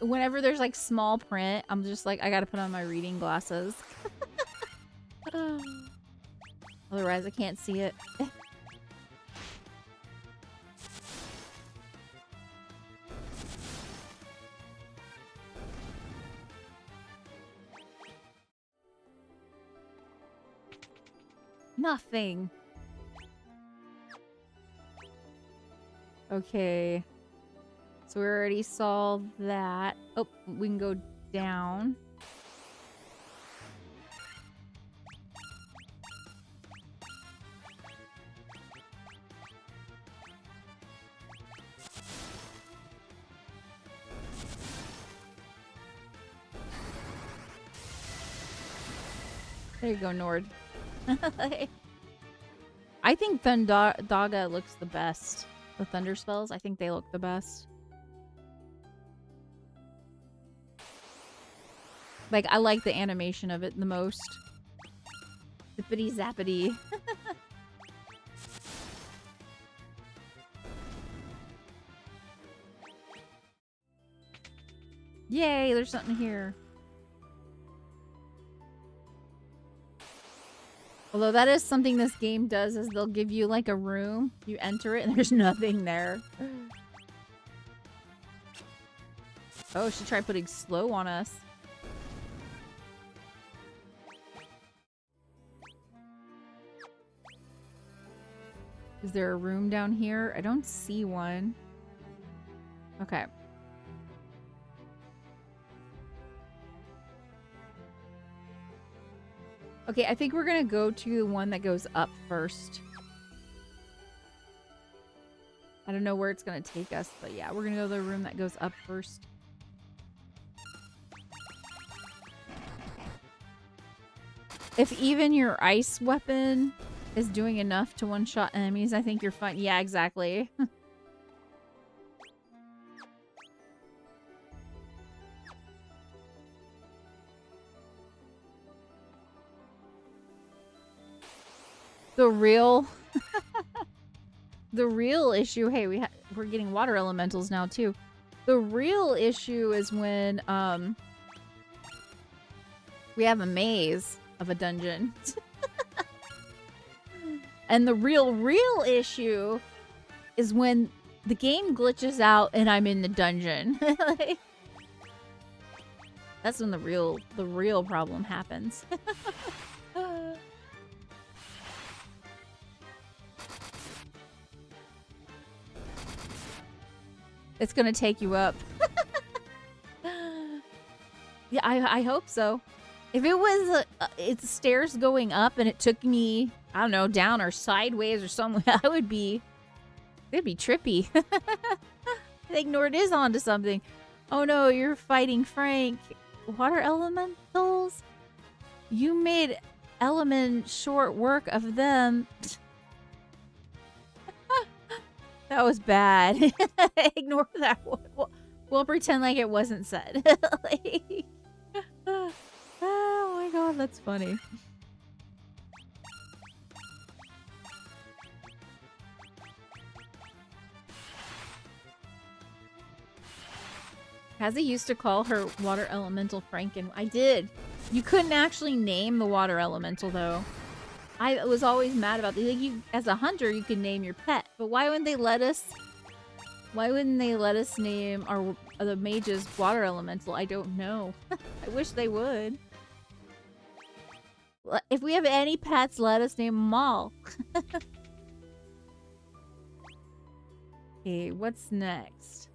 Whenever there's like small print, I'm just like, I gotta put on my reading glasses. Otherwise, I can't see it. Nothing. Okay. So we already solved that. Oh, we can go down. There you go, Nord. I think Thundaga looks the best. The thunder spells, I think they look the best. Like, I like the animation of it the most. Zippity zappity. Yay, there's something here. Although that is something this game does, is they'll give you like a room, you enter it, and there's nothing there. Oh, she tried putting slow on us. Is there a room down here? I don't see one. Okay. Okay, I think we're gonna go to the one that goes up first. I don't know where it's gonna take us, but yeah, we're gonna go to the room that goes up first. If even your ice weapon is doing enough to one-shot enemies, I think you're fine. Yeah, exactly. The real issue, hey, we're getting water elementals now too. The real issue is when we have a maze of a dungeon. And the real issue is when the game glitches out and I'm in the dungeon. Like, that's when the real problem happens. It's gonna take you up. Yeah, I hope so. If it was it's stairs going up and it took me, I don't know, down or sideways or somewhere, it'd be trippy. I think Nord is onto something. Oh no, you're fighting Frank. Water elementals? You made element short work of them. That was bad. Ignore that one. We'll pretend like it wasn't said. Like, oh my god, that's funny. Kazi used to call her water elemental Franken. I did. You couldn't actually name the water elemental though. I was always mad about this. Like, you, as a hunter, you could name your pet, but why wouldn't they let us? Why wouldn't they let us name the mage's water elemental? I don't know. I wish they would. If we have any pets, let us name them all. Okay, what's next?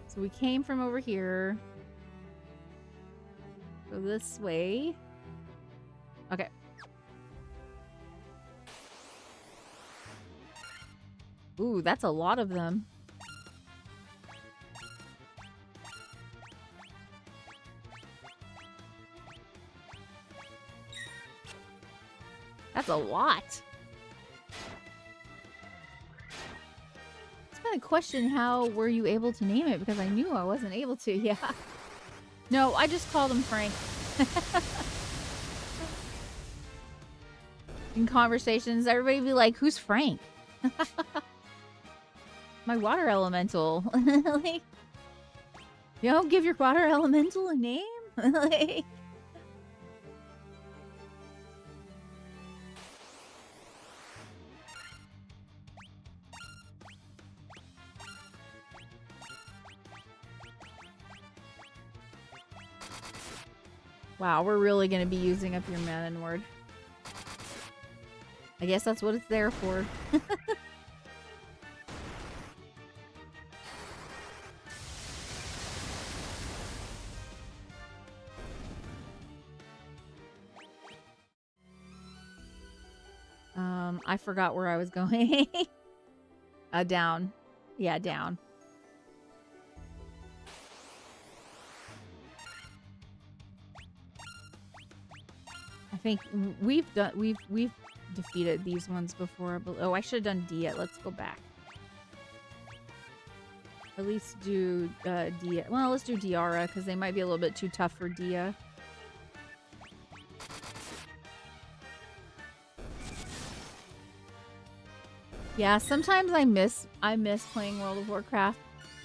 So we came from over here. Go this way. Okay. Ooh, that's a lot of them. That's a lot. It's kind of question, how were you able to name it? Because I knew I wasn't able to. Yeah. No, I just called him Frank. In conversations, everybody be like, who's Frank? My water elemental. Like, you don't give your water elemental a name? Like, wow, we're really gonna be using up your mana, Nord. I guess that's what it's there for. I forgot where I was going. Down. Yeah, down. I think we've defeated these ones before. But, oh, I should have done Dia. Let's go back. At least do Dia. Well, let's do Diara because they might be a little bit too tough for Dia. Yeah, sometimes I miss playing World of Warcraft,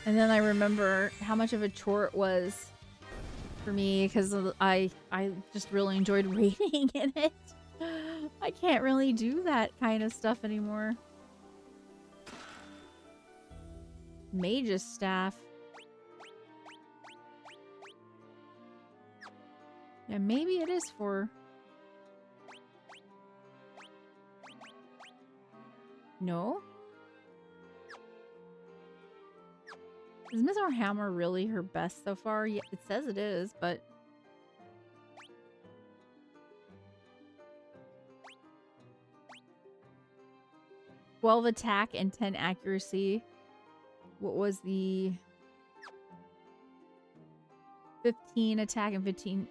and then I remember how much of a chore it was for me because I just really enjoyed raiding in it. I can't really do that kind of stuff anymore. Mage's staff. Yeah, maybe it is for... No? Is Mithril Hammer really her best so far? Yeah, it says it is, but... 12 attack and 10 accuracy. What was the... 15 attack and 15...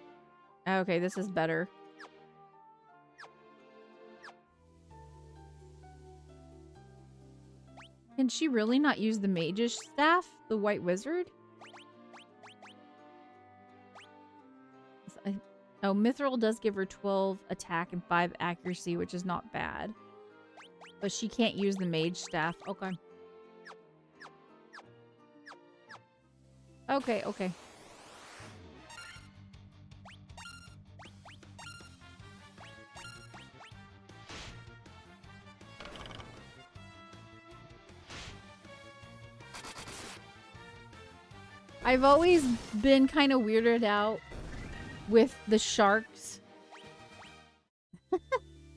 Okay, this is better. Can she really not use the mage's staff? The white wizard? Oh, Mithril does give her 12 attack and 5 accuracy, which is not bad. But she can't use the mage staff. Okay. Okay, okay. I've always been kind of weirded out with the sharks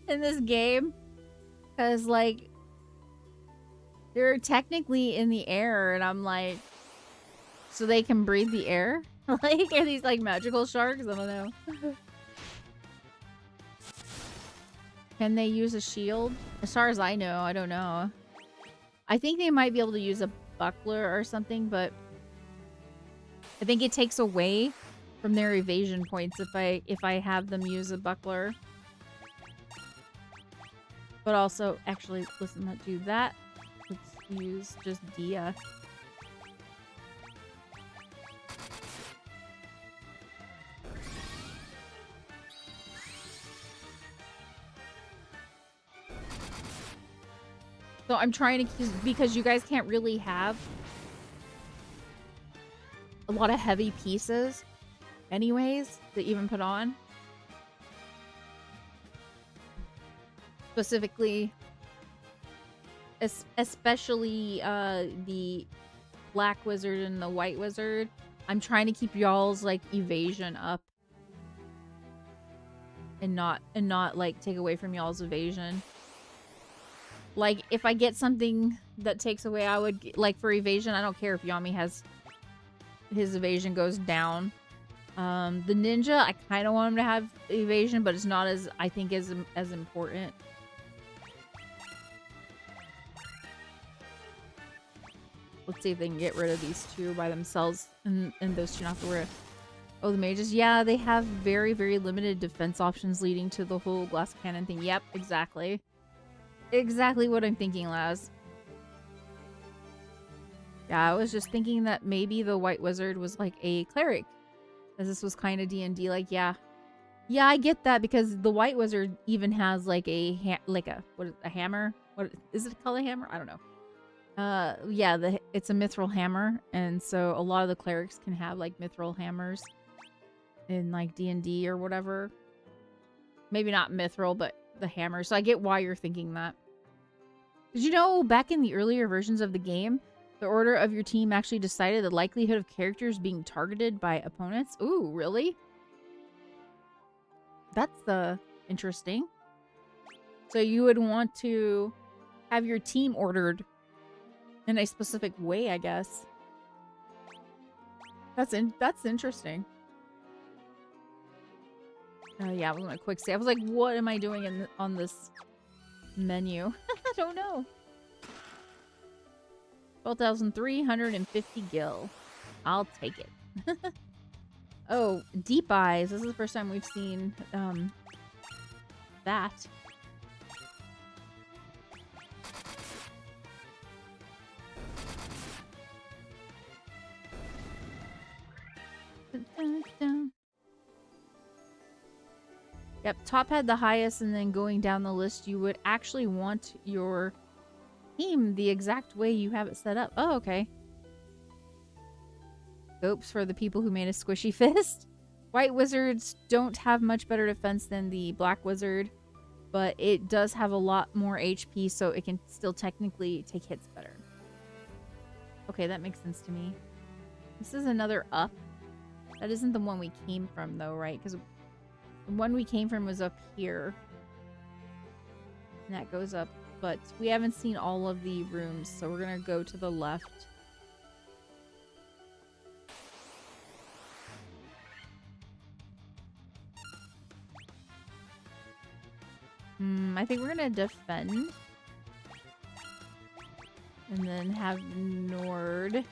in this game. Because, like, they're technically in the air, and I'm like, so they can breathe the air? Like, are these, like, magical sharks? I don't know. Can they use a shield? As far as I know, I don't know. I think they might be able to use a buckler or something, but I think it takes away from their evasion points if I have them use a buckler. But also, actually, let's not do that. Let's use just Dia. So I'm trying to, because you guys can't really have a lot of heavy pieces anyways to even put on. Specifically, especially the black wizard and the white wizard. I'm trying to keep y'all's like evasion up and not like take away from y'all's evasion. Like if I get something that takes away, I would like for evasion. I don't care if Yami has his evasion goes down. The ninja, I kind of want him to have evasion, but it's not as I think as important. Let's see if they can get rid of these two by themselves and those two not to worry. Oh, the mages? Yeah, they have very, very limited defense options leading to the whole glass cannon thing. Yep, exactly. Exactly what I'm thinking, Laz. Yeah, I was just thinking that maybe the white wizard was like a cleric. As this was kind of D&D, like, yeah. Yeah, I get that because the white wizard even has like a hammer? What is it called, a hammer? I don't know. Yeah, it's a mithril hammer, and so a lot of the clerics can have like mithril hammers in like D&D or whatever. Maybe not mithril, but the hammer. So I get why you're thinking that. Did you know back in the earlier versions of the game, the order of your team actually decided the likelihood of characters being targeted by opponents? Ooh, really? That's interesting. So you would want to have your team ordered in a specific way, I guess. That's interesting. Yeah, I was gonna quick say. I was like, what am I doing on this menu? I don't know. 12,350 gil. I'll take it. Oh, deep eyes. This is the first time we've seen that. Yep, top had the highest, and then going down the list, you would actually want your team the exact way you have it set up. Oh, okay. Scopes for the people who made a squishy fist. White wizards don't have much better defense than the black wizard, but it does have a lot more HP, so it can still technically take hits better. Okay, that makes sense to me. This is another up. That isn't the one we came from, though, right? Because the one we came from was up here. And that goes up but we haven't seen all of the rooms, so we're gonna go to the left. I think we're gonna defend. And then have Nord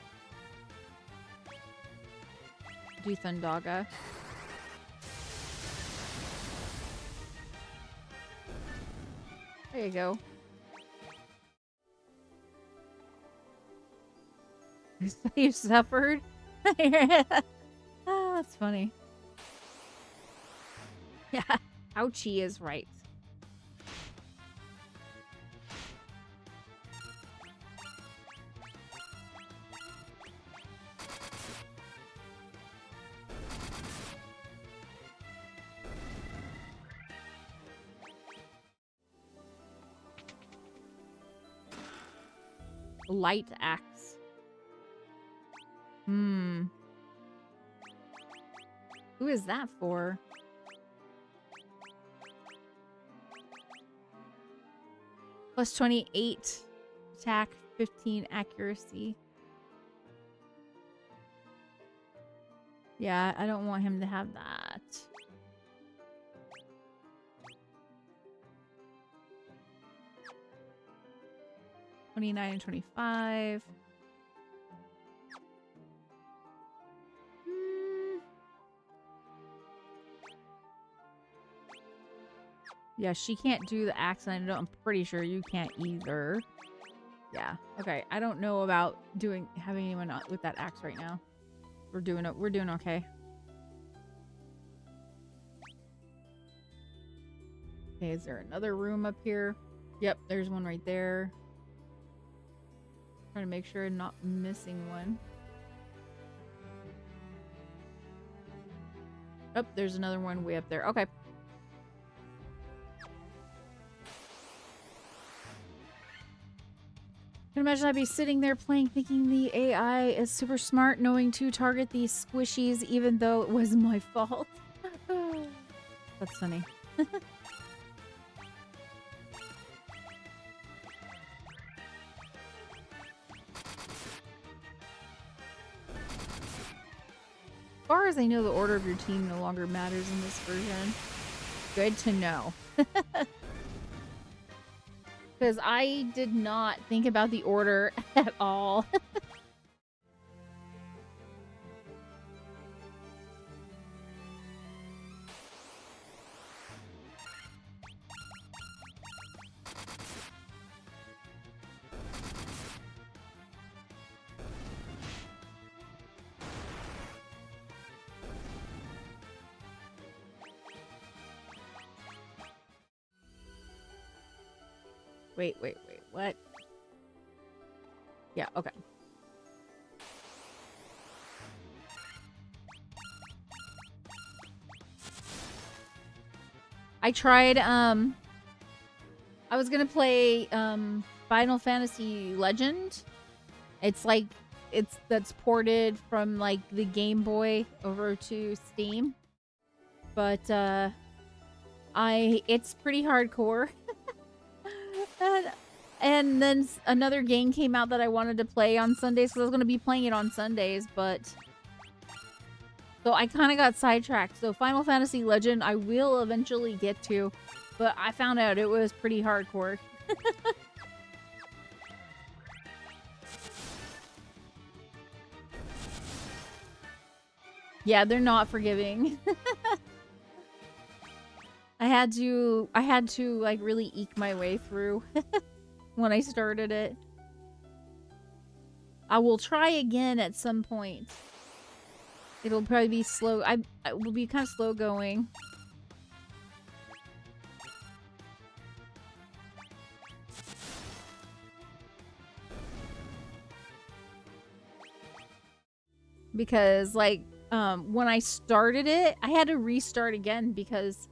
do Thundaga. There you go. You suffered? Oh, that's funny. Yeah, Ouchie is right. Light axe. Who is that for? Plus 28 attack, 15 accuracy. Yeah, I don't want him to have that. $29 and $25. Yeah, she can't do the axe, and I'm pretty sure you can't either. Yeah. Okay. I don't know about having anyone with that axe right now. We're doing okay. Okay, is there another room up here? Yep, there's one right there. Trying to make sure I'm not missing one. Oh, there's another one way up there. Okay. Can imagine I'd be sitting there playing thinking the AI is super smart, knowing to target these squishies even though it was my fault. That's funny. As far as I know, the order of your team no longer matters in this version. Good to know. Because I did not think about the order at all. Wait, what? Yeah, okay. I tried, I was gonna play, Final Fantasy Legend. It's like, that's ported from, like, the Game Boy over to Steam. But, it's pretty hardcore. And then another game came out that I wanted to play on Sundays, so I was going to be playing it on Sundays, but... So I kind of got sidetracked. So Final Fantasy Legend, I will eventually get to, but I found out it was pretty hardcore. Yeah, they're not forgiving. I had to like really eke my way through when I started it. I will try again at some point. It'll probably be slow. I will be kind of slow going. Because like when I started it, I had to restart again because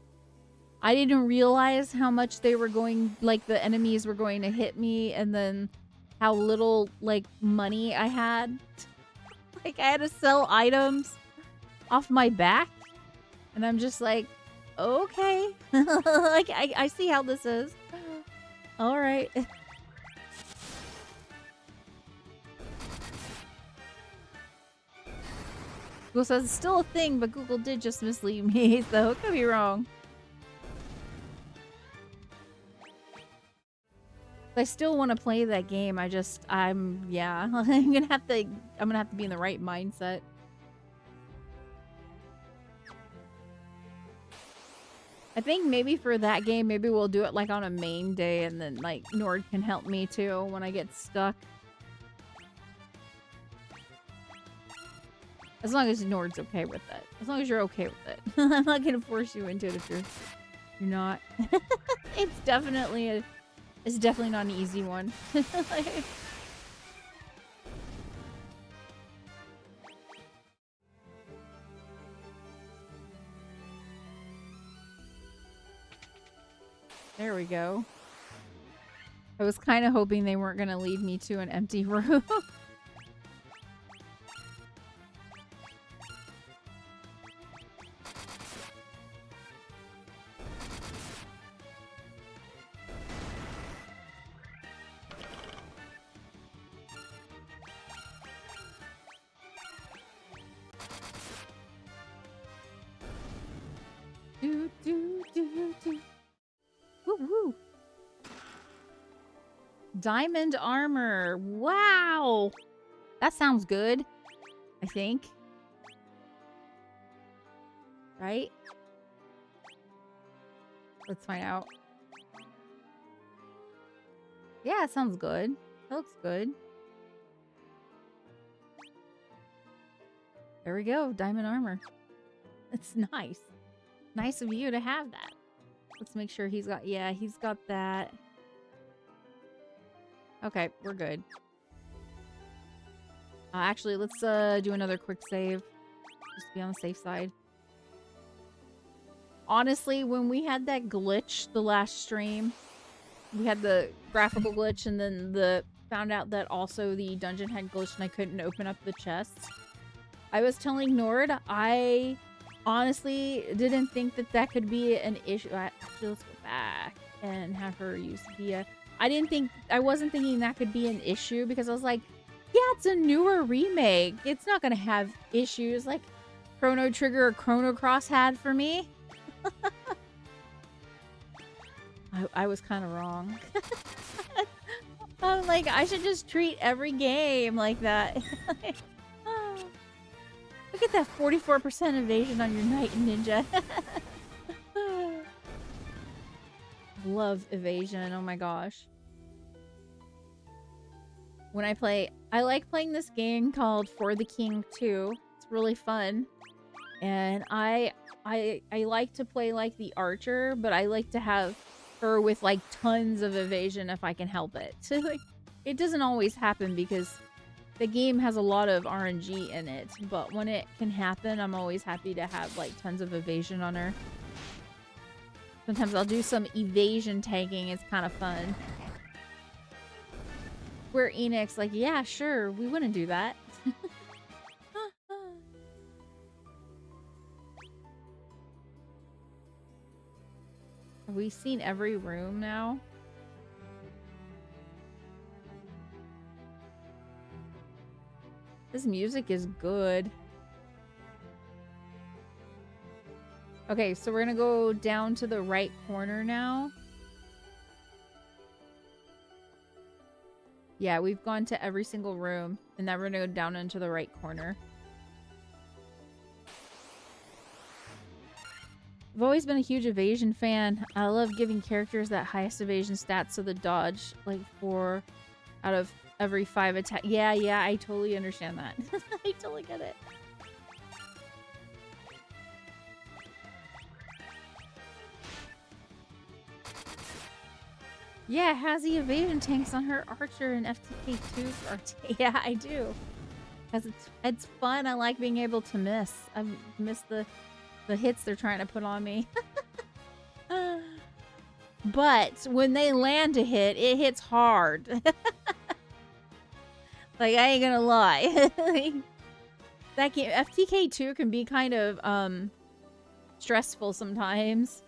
I didn't realize how much they were going, like the enemies were going to hit me, and then how little like money I had. Like I had to sell items off my back, and I'm just like, okay. Like I see how this is. All right. Google says it's still a thing, but Google did just mislead me, so it could be wrong. I still want to play that game. Yeah. I'm gonna have to be in the right mindset. I think maybe for that game, maybe we'll do it like on a main day, and then like Nord can help me too when I get stuck. As long as Nord's okay with it. As long as you're okay with it. I'm not gonna force you into it if you're not. It's definitely not an easy one. There we go. I was kind of hoping they weren't going to lead me to an empty room. Do, do, do, do. Woo, woo. Diamond armor. Wow. That sounds good. I think. Right? Let's find out. Yeah, it sounds good. That looks good. There we go. Diamond armor. It's nice. Nice of you to have that. Let's make sure he's got that. Okay, we're good. Actually, let's do another quick save. Just to be on the safe side. Honestly, when we had that glitch the last stream, we had the graphical glitch, and then found out that also the dungeon had glitched and I couldn't open up the chests. I was telling Nord, I honestly didn't think that could be an issue. Actually, let's go back and have her use Via. I wasn't thinking that could be an issue because I was like, yeah, it's a newer remake. It's not gonna have issues like Chrono Trigger or Chrono Cross had for me. I was kind of wrong. I'm like, I should just treat every game like that. Look at that 44% evasion on your Knight Ninja. Love evasion, oh my gosh. When I like playing this game called For the King 2. It's really fun. And I like to play like the archer, but I like to have her with like tons of evasion if I can help it. So like, it doesn't always happen because the game has a lot of RNG in it, but when it can happen, I'm always happy to have like tons of evasion on her. Sometimes I'll do some evasion tagging. It's kind of fun. Square Enix, like, yeah, sure, we wouldn't do that. Have we seen every room now? This music is good. Okay, so we're gonna go down to the right corner now. Yeah, we've gone to every single room, and now we're gonna go down into the right corner. I've always been a huge evasion fan. I love giving characters that highest evasion stats so the dodge, like 4 out of every 5 attack. Yeah, I totally understand that. I totally get it. Yeah, it has the evasion tanks on her archer and FTK2. Yeah, I do. Because it's fun. I like being able to miss. I've missed the hits they're trying to put on me. But when they land a hit, it hits hard. Like, I ain't gonna lie. That game, FTK2 can be kind of stressful sometimes.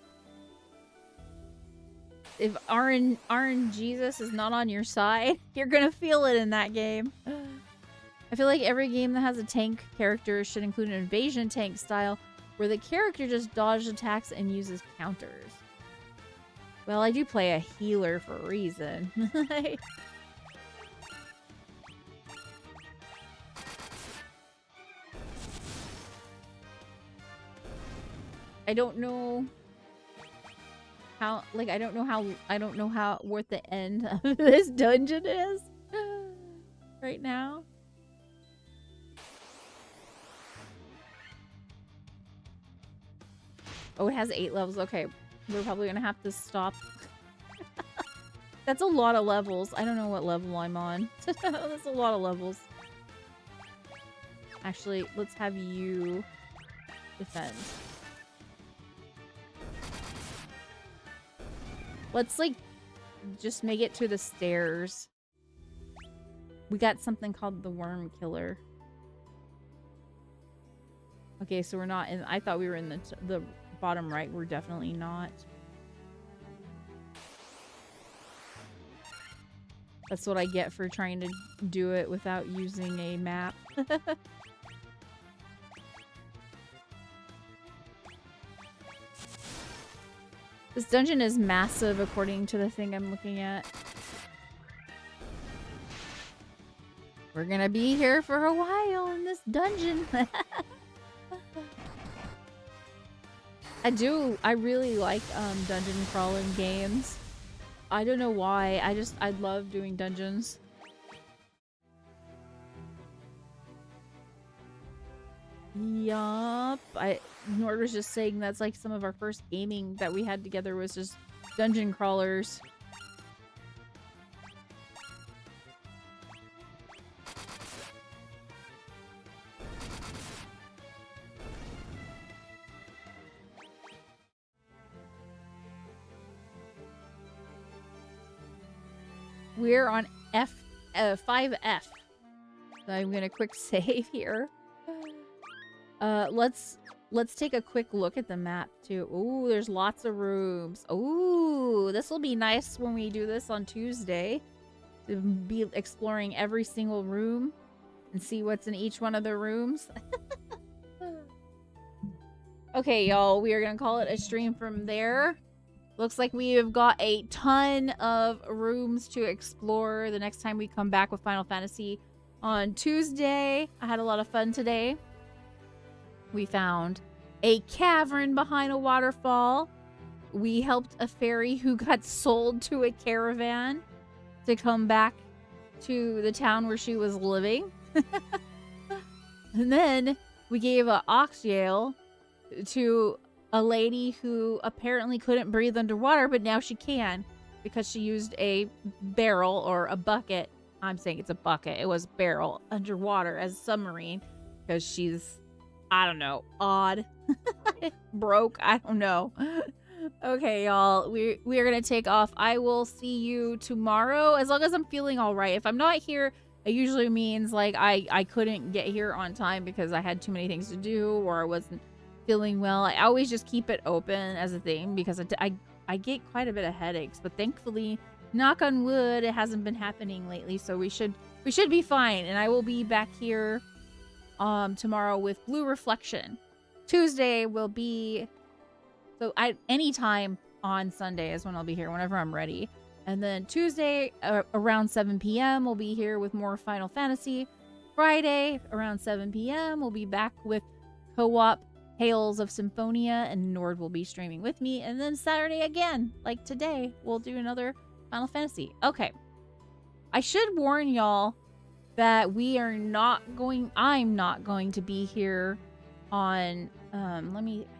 if RNGesus is not on your side, you're gonna feel it in that game. I feel like every game that has a tank character should include an invasion tank style where the character just dodges attacks and uses counters. Well, I do play a healer for a reason. I don't know how, like, I don't know how what the end of this dungeon is right now. Oh, it has 8 levels. Okay, we're probably gonna have to stop. That's a lot of levels. I don't know what level I'm on. That's a lot of levels. Actually, let's have you defend. Let's, like, just make it to the stairs. We got something called the Worm Killer. Okay, so we're not in... I thought we were in the bottom right. We're definitely not. That's what I get for trying to do it without using a map. This dungeon is massive according to the thing I'm looking at. We're gonna be here for a while in this dungeon. I really like dungeon crawling games. I don't know why. I love doing dungeons. Yup. Nord was just saying that's like some of our first gaming that we had together was just dungeon crawlers. We're on 5F. So I'm gonna quick save here. Let's take a quick look at the map too. Ooh, there's lots of rooms. Ooh, this will be nice when we do this on Tuesday. To be exploring every single room and see what's in each one of the rooms. Okay, y'all, we are gonna call it a stream from there. Looks like we have got a ton of rooms to explore the next time we come back with Final Fantasy on Tuesday. I had a lot of fun today. We found a cavern behind a waterfall. We helped a fairy who got sold to a caravan to come back to the town where she was living. And then we gave an ox yale to a lady who apparently couldn't breathe underwater, but now she can because she used a barrel or a bucket. I'm saying it's a bucket. It was a barrel underwater as a submarine because she's, I don't know, odd. Broke. I don't know. Okay, y'all. We are going to take off. I will see you tomorrow as long as I'm feeling all right. If I'm not here, it usually means like I couldn't get here on time because I had too many things to do or I wasn't feeling well. I always just keep it open as a thing because I get quite a bit of headaches, but thankfully, knock on wood, it hasn't been happening lately, so we should be fine. And I will be back here tomorrow with Blue Reflection. Tuesday will be anytime on Sunday is when I'll be here, whenever I'm ready. And then Tuesday around 7 p.m. we'll be here with more Final Fantasy. Friday around 7 p.m. we'll be back with co-op Tales of Symphonia, and Nord will be streaming with me. And then Saturday again, like today, we'll do another Final Fantasy. Okay. I should warn y'all that I'm not going to be here on, I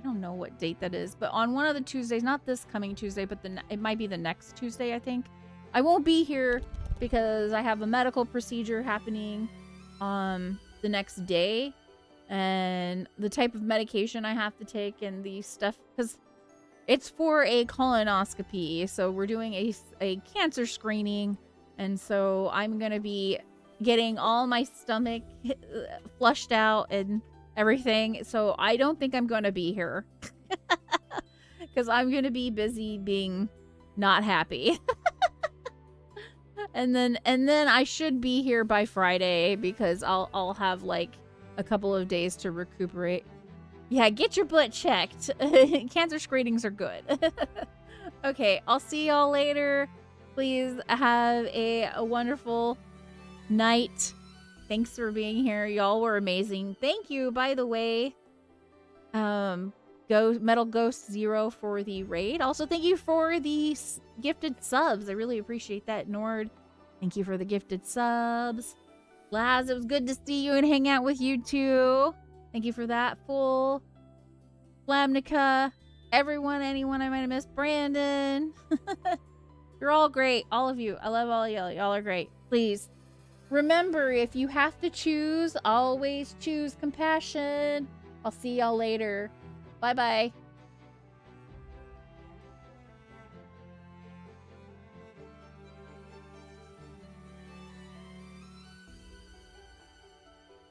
don't know what date that is, but on one of the Tuesdays, not this coming Tuesday, but it might be the next Tuesday, I think. I won't be here because I have a medical procedure happening the next day. And the type of medication I have to take and the stuff, because it's for a colonoscopy. So we're doing a cancer screening. And so I'm going to be getting all my stomach flushed out and everything. So I don't think I'm going to be here because I'm going to be busy being not happy. and then I should be here by Friday because I'll have like a couple of days to recuperate. Yeah, get your butt checked. Cancer screenings are good. Okay, I'll see y'all later. Please have a wonderful night. Thanks for being here. Y'all were amazing. Thank you, by the way. Metal Ghost 0 for the raid. Also, thank you for the gifted subs. I really appreciate that, Nord. Thank you for the gifted subs. Laz, it was good to see you and hang out with you too. Thank you for that. Full. Flamnica. Everyone, anyone I might have missed. Brandon. You're all great. All of you. I love all y'all. Y'all are great. Please. Remember, if you have to choose, always choose compassion. I'll see y'all later. Bye-bye.